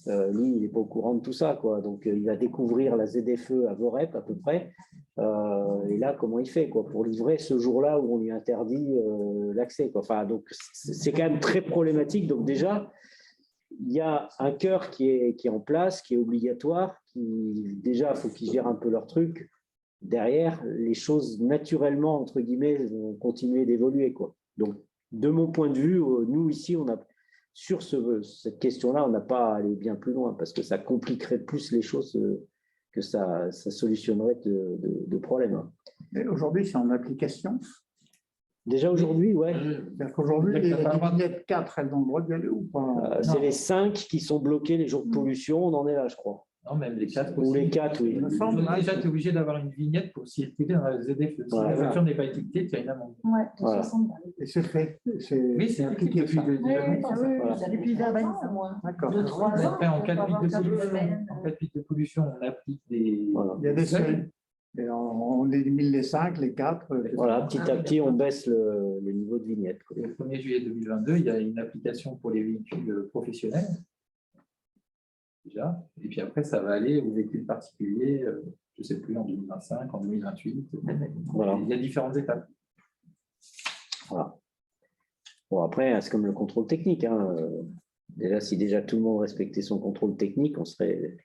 lui, il n'est pas au courant de tout ça, quoi. Donc il va découvrir la ZFE à Vorep à peu près. Et là, comment il fait, quoi, pour livrer ce jour-là où on lui interdit l'accès, quoi. Donc c'est quand même très problématique. Donc déjà, il y a un cœur qui est en place, qui est obligatoire, déjà, il faut qu'ils gèrent un peu leur truc. Derrière, les choses naturellement, entre guillemets, vont continuer d'évoluer, quoi. Donc, de mon point de vue, nous, ici, sur cette question-là, on n'a pas à aller bien plus loin parce que ça compliquerait plus les choses que ça solutionnerait de problèmes. Mais aujourd'hui, c'est en application. Déjà aujourd'hui, ouais. C'est-à-dire qu'aujourd'hui, les vignettes 4, elles ont le droit d'y aller ou pas? C'est les 5 qui sont bloqués les jours de pollution, on en est là, je crois. Non, même les 4 aussi. Ou les 4, oui. Déjà, tu es obligé d'avoir une vignette pour circuler dans la ZFE. Si la voiture n'est pas étiquetée, tu as une amende. Ouais, 60 balles. Et c'est fait. Oui, c'est appliqué depuis depuis 20 ans, moi. D'accord. De 3 ans. Après, en cas de pic de pollution, on applique des. Il y a des seuils. Et on élimine les 5, les 4. Voilà, petit à petit, on baisse le niveau de vignette. Le 1er juillet 2022, il y a une application pour les véhicules professionnels. Déjà. Et puis après, ça va aller aux véhicules particuliers, je ne sais plus, en 2025, en 2028. Voilà. Il y a différentes étapes. Voilà. Bon, après, c'est comme le contrôle technique. Hein. Déjà, si déjà tout le monde respectait son contrôle technique, on serait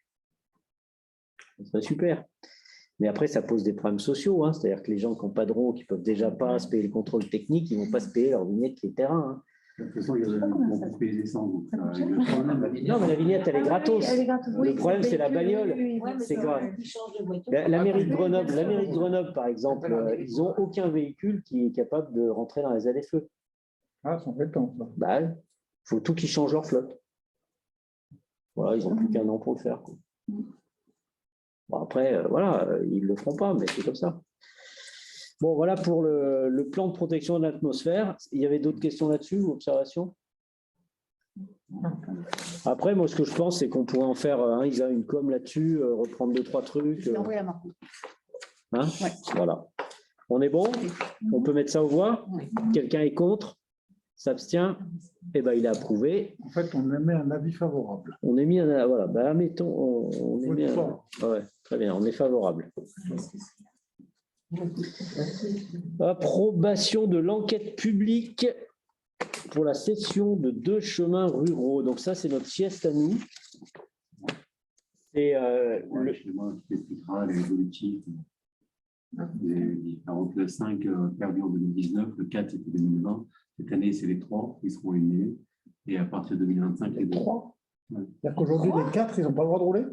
super. Mais après, ça pose des problèmes sociaux. Hein. C'est-à-dire que les gens qui n'ont pas de rond, qui ne peuvent déjà pas se payer le contrôle technique, ils ne vont pas se payer leur vignette les terrains. Hein. De toute façon, il y a beaucoup payer l'essence. Non, mais la vignette, elle est gratos. Le problème, c'est la bagnole. C'est grave. La mairie de Grenoble, par exemple, ils n'ont aucun véhicule qui est capable de rentrer dans les ZFE. Ah, c'est embêtant. Il faut tout qu'ils changent leur flotte. Voilà, ils n'ont plus qu'un an pour le faire. Quoi. Bon, après, ils ne le feront pas, mais c'est comme ça. Bon, voilà pour le plan de protection de l'atmosphère. Il y avait d'autres questions là-dessus ou observations? Après, moi, ce que je pense, c'est qu'on pourrait en faire une com là-dessus, reprendre 2-3 trucs. Hein? Ouais. Voilà. On est bon? On peut mettre ça aux voix? Quelqu'un est contre? S'abstient? Eh ben, il est approuvé. En fait, on émet un avis favorable. On émet voilà. Mettons, on émet ouais, très bien, on est favorable. Approbation de l'enquête publique pour la cession de 2 chemins ruraux. Donc ça, c'est notre sieste à nous. Et moi, qui expliquera l'évolutif des différentes. Le 5 perdu en 2019, le 4 c'était 2020. Cette année, c'est les 3 qui seront éliminés. Et à partir de 2025, les 3. C'est-à-dire qu'aujourd'hui, les 4, ils n'ont pas le droit de rouler?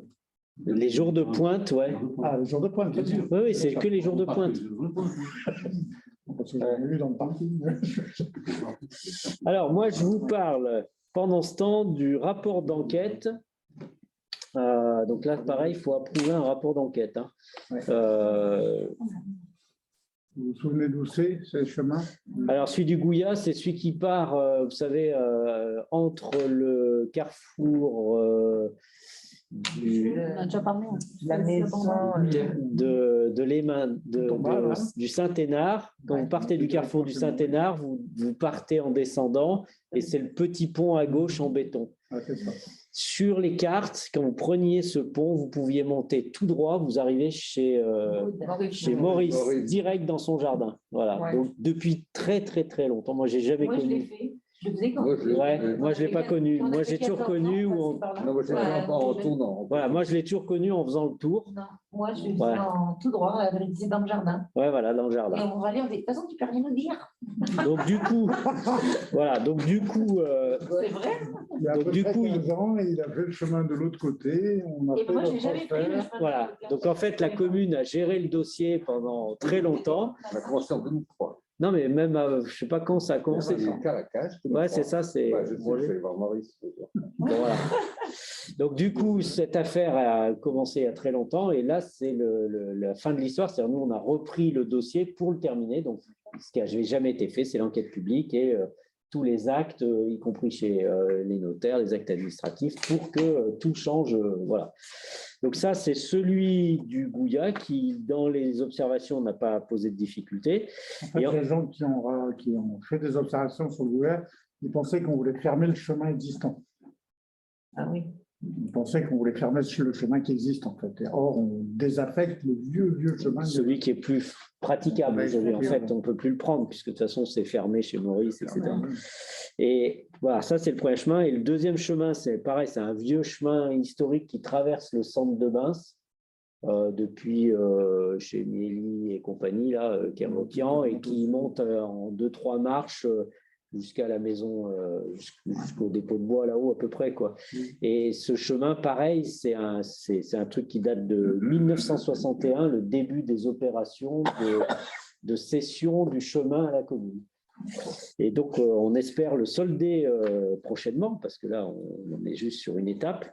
Les jours de pointe, ouais. Ah, les jours de pointe, bien sûr. Oui, c'est que les jours de pointe. Alors, moi, je vous parle pendant ce temps du rapport d'enquête. Donc là, pareil, il faut approuver un rapport d'enquête. Hein. Ouais. Vous vous souvenez d'où c'est le chemin? Alors, celui du Gouillat, c'est celui qui part, vous savez, entre le carrefour on a déjà parlé. La maison du Saint-Hénard. Quand vous partez du carrefour du Saint-Hénard, vous partez en descendant et c'est le petit pont à gauche en béton. Sur les cartes, quand vous preniez ce pont, vous pouviez monter tout droit, vous arrivez chez Maurice, direct dans son jardin. Voilà. Ouais. Donc, depuis très, très, très longtemps. Moi, j'ai jamais Moi, je l'ai connu. fait. Je le faisais quand Moi, je ne l'ai pas connu. Moi, j'ai toujours connu. Non, moi, j'ai fait en retournant. Voilà, moi, je l'ai toujours connu en faisant le tour. Non, moi, je le faisais en tout droit, c'est dans le jardin. Ouais, voilà, dans le Et jardin. on va aller, on dit, de toute façon, tu peux rien nous dire. Donc, du coup, voilà. Donc, du coup, C'est vrai. Il y a à Donc, peu du près coup, 15 ans, il a fait le chemin de l'autre côté. On a Et fait moi, je le n'ai jamais pris le transfert. chemin. voilà. Donc, en fait, la commune a géré le dossier pendant très longtemps. On a commencé en 2003. Non, mais même, je ne sais pas quand ça a commencé. C'est Caracas. Ouais, c'est ça, c'est. Ouais, je sais, je vais voir Maurice. Bon, voilà. Donc, du coup, cette affaire a commencé il y a très longtemps et là, c'est la fin de l'histoire. C'est-à-dire, nous, on a repris le dossier pour le terminer. Donc, ce qui n'avait jamais été fait, c'est l'enquête publique et tous les actes, y compris chez les notaires, les actes administratifs, pour que tout change. Voilà. Donc, ça, c'est celui du Gouya qui, dans les observations, n'a pas posé de difficultés. En fait, les gens qui ont fait des observations sur le gouvernement, ils pensaient qu'on voulait fermer le chemin existant. Ah oui. Ils pensaient qu'on voulait fermer le chemin qui existe, en fait. Et or, on désaffecte le vieux chemin. Celui qui est plus praticable aujourd'hui. En fait, on ne peut plus le prendre, puisque de toute façon, c'est fermé chez Maurice, etc. Et voilà, ça, c'est le premier chemin. Et le deuxième chemin, c'est pareil, c'est un vieux chemin historique qui traverse le centre de Bins, depuis chez Mieli et compagnie, là, Kermokian, et qui monte en 2-3 marches jusqu'à la maison, jusqu'au dépôt de bois là-haut à peu près, quoi. Et ce chemin, pareil, c'est un truc qui date de 1961, le début des opérations de cession du chemin à la commune. Et donc, on espère le solder prochainement, parce que là, on est juste sur une étape.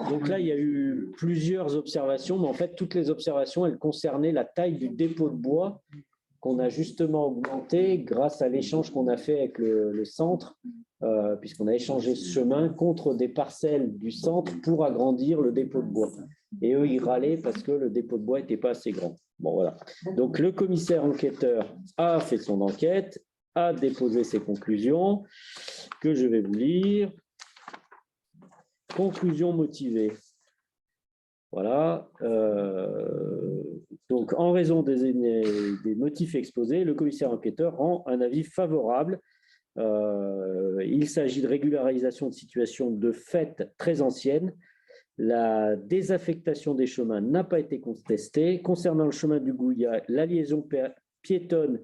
Donc là, il y a eu plusieurs observations, mais en fait, toutes les observations, elles concernaient la taille du dépôt de bois qu'on a justement augmenté grâce à l'échange qu'on a fait avec le centre, puisqu'on a échangé ce chemin contre des parcelles du centre pour agrandir le dépôt de bois. Et eux, ils râlaient parce que le dépôt de bois n'était pas assez grand. Bon, voilà. Donc, le commissaire enquêteur a fait son enquête, a déposé ses conclusions, que je vais vous lire. Conclusion motivée. Voilà. Donc, en raison des motifs exposés, le commissaire enquêteur rend un avis favorable. Il s'agit de régularisation de situation de fait très ancienne. La désaffectation des chemins n'a pas été contestée. Concernant le chemin du Gouya, la liaison piétonne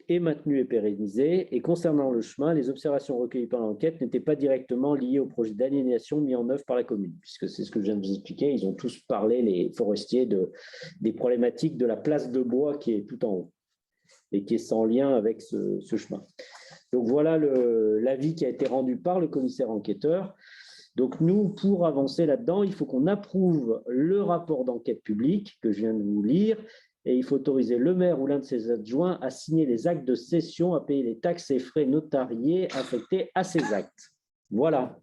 est maintenue et pérennisée. Et concernant le chemin, les observations recueillies par l'enquête n'étaient pas directement liées au projet d'aliénation mis en œuvre par la commune, puisque c'est ce que je viens de vous expliquer. Ils ont tous parlé, les forestiers, des problématiques de la place de bois qui est tout en haut et qui est sans lien avec ce chemin. Donc voilà l'avis qui a été rendu par le commissaire enquêteur. Donc nous, pour avancer là-dedans, il faut qu'on approuve le rapport d'enquête publique que je viens de vous lire et il faut autoriser le maire ou l'un de ses adjoints à signer les actes de cession, à payer les taxes et frais notariés affectés à ces actes. Voilà.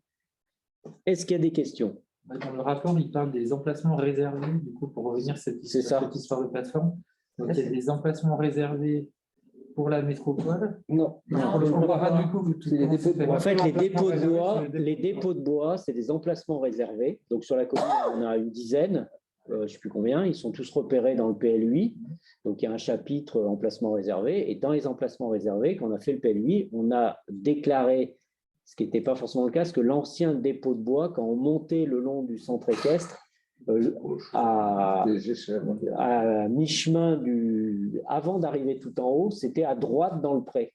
Est-ce qu'il y a des questions? Dans le rapport, il parle des emplacements réservés, du coup, pour revenir à cette histoire de plateforme. Donc, il y a des emplacements réservés pour la métropole. Non. Du coup, en fait, les dépôts de bois, c'est des emplacements réservés. Donc, sur la commune, on a une dizaine, je ne sais plus combien, ils sont tous repérés dans le PLUI. Donc, il y a un chapitre emplacements réservés. Et dans les emplacements réservés, quand on a fait le PLUI, on a déclaré, ce qui n'était pas forcément le cas, que l'ancien dépôt de bois, quand on montait le long du centre équestre, à mi-chemin avant d'arriver tout en haut, c'était à droite dans le pré.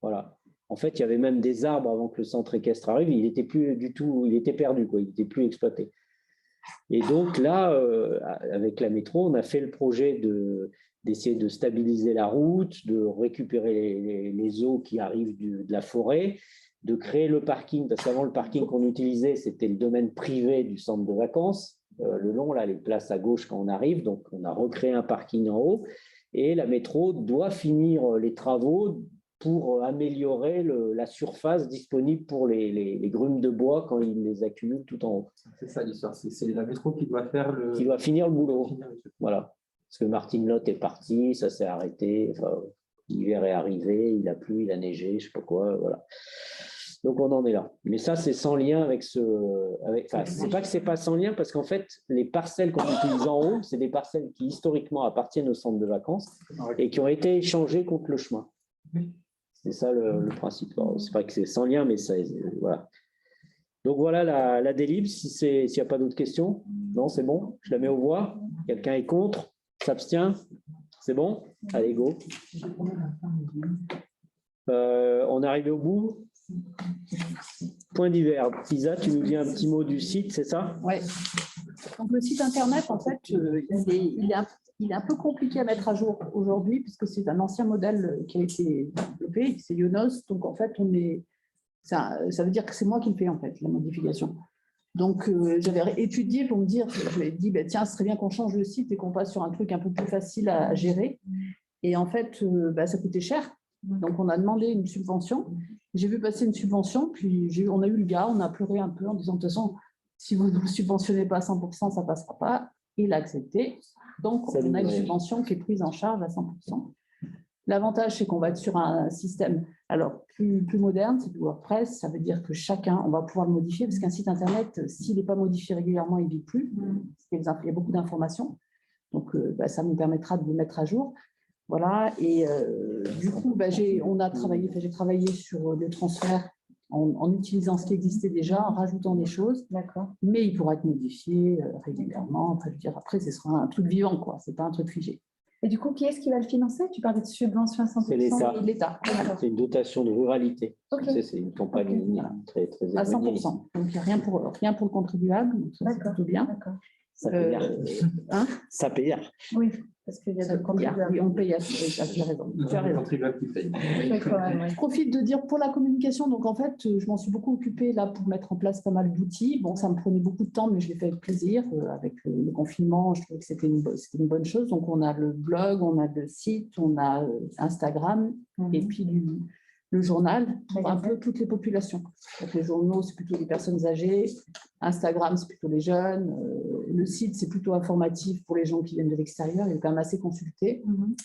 Voilà. En fait, il y avait même des arbres avant que le centre équestre arrive. Il n'était plus du tout, il était perdu, quoi. Il n'était plus exploité. Et donc là, avec la métro, on a fait le projet d'essayer de stabiliser la route, de récupérer les eaux qui arrivent de la forêt, de créer le parking, parce qu'avant, le parking qu'on utilisait, c'était le domaine privé du centre de vacances. Le long, là, les places à gauche quand on arrive. Donc, on a recréé un parking en haut. Et la métro doit finir les travaux pour améliorer la surface disponible pour les grumes de bois quand ils les accumulent tout en haut. C'est ça l'histoire. C'est la métro qui doit faire qui doit finir le boulot. Voilà. Parce que Martine Lotte est partie, ça s'est arrêté. Enfin, l'hiver est arrivé, il a plu, il a neigé, je ne sais pas quoi. Voilà. Donc, on en est là. Mais ça, c'est sans lien avec ce... c'est pas que c'est pas sans lien, parce qu'en fait, les parcelles qu'on utilise en haut, c'est des parcelles qui, historiquement, appartiennent au centre de vacances et qui ont été échangées contre le chemin. C'est ça le principe. C'est pas que c'est sans lien, mais ça, voilà. Donc, voilà la délib. S'il n'y a pas d'autres questions, non, c'est bon. Je la mets aux voix. Quelqu'un est contre? S'abstient? C'est bon? Allez, go. On est arrivé au bout. Point divers. Isa, tu nous dis un petit mot du site, c'est ça? Oui. Donc, le site Internet, en fait, il est un peu compliqué à mettre à jour aujourd'hui, puisque c'est un ancien modèle qui a été développé, c'est Yonos. Donc, en fait, ça veut dire que c'est moi qui le fais, en fait, la modification. Donc, j'avais étudié pour me dire, je m'avais dit, tiens, ce serait bien qu'on change le site et qu'on passe sur un truc un peu plus facile à gérer. Et en fait, ça coûtait cher. Donc, on a demandé une subvention. J'ai vu passer une subvention, puis on a eu le gars, on a pleuré un peu en disant, de toute façon, si vous ne le subventionnez pas à 100%, ça ne passera pas. Il a accepté. Donc, on a une subvention qui est prise en charge à 100%. L'avantage, c'est qu'on va être sur un système plus moderne, c'est du WordPress. Ça veut dire que chacun, on va pouvoir le modifier, parce qu'un site Internet, s'il n'est pas modifié régulièrement, il ne vit plus. Il y a beaucoup d'informations. Donc, ça nous permettra de le mettre à jour. Voilà. Et du coup, j'ai travaillé sur le transfert en utilisant ce qui existait déjà, en rajoutant des choses. Mais il pourra être modifié régulièrement. Enfin, je veux dire, après, ce sera un truc vivant, quoi. Ce n'est pas un truc figé. Et du coup, qui est-ce qui va le financer? Tu parlais de subvention à 100%. C'est l'État. L'État. C'est une dotation de ruralité. Okay. C'est une campagne très, très éloignée. À 100%. Donc, il n'y a rien pour le contribuable. Donc, ça, c'est plutôt bien. Ça paye. Ça paye. Oui, parce qu'il y a de contribuables. Oui, on paye à tu as raison. Tu as raison. Contribuable qui paye. Je profite de dire pour la communication, donc en fait, je m'en suis beaucoup occupée là pour mettre en place pas mal d'outils. Bon, ça me prenait beaucoup de temps, mais je l'ai fait avec plaisir. Avec le confinement, je trouvais que c'était une bonne chose. Donc, on a le blog, on a le site, on a Instagram, et puis le journal pour un peu toutes les populations. Donc, les journaux, c'est plutôt les personnes âgées. Instagram, c'est plutôt les jeunes. Le site, c'est plutôt informatif pour les gens qui viennent de l'extérieur. Il est quand même assez consulté.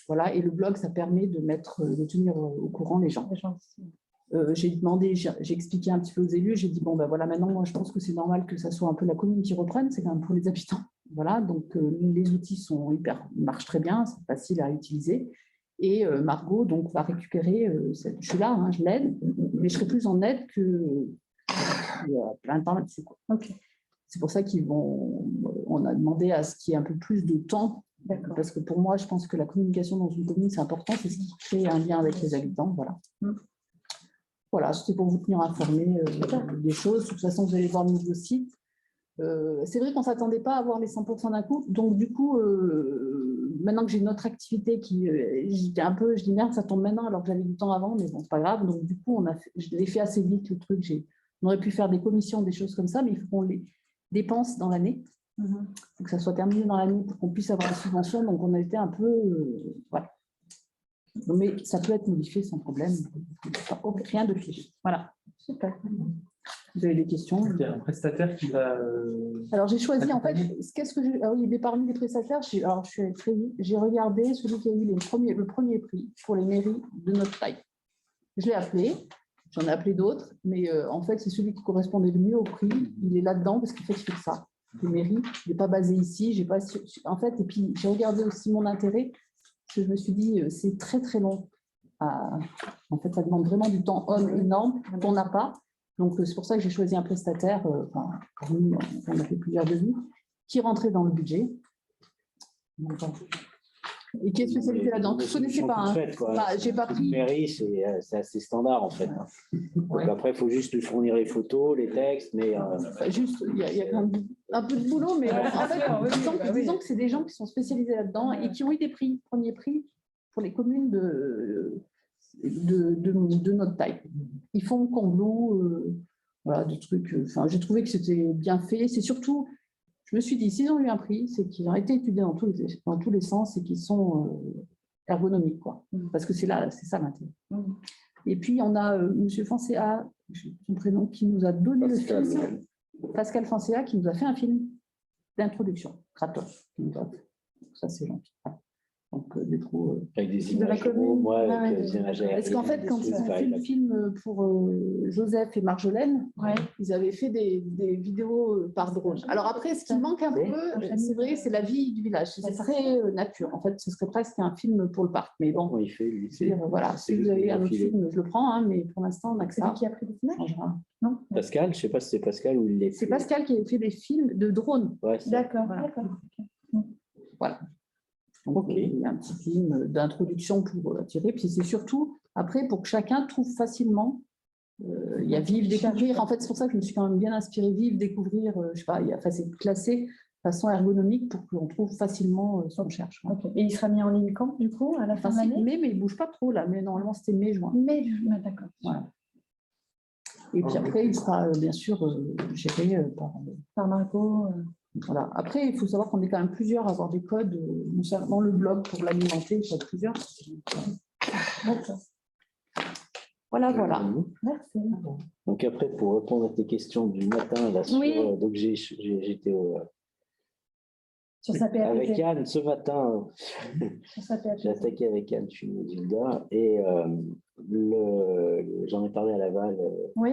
Voilà. Et le blog, ça permet de tenir au courant les gens. J'ai expliqué un petit peu aux élus. J'ai dit, voilà, maintenant, moi, je pense que c'est normal que ça soit un peu la commune qui reprenne. C'est quand même pour les habitants. Voilà. Donc, les outils marchent très bien. C'est facile à utiliser. Et Margot donc, va récupérer, je suis là, hein, je l'aide, mais je serai plus en aide que plein de temps là-dessus. Okay. C'est pour ça on a demandé à ce qu'il y ait un peu plus de temps, parce que pour moi, je pense que la communication dans une commune, c'est important, c'est ce qui crée un lien avec les habitants. Voilà. Voilà, c'était pour vous tenir informés des choses. De toute façon, vous allez voir le nouveau site. C'est vrai qu'on ne s'attendait pas à avoir les 100% d'un coup. Donc, du coup, maintenant que j'ai une autre activité je dis merde, ça tombe maintenant alors que j'avais du temps avant, mais bon, c'est pas grave. Donc, du coup, je l'ai fait assez vite, le truc. On aurait pu faire des commissions, des choses comme ça, mais il faut qu'on les dépense dans l'année. Il faut que ça soit terminé dans l'année pour qu'on puisse avoir la subvention. Donc, on a été un peu... voilà. Mais ça peut être modifié sans problème. Rien de figé. Voilà. Super. Vous avez des questions? Il y a un prestataire qui va... Alors, j'ai choisi, en fait, parmi les prestataires, j'ai regardé celui qui a eu le premier prix pour les mairies de notre taille. Je l'ai appelé, j'en ai appelé d'autres, mais en fait, c'est celui qui correspondait le mieux au prix. Il est là-dedans parce qu'en fait, il fait ça. Les mairies, il n'est pas basé ici. En fait, et puis, j'ai regardé aussi mon intérêt, parce que je me suis dit, c'est très, très long. En fait, ça demande vraiment du temps énorme qu'on n'a pas. Donc, c'est pour ça que j'ai choisi un prestataire, on a fait plusieurs devis, qui rentrait dans le budget. Et qui est spécialisé là-dedans. Je ne connaissais pas. J'ai pas pris. Mairie, c'est assez standard, en fait. Donc, après, il faut juste lui fournir les photos, les textes, mais... Juste, il y a quand même un peu de boulot, mais en fait, disons que c'est des gens qui sont spécialisés là-dedans et qui ont eu des premiers prix pour les communes de notre taille. Ils font Combloux, voilà, des trucs. J'ai trouvé que c'était bien fait. C'est surtout, je me suis dit, s'ils ont eu un prix, c'est qu'ils ont été étudiés dans tous les sens et qu'ils sont ergonomiques, quoi. Parce que c'est ça l'intérêt. Et puis, on a M. Fancéa, son prénom, qui nous a donné le film. Pascal Fancéa, qui nous a fait un film d'introduction, gratos. Ça, c'est gentil. Donc, des trous. Avec des De la images commune. ouais, Ah avec ouais, des images Parce qu'en fait, aériennes, quand des ils trucs ont fait pareils, le film pour Joseph et Marjolaine, Ouais. ils avaient fait des vidéos par drone. Alors après, ce qui manque un peu, c'est vrai, c'est la vie du village. C'est très nature. En fait, ce serait presque un film pour le parc. Mais bon, Comment il fait, lui, voilà, si vous avez un autre film, je le prends, hein, mais pour l'instant, on n'a que C'est ça. lui qui a pris des images? Non. Pascal, je ne sais pas si c'est Pascal ou il l'est. C'est Pascal qui a fait des films de drone. Ouais, c'est- D'accord, Voilà. d'accord. Voilà. Donc, Ok. il y a un petit film d'introduction pour attirer. Puis c'est surtout, après, pour que chacun trouve facilement. Il y a vivre, découvrir. En fait, c'est pour ça que je me suis quand même bien inspirée. Vivre, découvrir, je sais pas, c'est classé de façon ergonomique pour qu'on trouve facilement ce qu'on cherche. Ok. Et il sera mis en ligne quand, du coup, à la fin de Enfin, l'année? mais il ne bouge pas trop là. Mais normalement, c'était mai-juin. Mais d'accord. Voilà. Et puis après, il sera bien sûr géré Par Margot. Voilà. Après, il faut savoir qu'on est quand même plusieurs à avoir des codes, concernant le blog pour l'alimenter, il faut être plusieurs. D'accord. Voilà, voilà. Merci. Donc après, pour répondre à tes questions du matin, là, sur, Oui. donc j'étais Sur sa avec PAPT. Anne ce matin. Sur sa PAPT. J'ai attaqué avec Anne, je suis Gilda, et j'en ai parlé à Laval, Oui.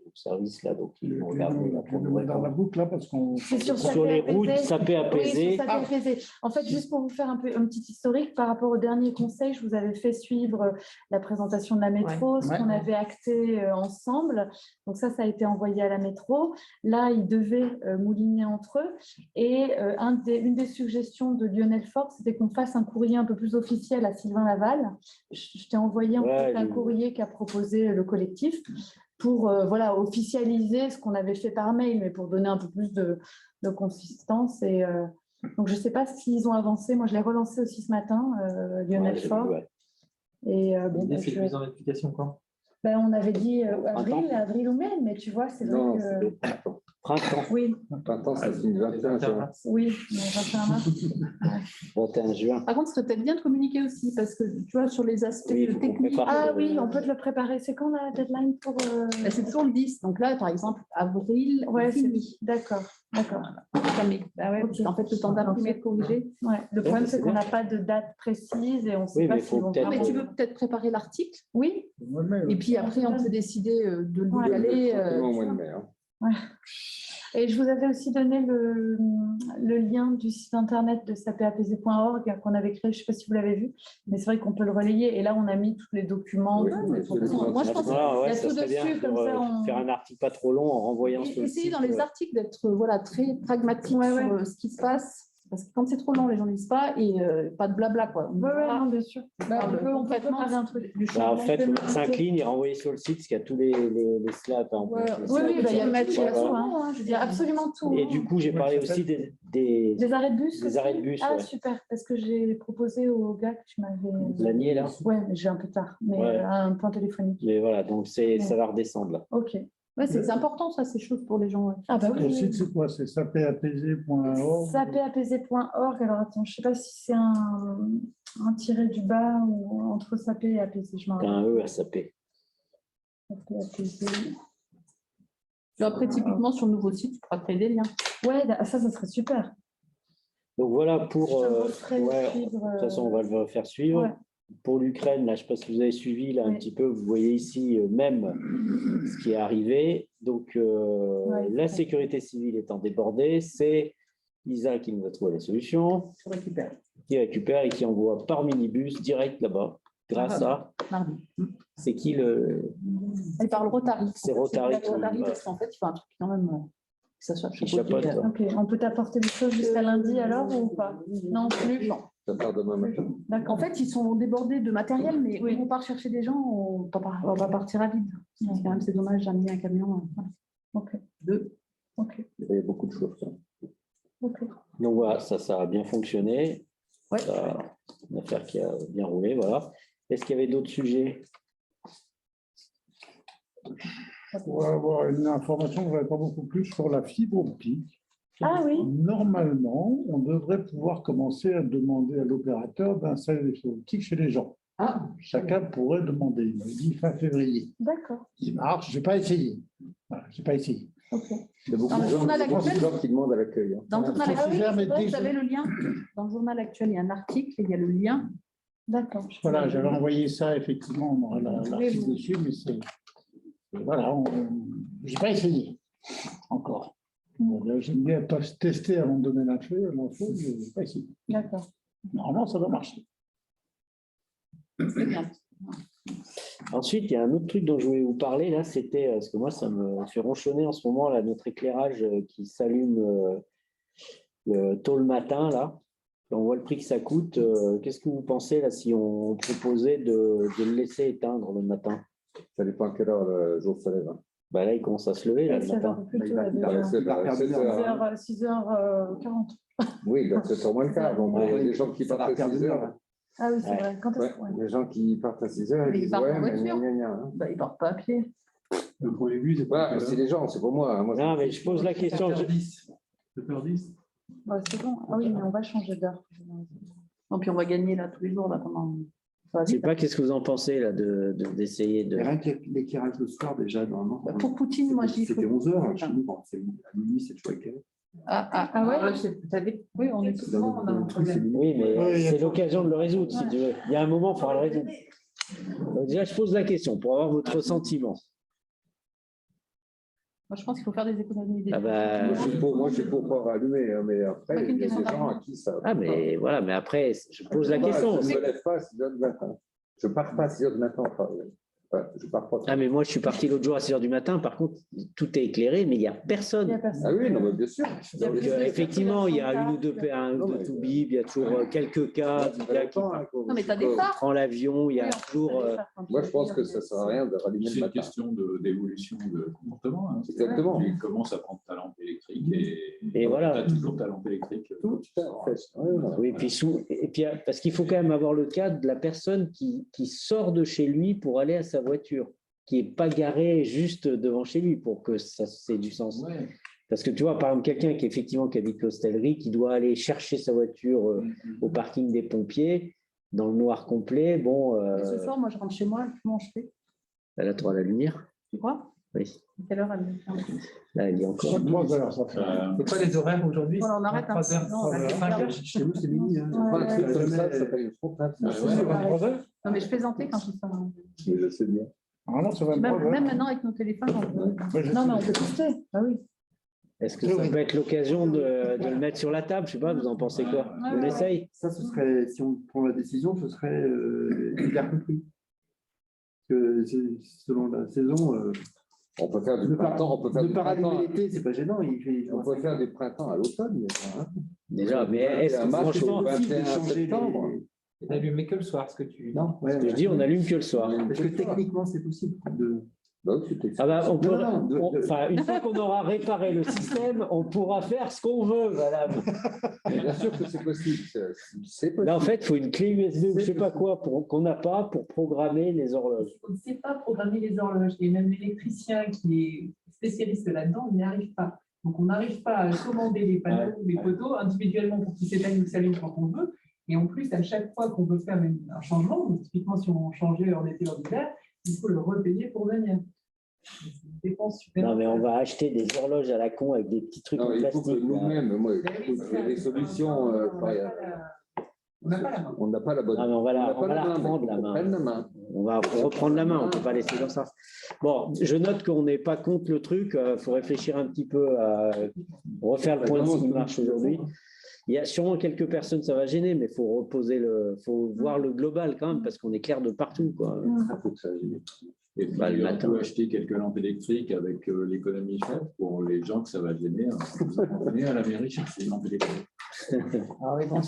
au service, là, donc ils vont Tu regarder là, nous pour nous mets dans la répondre. boucle là parce qu'on. C'est sur Sur les SAPAPZ. routes, SAPAPZ. Oui, sur SAPAPZ. En fait, juste pour vous faire un petit historique, par rapport au dernier conseil, je vous avais fait suivre la présentation de la métro, ce qu'on avait acté ensemble. Donc ça a été envoyé à la métro. Là, ils devaient mouliner entre eux. Et une des suggestions de Lionel Faure, c'était qu'on fasse un courrier un peu plus officiel à Sylvain Laval. Je t'ai envoyé en fait un courrier qu'a proposé le collectif pour officialiser ce qu'on avait fait par mail, mais pour donner un peu plus de consistance. Et, donc, je ne sais pas s'ils ont avancé. Moi, je l'ai relancé aussi ce matin, Lionel Faure. Et L'idée, c'est de mise en application quand? On avait dit avril ou mai, mais tu vois, c'est vrai Non, que… Printemps. Oui, Printemps, c'est le 21 juin. oui, le 21 mars. 21 juin. Par contre, ce serait peut-être bien de communiquer aussi, parce que tu vois, sur les aspects Oui, il faut qu'on techniques. prépare. Ah oui, on peut te le préparer. C'est quand la deadline pour… C'est toujours le 10. Donc là, par exemple, avril, Ouais, c'est fini. d'accord. Mai. Bah ouais, En fait, le temps d'imprimer, de corriger. Ouais. Le problème, c'est c'est qu'on bien. n'a pas de date précise et on ne sait Oui, pas mais s'ils faut vont peut-être- Mais vraiment… tu veux peut-être préparer l'article. Oui, Et puis après, on peut décider de lui aller. Au mois de mai. Hein. et je vous avais aussi donné le lien du site internet de sapapz.org qu'on avait créé, je ne sais pas si vous l'avez vu, mais c'est vrai qu'on peut le relayer. Et là, on a mis tous les documents. Oui, de toute façon, moi, je pense Voilà, ouais, qu'il y a ça tout serait dessus, bien comme de ça, on… faire un article pas trop long en renvoyant sur le Essayez site. dans les articles d'être très pragmatique Ouais, sur ce qui se passe. Parce que quand c'est trop long, les gens ne lisent pas et pas de blabla. Quoi. Oui, non, bien sûr. On peut préparer un truc. En fait, il faut 5 lignes et renvoyer sur le site, parce qu'il y a tous les slides. Par exemple, les Oui, slides, il y a voilà. tout, hein. Il y a absolument tout. Et du coup, j'ai parlé aussi des Des arrêts de bus. des aussi. arrêts de bus. Ah, Ouais. super, parce que j'ai proposé au gars que tu m'avais… L'année, là. Ouais, mais j'ai un peu tard, mais Ouais. un point téléphonique. Mais voilà, donc ça va redescendre là. Ok. Ouais, c'est important, ça, ces choses pour les gens. Ouais. Ah bah Le oui. site, c'est quoi? C'est sapapz.org. sapapz.org. Alors attends, je ne sais pas si c'est un tiré du bas ou entre sapé et apaiser. Je m'en T'as rappelle. un E à saper. Apaiser. Puis après, typiquement, sur le nouveau site, tu pourras créer des liens. Ouais, ça serait super. Donc voilà pour. Je vous ferai ouais, suivre, de toute façon, on va le faire suivre. ouais. Pour l'Ukraine, là, je ne sais pas si vous avez suivi là, un Oui. petit peu, vous voyez ici même ce qui est arrivé. Donc, la sécurité civile étant débordée, c'est Isa qui nous a trouvé la solution, qui récupère et qui envoie par minibus direct là-bas, grâce à… Mardi. C'est qui le… C'est par le Rotary. C'est Rotary C'est Rotary qui- parce qu'en fait, il faut un truc quand même que ça soit Qui chapeauté. chapeaute, Ok, on peut t'apporter des choses jusqu'à lundi alors ou pas? Non plus. Non. Ça part demain matin. En fait, ils sont débordés de matériel, mais Oui. on part chercher des gens, on va pas partir à vide. Parce que quand même, c'est dommage d'amener un camion. Voilà. Ok. Deux. Ok. Il y a beaucoup de choses. Hein. Ok. Donc voilà, ça a bien fonctionné. Ouais. Une affaire qui a bien roulé, voilà. Est-ce qu'il y avait d'autres sujets? Pour avoir une information, je ne pas beaucoup plus sur la fibre optique. Ah oui. Normalement, on devrait pouvoir commencer à demander à l'opérateur d'installer des fibres optiques chez les gens. Ah. Chacun pourrait demander. Il m'a dit fin février. D'accord. Il marche, je n'ai pas essayé. Voilà, j'ai pas essayé. Ok. Il y a beaucoup Dans le de gens, journal beaucoup de actuel- gens qui demandent à l'accueil. Dans le journal Faut actuel, faire, mais c'est vrai, dès vous que- avez le lien. Dans le journal actuel, il y a un article, il y a le lien. D'accord. Voilà, j'avais envoyé ça, effectivement, on aura l'article dessus, mais c'est. Voilà, j'ai pas essayé encore. J'aime bien pas tester avant de donner l'info, mais j'ai pas essayé. D'accord. Normalement, ça doit marcher. C'est bien. Ensuite, il y a un autre truc dont je voulais vous parler, là, c'était, parce que moi, ça me fait ronchonner en ce moment, là, notre éclairage qui s'allume tôt le matin, là. Et on voit le prix que ça coûte. Qu'est-ce que vous pensez, là, si on proposait de le laisser éteindre le matin? Ça dépend à quelle heure le jour se lève. Bah là, il commence à se lever, là, le C'est un matin. peu plus tôt, là, Ouais, c'est vers 7 heures. 6h40. Oui, donc c'est au moins le cas. Bon, les gens qui partent à 6 heures. Ah oui, c'est Ouais. vrai. Quand Ouais, est-ce que- les gens qui partent à 6 heures, Mais ils ils disent partent ouais, en mais voiture. gna, gna, gna, hein. Bah, ils ne partent pas à pied. Le premier but, c'est Voilà, c'est les gens, c'est pour moi. Hein. Moi, Non, mais je pose la question. 7h10. Ouais, c'est bon. Ah oui, mais on va changer d'heure. Non, puis on va gagner là tous les jours. Là, pendant... Ça va Je sais vite. pas, qu'est-ce que vous en pensez, là, d'essayer de. Rien que l'éclairage le soir, déjà, normalement. Bah, pour Poutine, moi, je dis. C'était 11h. Chez nous, quand c'est à minuit, c'est toujours éclairé. Ah ouais Oui, on est souvent, on a un problème. Oui, mais Ouais, il y a c'est toujours- l'occasion de le résoudre, si tu veux. Il y a un moment, il faudra le résoudre. Donc déjà, je pose la question pour avoir votre sentiment. Moi, je pense qu'il faut faire des économies. Ah bah, moi, je suis pour pouvoir allumer, hein, mais après, Pas il qu'une y a des question gens à d'argent. qui ça. Ah, mais voilà, mais après, je pose la question. Je ne me lève pas à 6 heures du matin. Je ne pars pas à 6 heures du matin au travail. Voilà, je pars pas. Ah, mais moi, je suis parti l'autre jour à 6 heures du matin. Par contre, tout est éclairé, mais il n'y a Il y a personne. personne. Ah oui, non, mais bien sûr. Donc, effectivement, il y a une ou deux toubib, il y a toujours quelques cas. Ça dépend, hein, Non, mais t'as des phares. Prend l'avion, il y a toujours. Moi, je pense que ça ne sert à rien de rallumer C'est le une matin. question d'évolution de comportement. Hein. Exactement. Tu commences à prendre ta lampe électrique et voilà. tu as toujours ta lampe électrique. Tout à fait. Oui, puis parce qu'il faut quand même avoir le cas de la personne qui sort de chez lui pour aller à sa voiture, qui n'est pas garée juste devant chez lui pour que ça ait du sens. Ouais. Parce que tu vois, par exemple, quelqu'un qui habite l'hostellerie, qui doit aller chercher sa voiture au parking des pompiers, dans le noir complet, bon. Et ce soir, moi, je rentre chez moi, comment je fais? Là, tu auras la lumière. Tu crois? Oui. À quelle heure elle est? Là, il y a encore. 3 heures, ça fait. C'est quoi les horaires aujourd'hui? Voilà, on arrête un peu. 3h, Non, on va 3h. Chez nous, c'est minuit. Hein. Enfin, un truc comme ça s'appelle une contrainte. Ah ouais. 23 heures. Non, mais je plaisantais quand je dis ça. Mais je sais bien. Normalement, c'est 23 Même heures. maintenant, avec nos téléphones, on peut. Ouais, je Non, sais. mais on peut tester. Ah oui. Est-ce que ça peut être l'occasion de le mettre sur la table? Je ne sais pas, vous en pensez quoi? On essaye? Ça, ce serait, si on prend la décision, ce serait hiver compris. Parce que selon la saison, On peut faire du ne printemps. On peut faire ne du pas printemps. rallumer l'été, c'est pas gênant. Il fait, On peut faire du printemps à l'automne. déjà, hein. Déjà, mais est-ce que Mars, franchement, au 21 changer septembre. N'allumer que le soir, ce que tu. Non, ouais, je dis, on n'allume que le soir. Parce que techniquement, c'est possible. Bah oui, c'était- Ah bah, on peut, Non, enfin, une fois qu'on aura réparé le système, on pourra faire ce qu'on veut, madame. Bien sûr que c'est possible. C'est possible. Là, en fait, il faut une clé USB ou je ne sais pas quoi qu'on n'a pas pour programmer les horloges. On ne sait pas programmer les horloges. Et même l'électricien qui est spécialiste là-dedans, il n'y arrive pas. Donc, on n'arrive pas à commander les panneaux ou les poteaux individuellement pour qu'ils s'éteignent ou s'allument quand on veut. Et en plus, à chaque fois qu'on veut faire un changement, donc typiquement si on changeait en été ou en hiver, il faut le repayer pour venir. C'est une dépense Non, supplémentaire. mais on va acheter des horloges à la con avec des petits trucs Non, en il faut que plastique. là. nous-mêmes, moi, il y a des solutions. On n'a pas la main. On n'a pas la bonne. Non, mais on va la n'a pas main, reprendre, mais la faut qu'on main. prenne la main. On va reprendre la main, on ne peut pas laisser comme ça. Bon, je note qu'on n'est pas contre le truc. Il faut réfléchir un petit peu à refaire le point de ce qui marche aujourd'hui. Il y a sûrement quelques personnes, ça va gêner, mais il faut faut voir le global quand même, parce qu'on éclaire de partout, quoi. Et puis, Bah, le on matin. peut acheter quelques lampes électriques avec l'économie faite pour les gens que ça va gêner. On venez à la mairie chercher une lampe électrique. Ah oui, bon.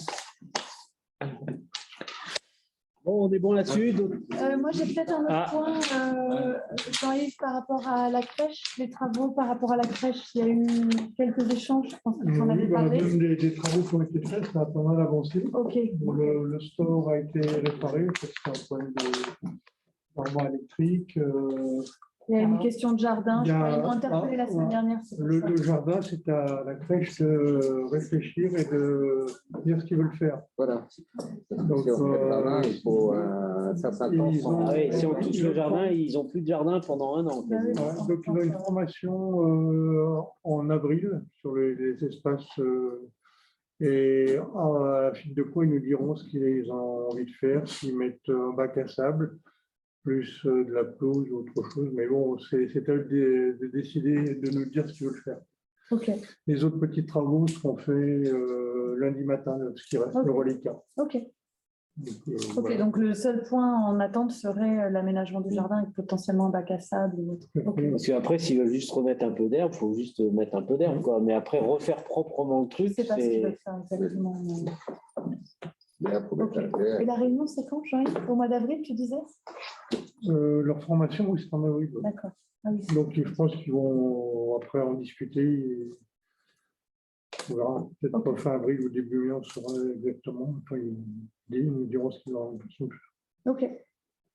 Bon, on est bon là-dessus. donc- Moi, j'ai peut-être un autre Ah. point, Jean-Yves, par rapport à la crèche, les travaux par rapport à la crèche. Il y a eu quelques échanges, je pense que tu en avais Oui, bah, parlé. même des travaux qui ont été faits, ça a pas mal avancé. Ok. Bon, le store a été réparé, parce que c'est un problème de normal électrique. Il y a une question de jardin. Il y Je a- crois qu'ils m'ont interpellé la semaine dernière. c'est pour ça. Le jardin, c'est à la crèche de réfléchir et de dire ce qu'ils veulent faire. Voilà. Donc, Si on fait le jardin, il faut un certain temps. ils ont- Ah oui, si on touche le jardin, ils n'ont plus de jardin pendant 1 an. quasiment. Ouais, donc, ils ont une formation en avril sur les espaces. Et à la fin de quoi, ils nous diront ce qu'ils ont envie de faire, s'ils mettent un bac à sable, plus de la pelouse ou autre chose. Mais bon, c'est à eux de décider, de nous dire ce qu'ils veulent faire. Ok, Les autres petits travaux seront faits lundi matin, ce qui reste Ok. le reliquat. ok. Donc, Ok, voilà. donc le seul point en attente serait l'aménagement du jardin avec potentiellement un bac à sable ou autre. Ok. Parce qu'après, s'ils veulent juste remettre un peu d'herbe, il faut juste mettre un peu d'herbe, quoi. Mais après, refaire proprement le truc, C'est pas ce qu'ils c'est. veulent faire exactement. Ok. Ok. Et la réunion, c'est quand, Jean-Yves? Au mois d'avril, tu disais? Leur formation, oui, c'est en avril. D'accord. Ah oui. Donc, je pense qu'ils vont après en discuter. On verra. Peut-être Ok. fin avril ou début mai, on saura exactement. Enfin, ils nous diront ce qu'ils ont l'impression de faire. Ok.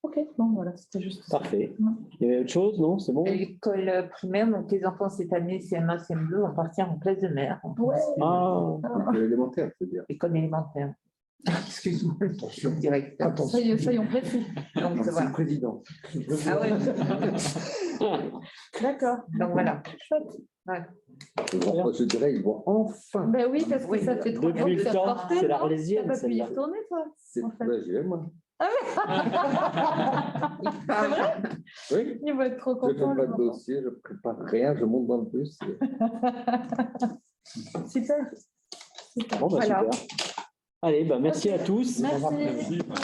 Ok, bon, voilà, c'était juste ça. Parfait. Ouais. Il y avait autre chose, non? C'est bon? À l'école primaire, donc les enfants cette année, CM1, CM2, vont partir en classe de mer. Ouais. Ah, L'élémentaire, c'est-à-dire. École élémentaire. Excuse-moi, je suis directeur. Soyons précis. Donc, C'est voilà. le président. Ah ouais. D'accord. Donc voilà. Chouette. Ouais. Je dirais, ils vont enfin. Ben oui, parce que Oui. ça fait 3 ans depuis que le tu as temps, porté, c'est non? l'Arlésienne, T'as pas pu y celle-là. retourner, toi? C'est en fait. ouais, j'y vais, moi. C'est vrai? Oui. Il va être trop Je ne content. fais pas le de moment. dossier, je ne prépare rien, je monte dans le bus. Super. Super. bon, bah, Voilà. super. Allez, bah, merci à tous. Merci.